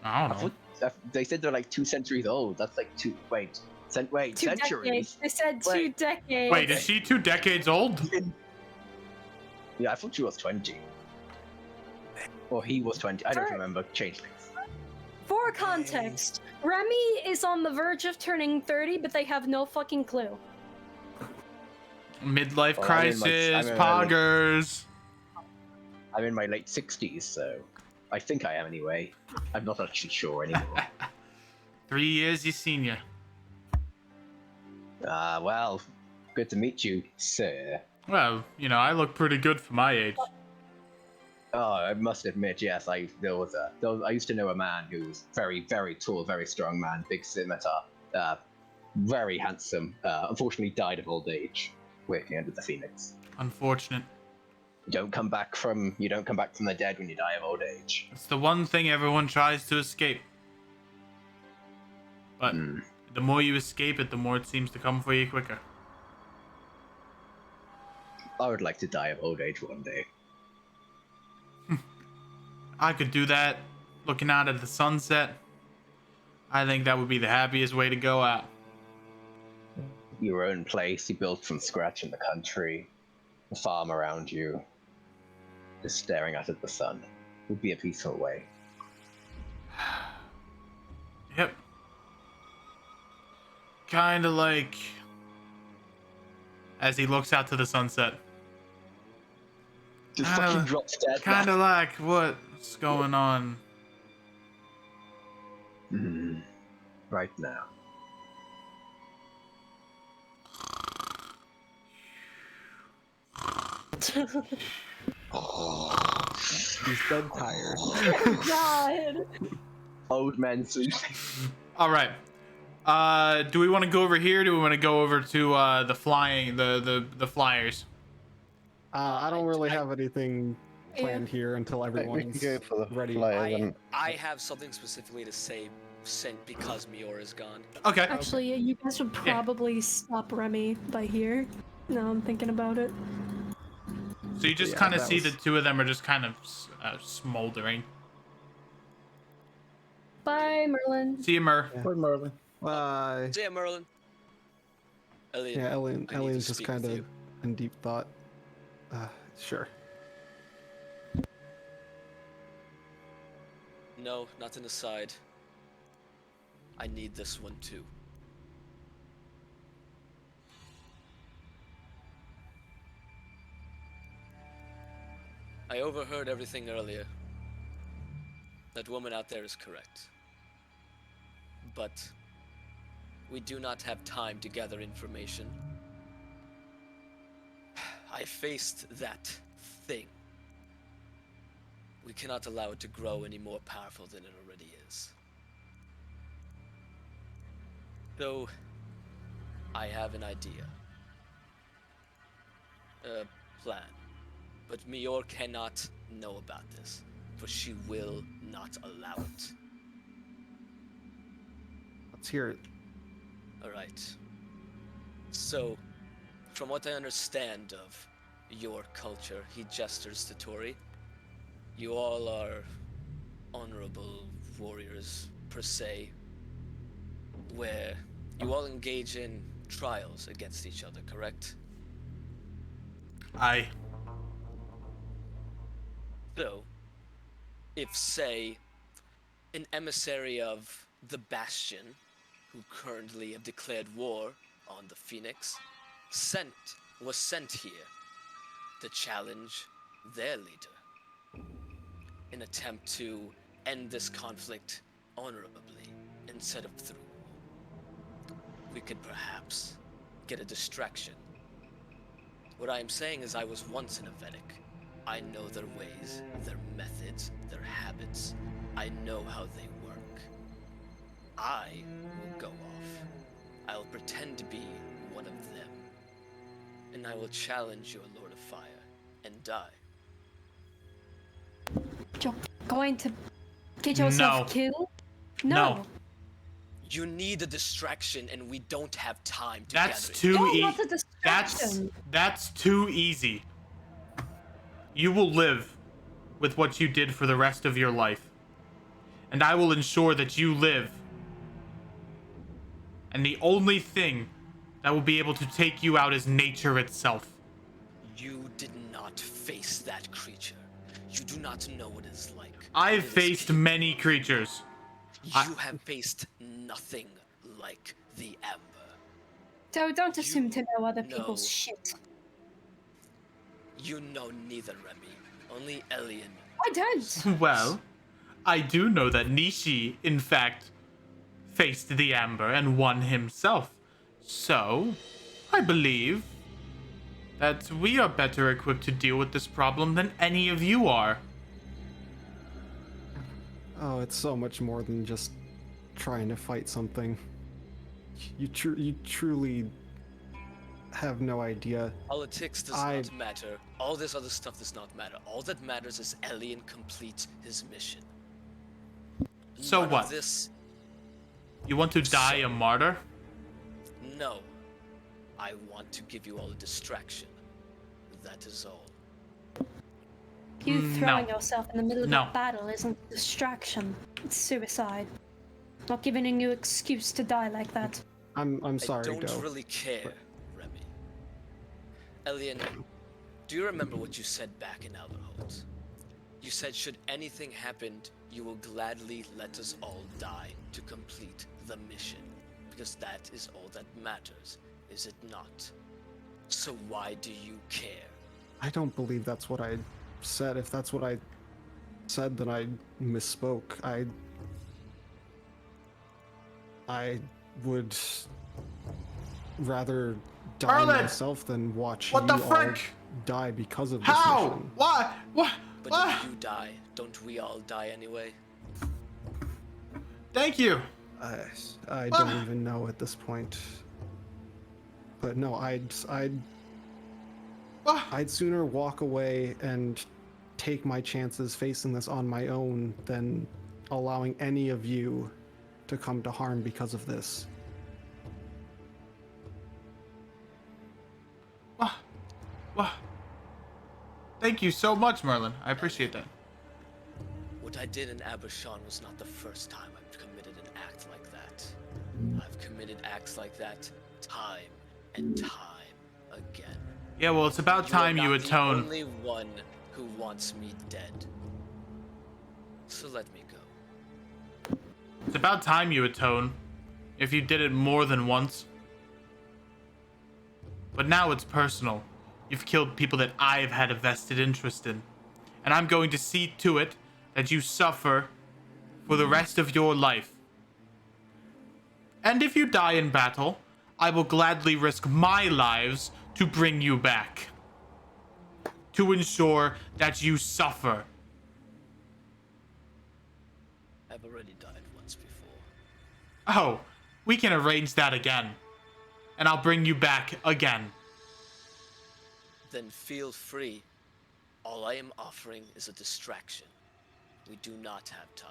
I don't know. They said they're like 2 centuries old. That's like two. Wait, 2 centuries. decades. They said 2 Wait. decades. Wait, is she 2 decades old? Yeah, I thought she was 20. Or he was 20. I don't remember. Changelings. For context, Remy is on the verge of turning 30, but they have no fucking clue. Midlife Well, I'm in my- crisis, I'm in my- poggers. I'm in my late 60s, so I think I am anyway. I'm not actually sure anymore. 3 years, you senior. Well, good to meet you, sir. Well, I look pretty good for my age. Oh, I must admit, yes, I used to know a man who was very, very tall, very strong man, big scimitar, very handsome. Unfortunately, died of old age, working under the Phoenix. Unfortunate. You don't come back from the dead when you die of old age. It's the one thing everyone tries to escape. But the more you escape it, the more it seems to come for you quicker. I would like to die of old age one day. I could do that looking out at the sunset. I think that would be the happiest way to go out. Your own place you built from scratch in the country, a farm around you, just staring out at the sun, would be a peaceful way. Yep. Kinda like... As he looks out to the sunset. Just fucking drops dead. Kinda like what's going on. Right now. He's dead tired. God. Old men sleeping. Alright. Do we want to go over here? Or do we want to go over to the flying the flyers? I don't really have anything planned here until We can everyone's go for the ready. flyer then. I have something specifically to say because Mior is gone. Okay. Actually, you guys should probably stop Remy by here. Now I'm thinking about it. So you just Yeah, kind of that see was- the two of them are just kind of smoldering. Bye, Merlin. See you, Mer. Or Merlin. See ya, Merlin. Elliot, Yeah, I need to Elliot's just speak kind with of you. in deep thought. Sure. No, not an aside. I need this one too. I overheard everything earlier. That woman out there is correct. But we do not have time to gather information. I faced that thing. We cannot allow it to grow any more powerful than it already is. Though, I have an idea. A plan. But Mior cannot know about this, for she will not allow it. Let's hear it. Alright. So, from what I understand of your culture, he gestures to Tori. You all are honorable warriors, per se, where you all engage in trials against each other, correct? Aye. So, if, say, an emissary of the Bastion, who currently have declared war on the Phoenix, was sent here to challenge their leader, in attempt to end this conflict honorably instead of through, we could perhaps get a distraction. What I am saying is I was once in a Vedic. I know their ways, their methods, their habits. I know how they work. I will go off. I'll pretend to be one of them. And I will challenge your Lord of Fire and die. You're going to get yourself killed? No. You need a distraction, and we don't have time to That's gather it. too No, easy. not a distraction. That's too easy. You will live with what you did for the rest of your life. And I will ensure that you live. And the only thing that will be able to take you out is nature itself. You did not face that creature. You do not know what it is like. I've It is faced many creatures. You have faced nothing like the Amber. So don't assume to know other know. people's shit. You know neither, Remy. Only Elian. I don't. Well, I do know that Nishi, in fact, faced the Amber and won himself. So, I believe that we are better equipped to deal with this problem than any of you are. Oh, it's so much more than just trying to fight something. You truly have no idea. Politics does not matter. All this other stuff does not matter. All that matters is Elian complete his mission. So None of what? This, You want to die a martyr? no. I want to give you all a distraction. That is all. You throwing No. yourself in the middle of No. a battle isn't a distraction. It's suicide. Not giving you excuse to die like that. I'm sorry, I don't Doe. really care, Remy. Elian, do you remember what you said back in Alderholt? You said should anything happen, you will gladly let us all die to complete the mission. Because that is all that matters, is it not? So why do you care? I don't believe that's what I said. If that's what I said, then I misspoke. I would rather die Merlin! myself than watch What you the all frick? die because of this How? mission. What? What? But What? if you die, don't we all die anyway? Thank you. I don't even know at this point. But no, I'd sooner walk away and take my chances facing this on my own than allowing any of you to come to harm because of this. Thank you so much, Merlin. I appreciate that. What I did in Abershan was not the first time I've committed an act like that. I've committed acts like that time and time again. Yeah, well, it's about time you are atone. the only one who wants me dead. So let me go. It's about time you atone. If you did it more than once. But now it's personal. You've killed people that I've had a vested interest in. and I'm going to see to it that you suffer for the rest of your life. And if you die in battle, I will gladly risk my lives to bring you back. To ensure that you suffer. I've already died once before. Oh, we can arrange that again. And I'll bring you back again. Then feel free. All I am offering is a distraction. We do not have time.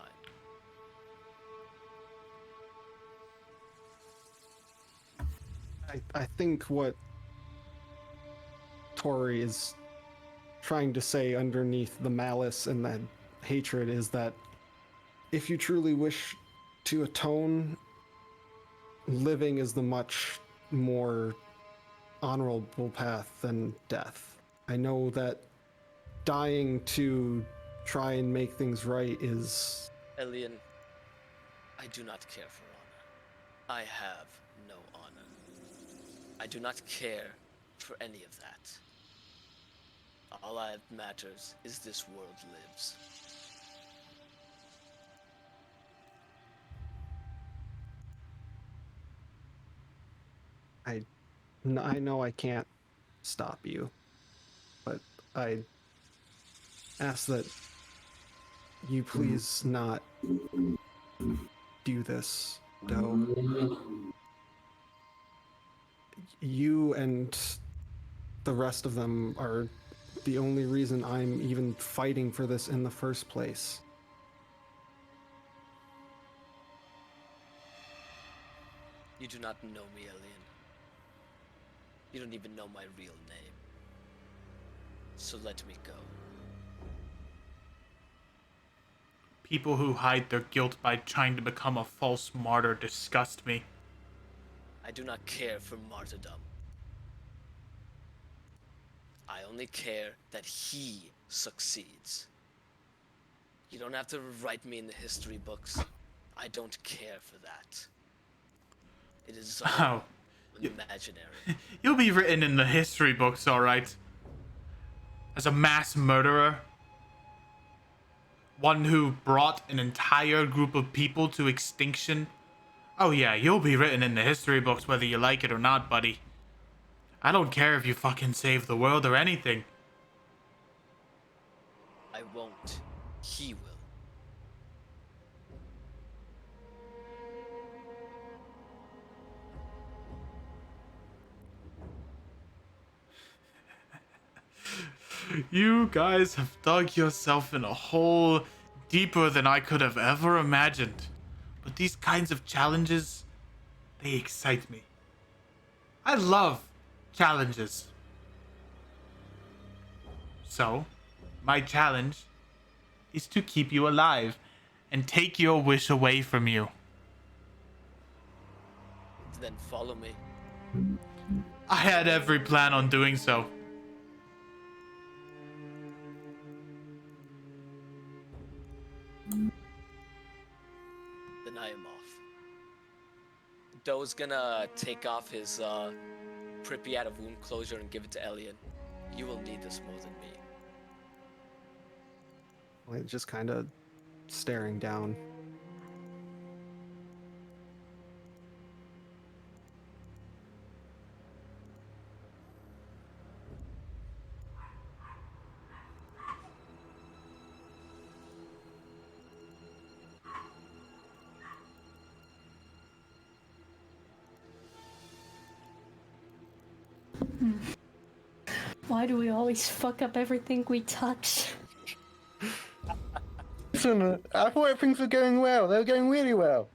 I think what Tori is trying to say underneath the malice and the hatred is that if you truly wish to atone, living is the much more honorable path than death. I know that dying to try and make things right is... Elian, I do not care for honor. I have no honor. I do not care for any of that. All that matters is this world lives. I know I can't stop you, but I ask that you please not do this, though. You and the rest of them are the only reason I'm even fighting for this in the first place. You do not know me, Elian. You don't even know my real name. So let me go. People who hide their guilt by trying to become a false martyr disgust me. I do not care for martyrdom. I only care that he succeeds. You don't have to write me in the history books. I don't care for that. It is all imaginary. You'll be written in the history books, alright. As a mass murderer. One who brought an entire group of people to extinction. Oh yeah, you'll be written in the history books whether you like it or not, buddy. I don't care if you fucking save the world or anything. I won't. He will. You guys have dug yourself in a hole deeper than I could have ever imagined. But these kinds of challenges, they excite me. I love challenges. So, my challenge is to keep you alive and take your wish away from you. Then follow me. I had every plan on doing so. Then I am off. Doe's gonna take off his Pripyat of wound closure and give it to Elian. You will need this more than me. Like, just kind of staring down. Why do we always fuck up everything we touch? Listen, I thought things were going well. They were going really well.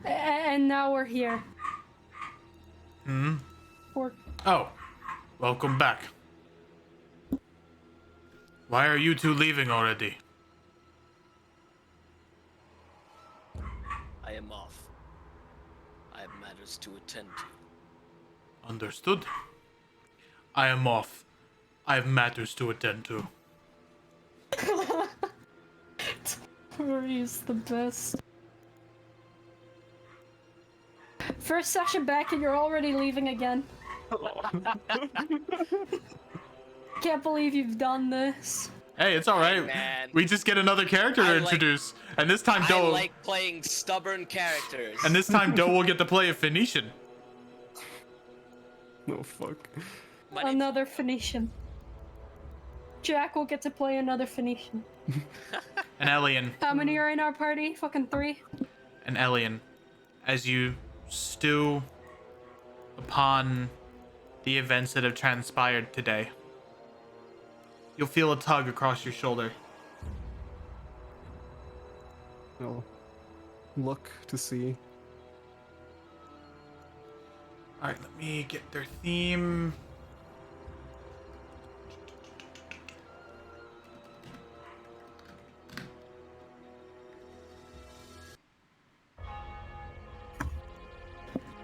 And now we're here. Oh, welcome back. Why are you two leaving already? I am off. I have matters to attend to. Understood. I am off. I have matters to attend to. Tori is the best. First session back and you're already leaving again. Can't believe you've done this. Hey, it's all right. man. We just get another character to I like- introduce, and this time I Doe. like playing stubborn characters. And this time Doe will get to play a Phoenician. No fuck. My name's- Another Phoenician. Jack will get to play another Phoenician. An alien. How many are in our party? Fucking 3? An alien. As you stew upon the events that have transpired today, you'll feel a tug across your shoulder. I'll look to see. All right, let me get their theme.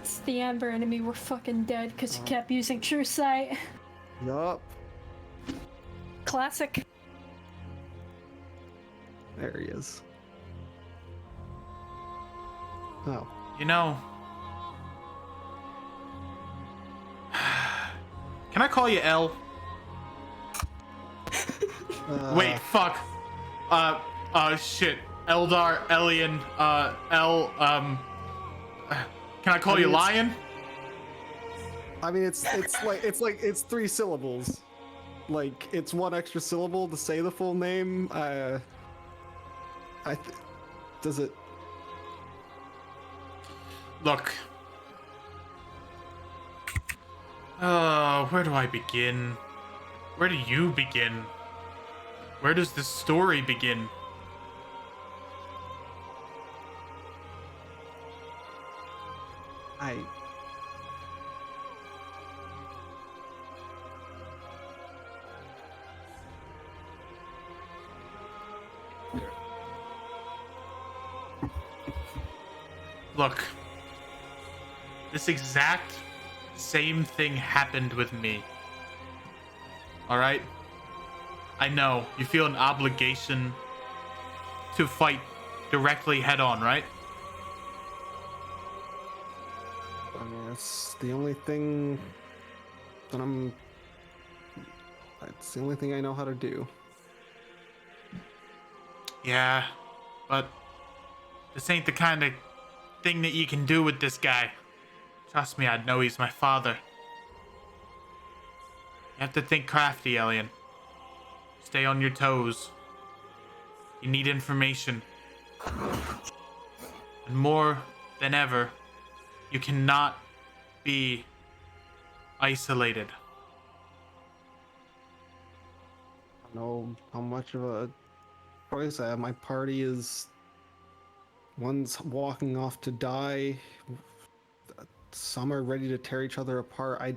It's the Amber enemy. We're fucking dead because he kept using True Sight. Yup. Classic. There he is. Oh. You know, can I call you L? Wait, fuck. Shit. Eldar, Alien, L, can I call I mean, you it's- Lion? I mean, it's 3 syllables. Like, it's 1 extra syllable to say the full name. Does it? Look. Where do I begin? Where do you begin? Where does this story begin? Look. This exact same thing happened with me. Alright? I know, you feel an obligation to fight directly head on, right? I mean, that's the only thing that That's the only thing I know how to do. Yeah, but this ain't the kind of thing that you can do with this guy. Trust me, I know he's my father. You have to think crafty, Alien. Stay on your toes. You need information. And more than ever, you cannot be isolated. I don't know how much of a choice I have. My party is one's walking off to die. Some are ready to tear each other apart. I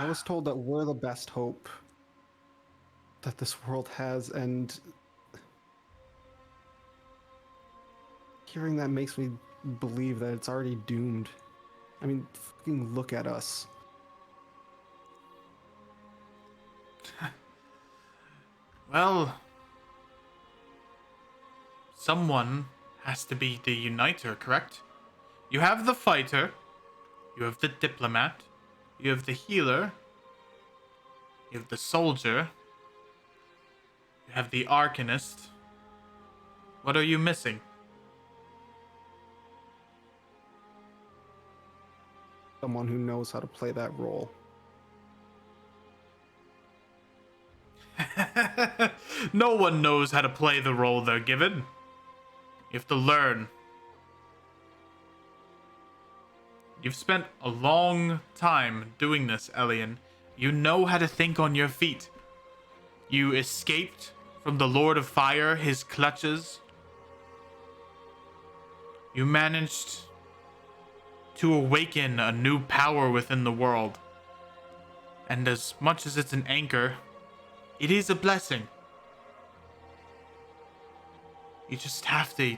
was told that we're the best hope that this world has, and hearing that makes me believe that it's already doomed. I mean, fucking look at us. Well, someone has to be the uniter, correct? You have the fighter, you have the diplomat, you have the healer, you have the soldier, you have the arcanist. What are you missing? Someone who knows how to play that role. No one knows how to play the role they're given. You have to learn. You've spent a long time doing this, Elian. You know how to think on your feet. You escaped from the Lord of Fire, his clutches. You managed to awaken a new power within the world. And as much as it's an anchor, it is a blessing. You just have to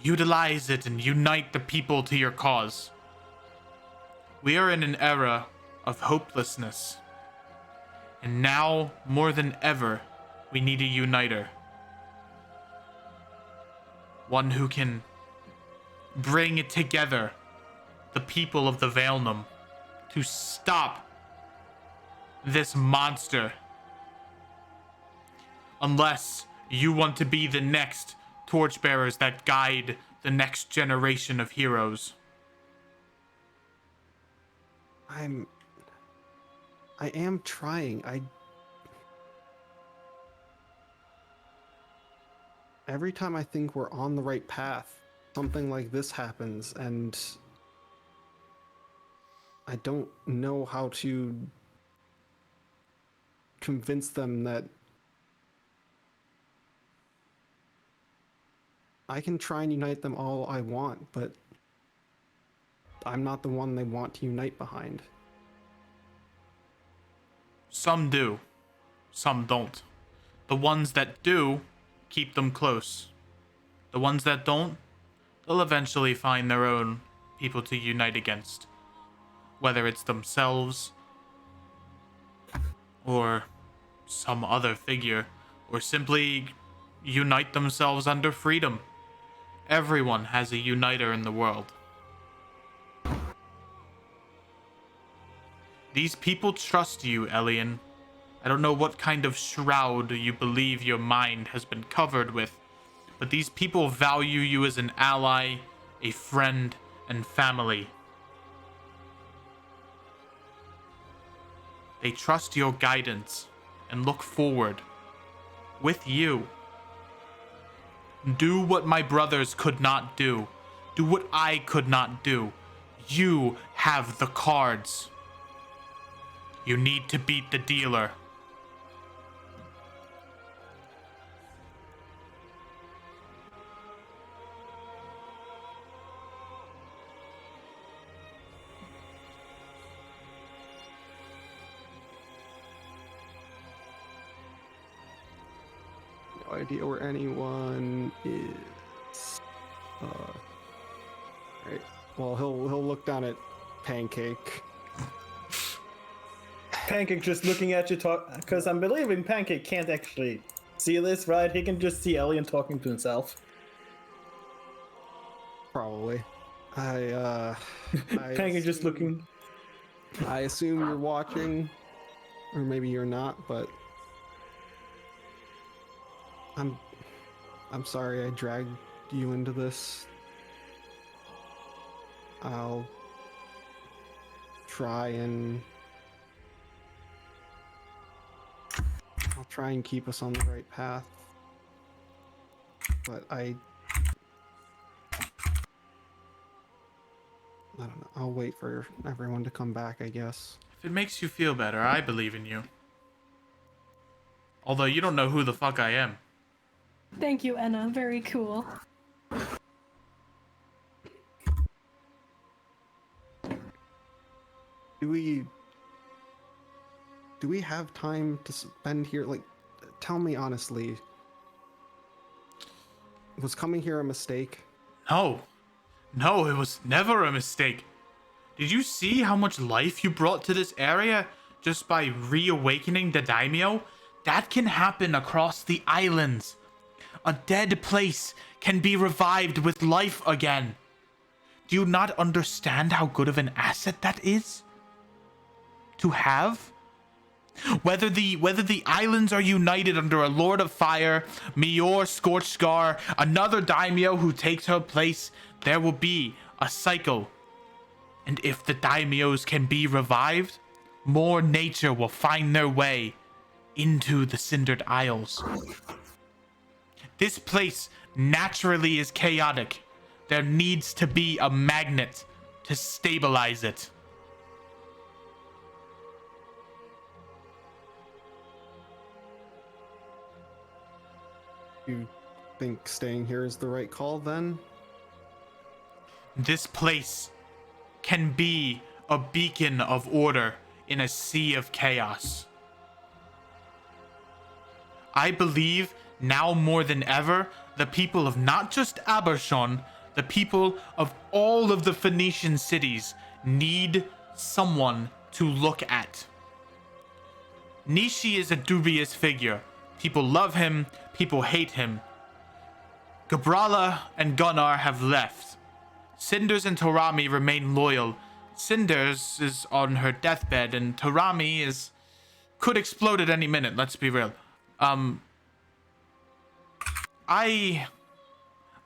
utilize it and unite the people to your cause. We are in an era of hopelessness. And now, more than ever, we need a uniter. One who can bring it together, the people of the Valenum, to stop this monster. Unless you want to be the next torchbearers that guide the next generation of heroes. I am trying. Every time I think we're on the right path, something like this happens, and I don't know how to convince them that I can try and unite them all I want, but I'm not the one they want to unite behind. Some do, some don't. The ones that do, keep them close. The ones that don't, they'll eventually find their own people to unite against. Whether it's themselves, or some other figure, or simply unite themselves under freedom. Everyone has a uniter in the world. These people trust you, Elian. I don't know what kind of shroud you believe your mind has been covered with, but these people value you as an ally, a friend, and family. They trust your guidance and look forward with you. Do what my brothers could not do. Do what I could not do. You have the cards. You need to beat the dealer. No idea where anyone is. Right. Well, he'll look down at Pancake. Pancake just looking at you talk, because I'm believing Pancake can't actually see this, right? He can just see Elian talking to himself. Probably. Pancake just looking. I assume you're watching, or maybe you're not, but I'm sorry I dragged you into this. I'll try and keep us on the right path. But I don't know. I'll wait for everyone to come back, I guess. If it makes you feel better, I believe in you. Although you don't know who the fuck I am. Thank you, Enna. Very cool. Do we have time to spend here? Like, tell me honestly, was coming here a mistake? No, it was never a mistake. Did you see how much life you brought to this area just by reawakening the daimyo? That can happen across the islands. A dead place can be revived with life again. Do you not understand how good of an asset that is to have? Whether the islands are united under a Lord of Fire, Mior Scorchscar, another daimyo who takes her place, there will be a cycle. And if the daimyos can be revived, more nature will find their way into the Cindered Isles. This place naturally is chaotic. There needs to be a magnet to stabilize it. You think staying here is the right call then? This place can be a beacon of order in a sea of chaos. I believe now more than ever, the people of not just Abershon, the people of all of the Phoenician cities need someone to look at. Nishi is a dubious figure. People love him, people hate him. Gabrala and Gunnar have left. Cinders and Tarami remain loyal. Cinders is on her deathbed, and Tarami is could explode at any minute. Let's be real. I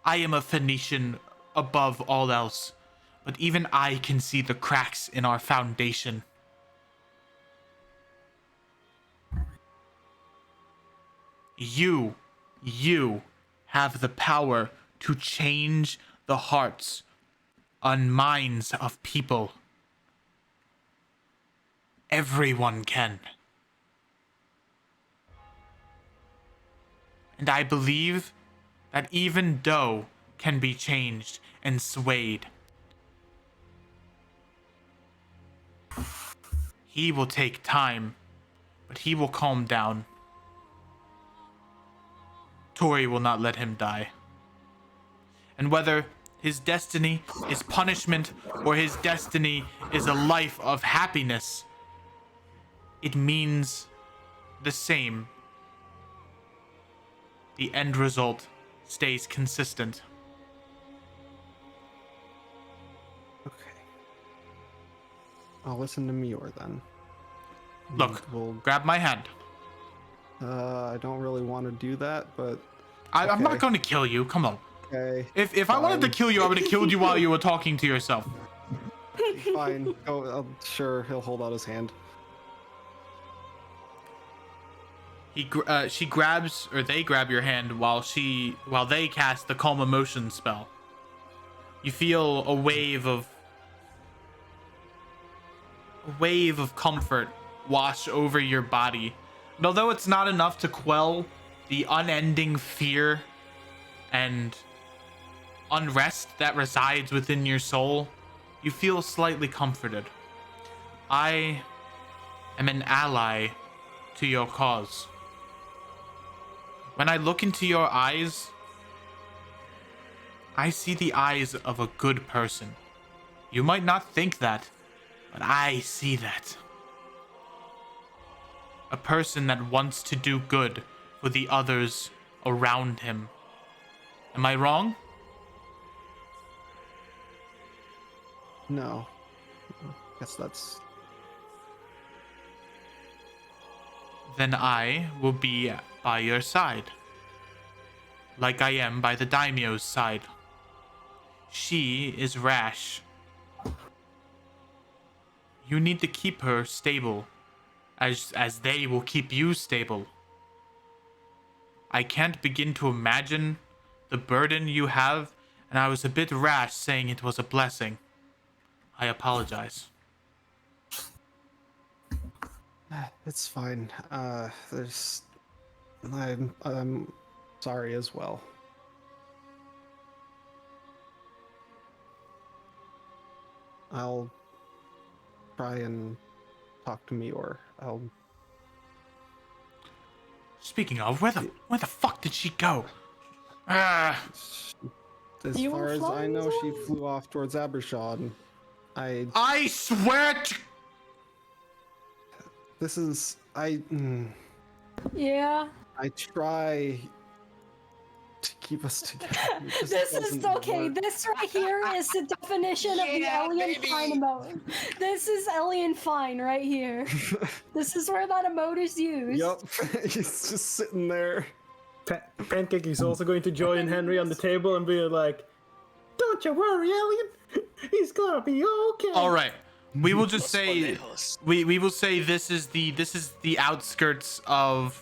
am a Phoenician above all else, but even I can see the cracks in our foundation. You have the power to change the hearts and minds of people. Everyone can. And I believe that even dough can be changed and swayed. He will take time, but he will calm down. Tori will not let him die. And whether his destiny is punishment or his destiny is a life of happiness, it means the same. The end result stays consistent. Okay. I'll listen to Mior then. Look, We'll, grab my hand. I don't really want to do that, but I'm not okay. going to kill you. Come on. Okay. If I wanted to Fine. kill you, I would have killed you while you were talking to yourself. Fine. Go. Sure, he'll hold out his hand. She grabs, or they grab your hand while they cast the calm emotion spell. You feel a wave of comfort wash over your body. And although it's not enough to quell the unending fear and unrest that resides within your soul, you feel slightly comforted. I am an ally to your cause. When I look into your eyes, I see the eyes of a good person. You might not think that, but I see that. A person that wants to do good for the others around him. Am I wrong? No. Guess that's. Then I will be by your side. Like I am by the daimyo's side. She is rash. You need to keep her stable, as they will keep you stable. I can't begin to imagine the burden you have, and I was a bit rash saying it was a blessing. I apologize. It's fine. I'm sorry as well. I'll try and talk to Mior. Speaking of, where the fuck did she go? Ah, As You far were as I flying know, as she well? flew off towards Abershon. I swear to... This is Yeah. I try to keep us together. It just This is doesn't okay. work. This right here is the definition of the Yeah, alien baby. fine emote. This is alien fine right here. This is where that emote is used. Yup, he's just sitting there. Pancake is also going to join Henry on the table and be like, "Don't you worry, Alien. He's gonna be okay." All right. We will just Los say conejos. we will say this is the outskirts of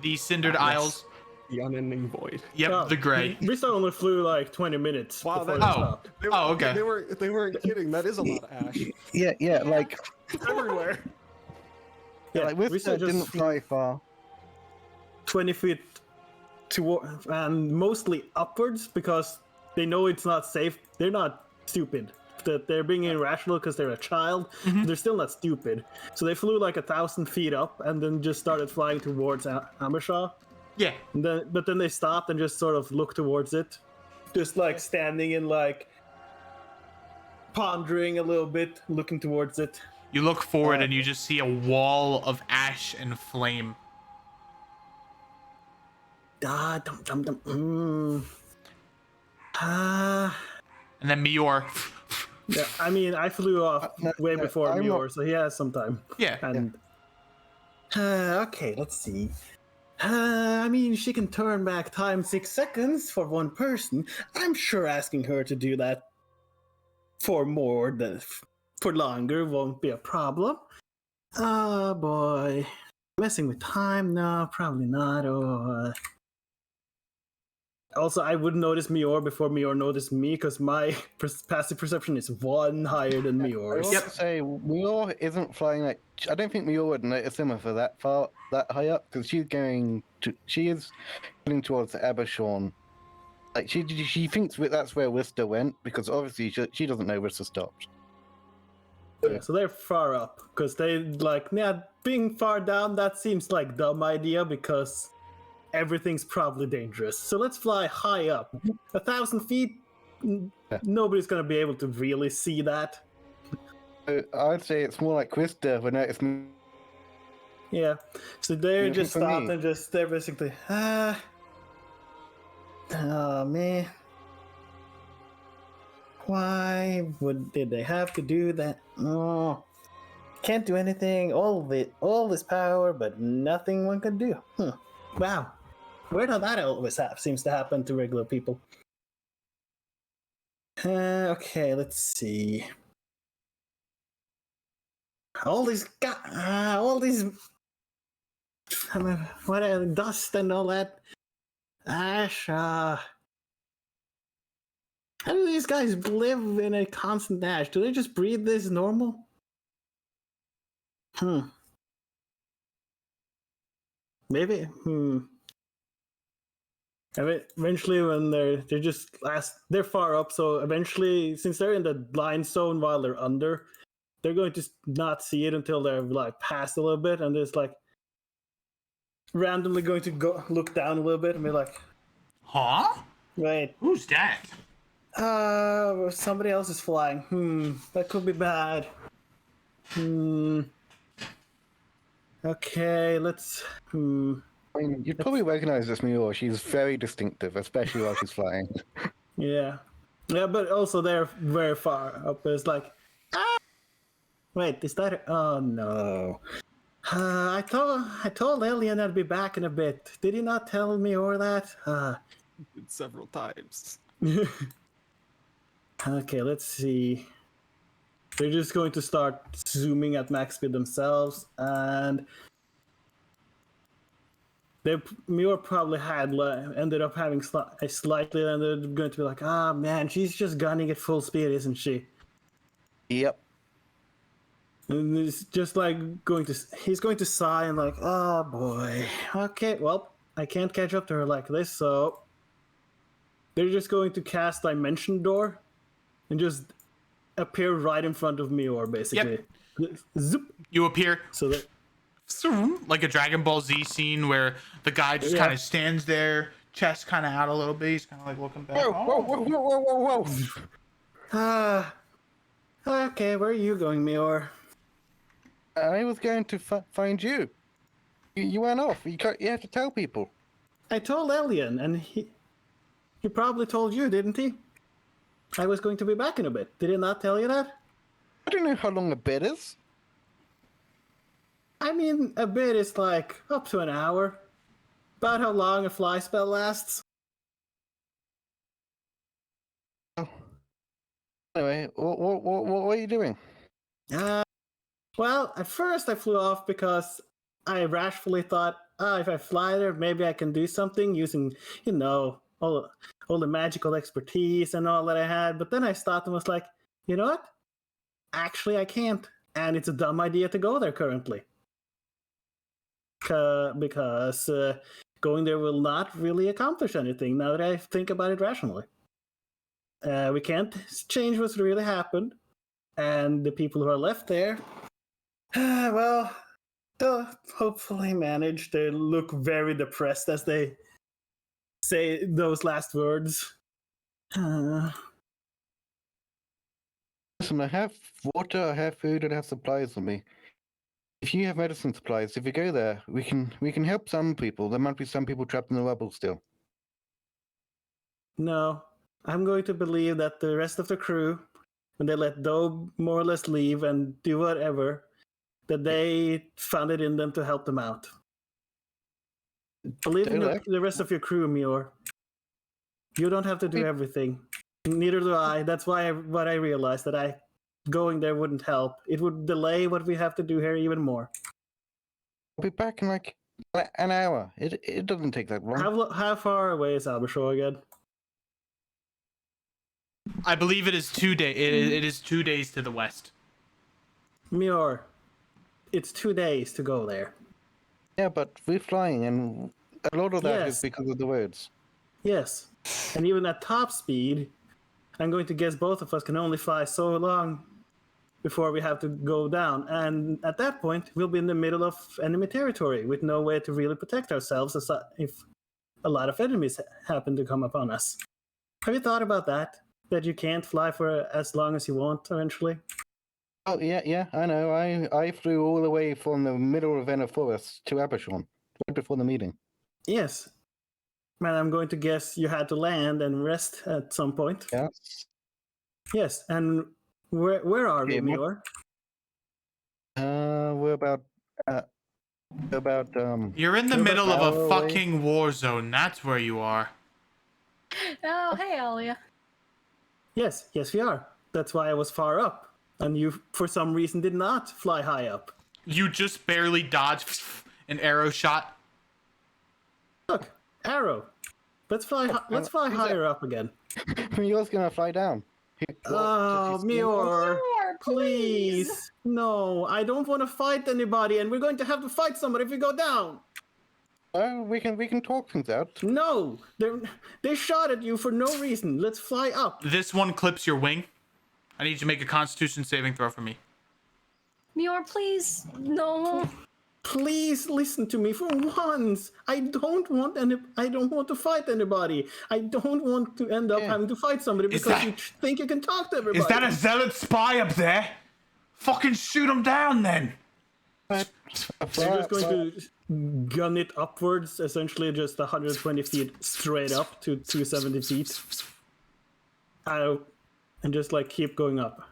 the Cindered Yes. Isles. The unending void. Yep, Oh, the gray. We still only flew like 20 minutes Wow, before that- they Oh. stopped. Oh, okay. They weren't kidding. That is a lot of ash. Yeah, like It's everywhere. yeah, like we still Whisper didn't just fly far. 20 feet toward and mostly upwards because they know it's not safe. They're not stupid. That they're being irrational because they're a child. But they're still not stupid. So they flew like 1,000 feet up and then just started flying towards Amershaw. Yeah. But then they stopped and just sort of looked towards it, just like standing and like pondering a little bit, looking towards it. You look forward and you just see a wall of ash and flame. Ah, dum dum dum. Ah. And then Mior Yeah, I mean, I flew off way before I'm Muir, not- so he has some time. Yeah. And okay, let's see. I mean, she can turn back time 6 seconds for one person. I'm sure asking her to do that for longer won't be a problem. Oh boy, messing with time? No, probably not. Also, I would notice Mior before Mior noticed me because my passive perception is 1 higher than I Mior's. want to say Mior isn't flying like. I don't think Mior would notice him for that high up, because she is heading towards Abershorn. Like she thinks that's where Wister went, because obviously she doesn't know Wister stopped. Yeah, so they're far up because being far down, that seems like dumb idea because everything's probably dangerous. So let's fly high up. 1,000 feet, nobody's gonna be able to really see that. I'd say it's more like Wister would notice me. Yeah, so they're Yeah, just for me. stopped and they're basically, oh man. Why did they have to do that? Oh, can't do anything. All this power, but nothing one can do. Wow, where does that always seems to happen to regular people? Okay, let's see. All these dust and all that ash. How do these guys live in a constant ash? Do they just breathe this normal? Maybe. I mean, eventually, when they're far up, so eventually, since they're in the blind zone while they're under, they're going to not see it until they're like past a little bit, and it's like randomly going to go look down a little bit and be like, Huh? "Wait, Who's that? somebody else is flying. That could be bad. Okay, let's. I mean, you'd probably recognize this Mior. She's very distinctive, especially while she's flying. Yeah, but also they're very far up. It's like, wait, is that? Oh no. I told Alien I'd be back in a bit. Did he not tell me or that? Several times. Okay, let's see. They're just going to start zooming at max speed themselves, and Muir probably ended up having a slightly, and they're going to be like, man, she's just gunning at full speed, isn't she? Yep. And it's just like he's going to sigh and like, oh boy. Okay, well, I can't catch up to her like this, so they're just going to cast Dimension Door and just appear right in front of Muir, basically. Yep. Zoop. You appear So that like a Dragon Ball Z scene where the guy just kind of stands there, chest kind of out a little bit. He's kind of like looking back. Whoa. Okay, where are you going, Muir? I was going to find you. You went off. You have to tell people. I told Alien, and he probably told you, didn't he? I was going to be back in a bit. Did he not tell you that? I don't know how long a bit is. I mean, a bit is like up to an hour. About how long a fly spell lasts. Anyway, what are you doing? Well, at first I flew off because I rashly thought, if I fly there, maybe I can do something using, all the magical expertise and all that I had. But then I stopped and was like, you know what? Actually, I can't. And it's a dumb idea to go there currently. Because going there will not really accomplish anything now that I think about it rationally. We can't change what's really happened. And the people who are left there, well, they'll hopefully manage to look very depressed as they say those last words. Listen, I have water, I have food, and I have supplies on me. If you have medicine supplies, if you go there, we can help some people. There might be some people trapped in the rubble still. No, I'm going to believe that the rest of the crew when they let Doe more or less leave and do whatever, that they found it in them to help them out. Believe in the rest of your crew, Mior. You don't have to do everything. Neither do I. That's what I realized, that going there wouldn't help. It would delay what we have to do here even more. I'll be back in like an hour. It doesn't take that long. How far away is Abershore again? I believe it is 2 days. It is 2 days to the west. Mior, it's 2 days to go there. Yeah, but we're flying, and a lot of that is Yes. because of the roads. Yes. And even at top speed, I'm going to guess both of us can only fly so long before we have to go down. And at that point, we'll be in the middle of enemy territory with no way to really protect ourselves if a lot of enemies happen to come upon us. Have you thought about that? That you can't fly for as long as you want eventually? Oh, yeah, I know. I flew all the way from the middle of Enna Forest to Abershorn, right before the meeting. Yes. Man, I'm going to guess you had to land and rest at some point. Yes. Yes, and where are we, Yeah, Mior? We're about You're in the You're middle of about a an hour away. fucking war zone. That's where you are. Oh, hey, Alia. Yes, we are. That's why I was far up. And you, for some reason, did not fly high up. You just barely dodged an arrow shot. Look, arrow. Let's fly higher up again. Mior's gonna fly down. Oh, Mior, please. No, I don't want to fight anybody, and we're going to have to fight somebody if we go down. Oh, we can talk things out. No, they shot at you for no reason. Let's fly up. This one clips your wing. I need you to make a Constitution saving throw for me. Mior, please. No. Please listen to me for once. I don't want to fight anybody. I don't want to end up having to fight somebody because you think you can talk to everybody. Is that a zealot spy up there? Fucking shoot him down then. They're just going to gun it upwards, essentially just 120 feet straight up to 270 feet. And just like keep going up.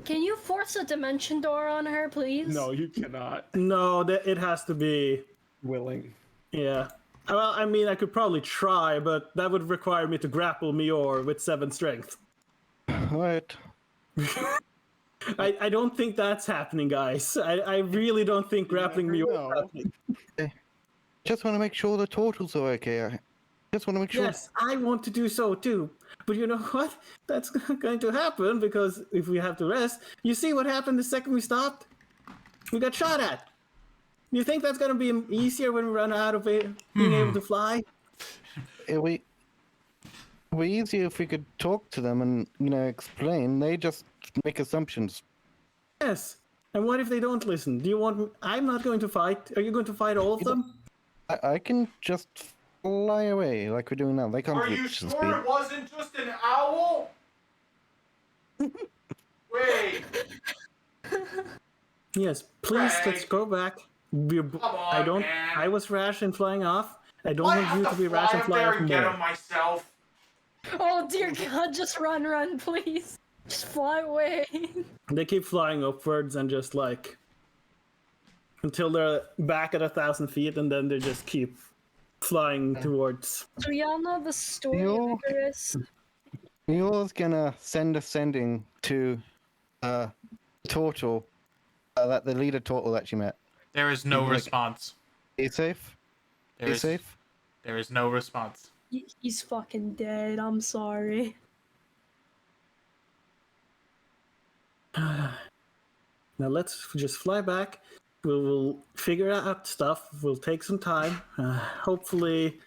Can you force a dimension door on her, please? No, you cannot. No, it has to be. Willing. Yeah. Well, I mean, I could probably try, but that would require me to grapple Mior with 7 strength. Right. I don't think that's happening, guys. I really don't think grappling Mior is happening. Just want to make sure the turtles are okay. I just want to make sure. Yes, I want to do so too. But you know what? That's going to happen because if we have to rest, you see what happened the second we stopped? We got shot at. You think that's going to be easier when we run out of being able to fly? It'd be easier if we could talk to them and, explain. They just make assumptions. Yes. And what if they don't listen? Do you want me? I'm not going to fight. Are you going to fight all of them? I can just fly away like we're doing now. They can't Are you reach the sure speed. it wasn't just an owl? Wait. Yes. Please, Greg. let's go back. Come on, man. I was rash in flying off. I don't I want have you to to be fly rash in up flying there off and get more. him myself. Oh, dear God, just run, please. Just fly away. They keep flying upwards and just like until they're back at 1,000 feet, and then they just keep flying towards. Do y'all know the story Yo. of Icarus? Mior's gonna send a sending to Turtle, that the leader Turtle that you met. There is no Like- response. Be safe. There Be is, safe. there is no response. He's fucking dead. I'm sorry. Now let's just fly back. We'll figure out stuff. We'll take some time. Hopefully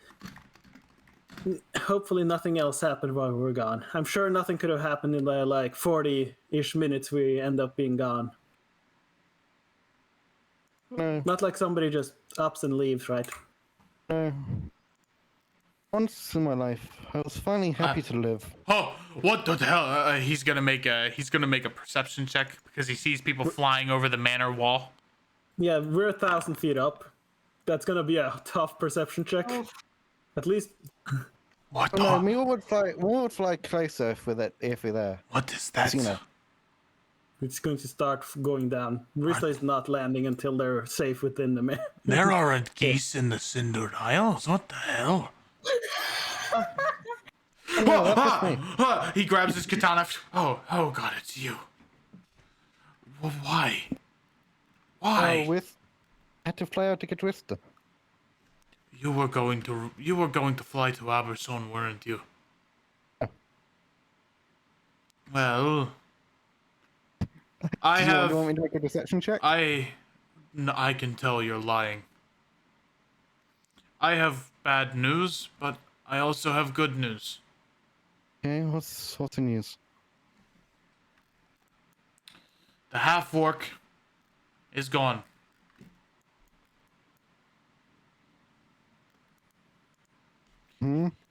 nothing else happened while we were gone. I'm sure nothing could have happened in the like 40-ish minutes we end up being gone. No, Not like somebody just ups and leaves, right? no. Once in my life, I was finally happy to live. Oh, what the hell? He's gonna make a perception check because he sees people flying over the manor wall. Yeah, we're 1,000 feet up. That's gonna be a tough perception check. At least What Oh, the? no, Mior would fly closer if we're there. What is that? You know. It's going to start going down. Rista is not landing until they're safe within the map. There aren't geese in the Cindered Isles. What the hell? No, that's just me. He grabs his katana. Oh God, it's you. Well, why? Why? Had to fly out to get Rista. You were going to fly to Aberson, weren't you? Well, I Do you have. want me to make a deception check? I can tell you're lying. I have bad news, but I also have good news. Okay, what's the news? The half-orc is gone.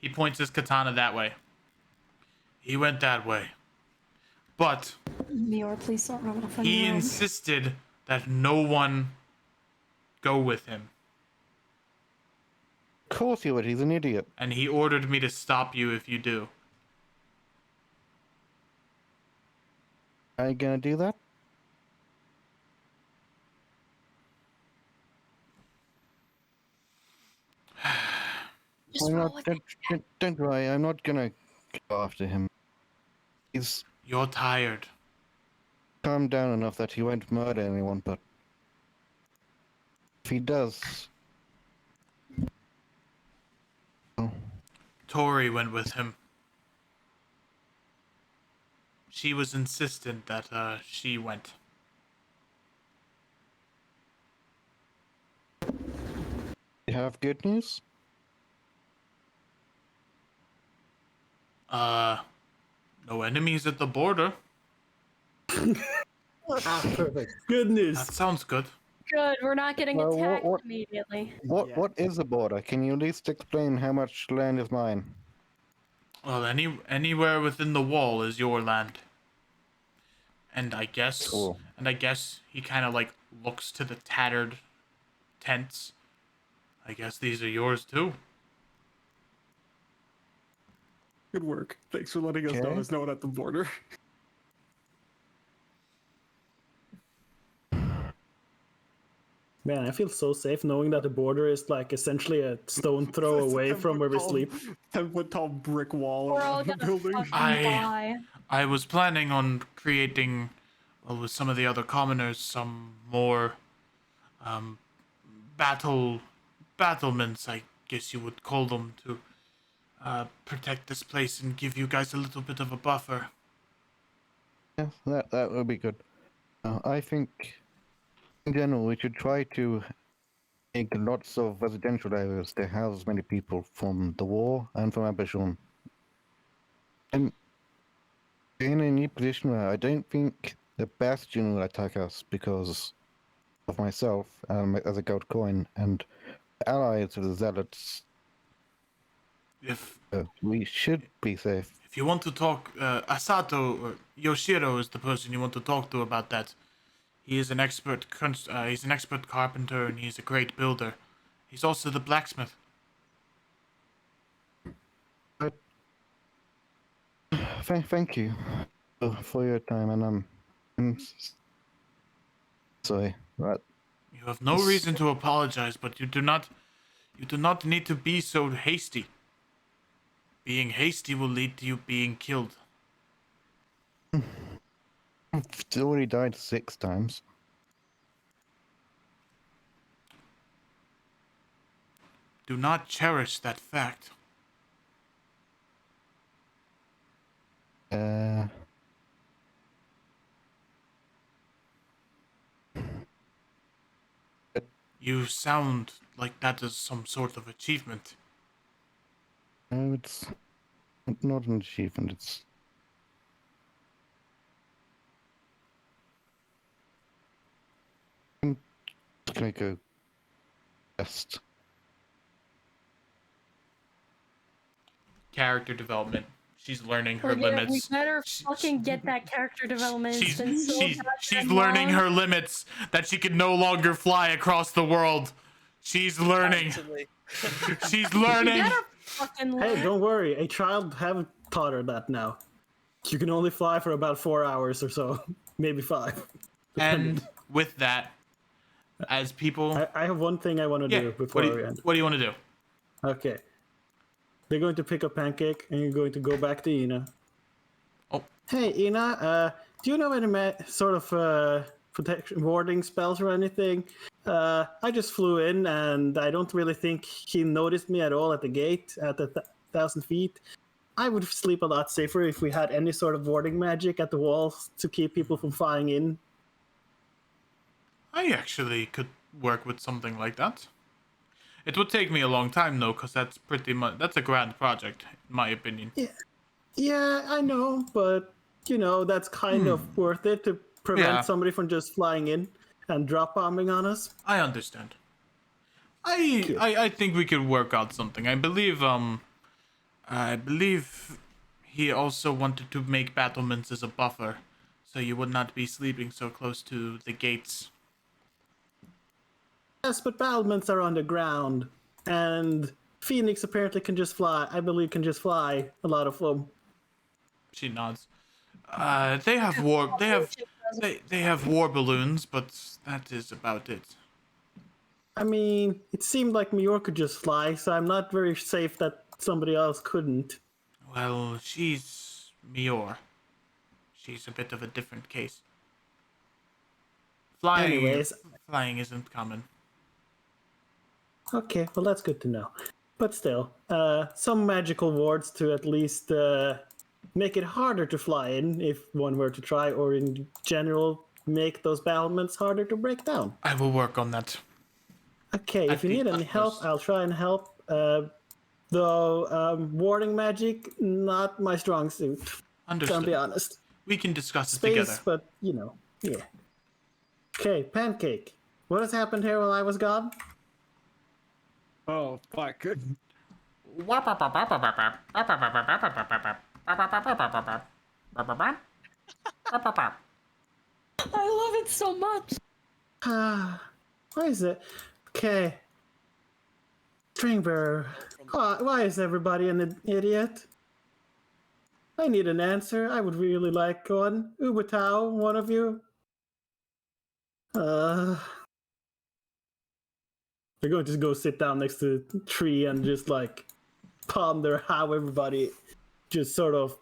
He points his katana that way. He went that way. But Mior, please don't run off on he your own. insisted that no one go with him. Of course he would, he's an idiot. And he ordered me to stop you if you do. Are you gonna do that? Just I'm roll not, with it. don't worry, I'm not gonna go after him. He's You're tired. calmed down enough that he won't murder anyone, but if he does... Oh, Tori went with him. She was insistent that she went. you have good news? No enemies at the border. Perfect. Good news. That sounds good. Good, we're not getting Well, attacked what- immediately. What is a border? Can you at least explain how much land is mine? Well, anywhere within the wall is your land. And I guess, Cool. he kind of like looks to the tattered tents. I guess these are yours too. Good work. Thanks for letting us know Okay. there's no one at the border. Man, I feel so safe knowing that the border is like essentially a stone throw away from where we sleep. 10-foot tall brick wall We're all around the gonna building. fucking I- die. I was planning on creating, well, with some of the other commoners, some more battlements, I guess you would call them, to protect this place and give you guys a little bit of a buffer. Yeah, that would be good. I think, in general, we should try to make lots of residential areas to house many people from the war and from Aberdeen. I'm in a new position where I don't think the Bastion will attack us because of myself as a gold coin and allies of the Zealots. If We should be safe. you want to talk, Asato or Yoshiro is the person you want to talk to about that. He is an expert. He's an expert carpenter and he's a great builder. He's also the blacksmith. Thank you for your time, and I'm sorry. Right. You have no reason to apologize, but you do not need to be so hasty. Being hasty will lead to you being killed. I've already died 6 times. Do not cherish that fact. You sound like that is some sort of achievement. No, it's not an achievement. It's I'm just gonna go best. Character development. She's learning her Well, yeah, limits. we better fucking get that character development. It's been so She's goddamn learning long. her limits that she can no longer fly across the world. She's learning. Constantly. She's You learning. better fucking Hey, learn. don't worry. A child have taught her that now. you can only fly for about 4 hours or so, maybe 5. And with that, as people, I have one thing I want to do before we end. what do you want to do? Okay. They're going to pick up Pancake, and you're going to go back to Ina. Oh. Hey, Ina, do you know any sort of protection warding spells or anything? I just flew in, and I don't really think he noticed me at all at the gate at the 1,000 feet. I would sleep a lot safer if we had any sort of warding magic at the walls to keep people from flying in. I actually could work with something like that. It would take me a long time though, because that's that's a grand project, in my opinion. Yeah, I know, but that's kind of worth it to prevent somebody from just flying in and drop bombing on us. I understand. I think we could work out something. I believe he also wanted to make battlements as a buffer, so you would not be sleeping so close to the gates. Yes, but battlements are on the ground, and Phoenix apparently can just fly. I believe can just fly. A lot of them. She nods. They have war balloons, but that is about it. I mean, it seemed like Mior could just fly, so I'm not very safe that somebody else couldn't. Well, she's Mior. She's a bit of a different case. Flying isn't common. Okay, well that's good to know. But still, some magical wards to at least make it harder to fly in if one were to try, or in general, make those battlements harder to break down. I will work on that. Okay, if you need any help, I'll try and help. Though warding magic, not my strong suit. Understood. I'll be honest. We can discuss it Space, together. but yeah. Okay, Pancake. What has happened here while I was gone? Oh, fuck. I love it so much. Why is it? Okay. Stringbearer. Why is everybody an idiot? I need an answer. I would really like one. Ubatao, one of you. They're going to just go sit down next to the tree and just like ponder how everybody just sort of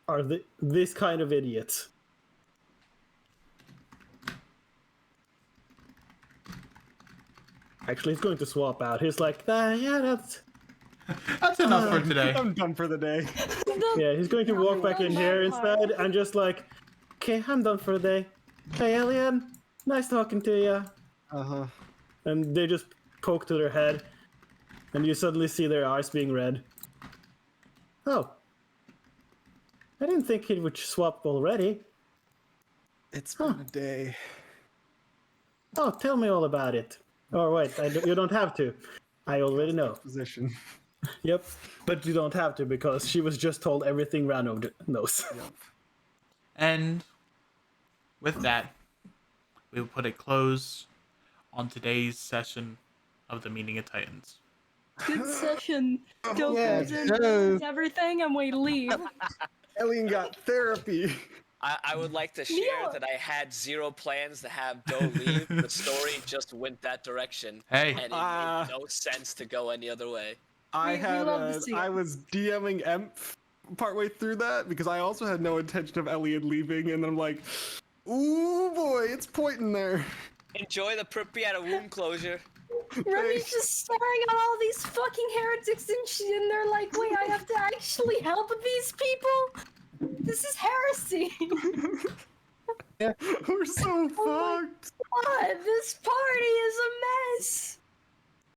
are this kind of idiots. Actually, he's going to swap out. He's like, yeah, That's enough for today. I'm done for the day. yeah, he's going to walk back in here instead and just like, okay, I'm done for the day. Hey, Alien, nice talking to you. Uh-huh. And they just poke to their head, and you suddenly see their eyes being red. Oh. I didn't think he would swap already. It's been a day. Oh, tell me all about it. Oh, wait, you don't have to. I already know. Position. Yep, but you don't have to because she was just told everything Rano knows. Yep. And with that, we will put a close on today's session of the Meeting of Titans. Good session. Dope yeah, goes in, everything, and we leave. Alien got therapy. I would like to share that I had zero plans to have Doe leave. The story just went that direction. Hey. And it made no sense to go any other way. I we was DMing Emp partway through that because I also had no intention of Elliot leaving, and I'm like, ooh boy, it's pointing there. Enjoy the Pripyat wound closure. Remy's just staring at all these fucking heretics and they're like, wait, I have to actually help these people? This is heresy. We're so fucked. God, this party is a mess.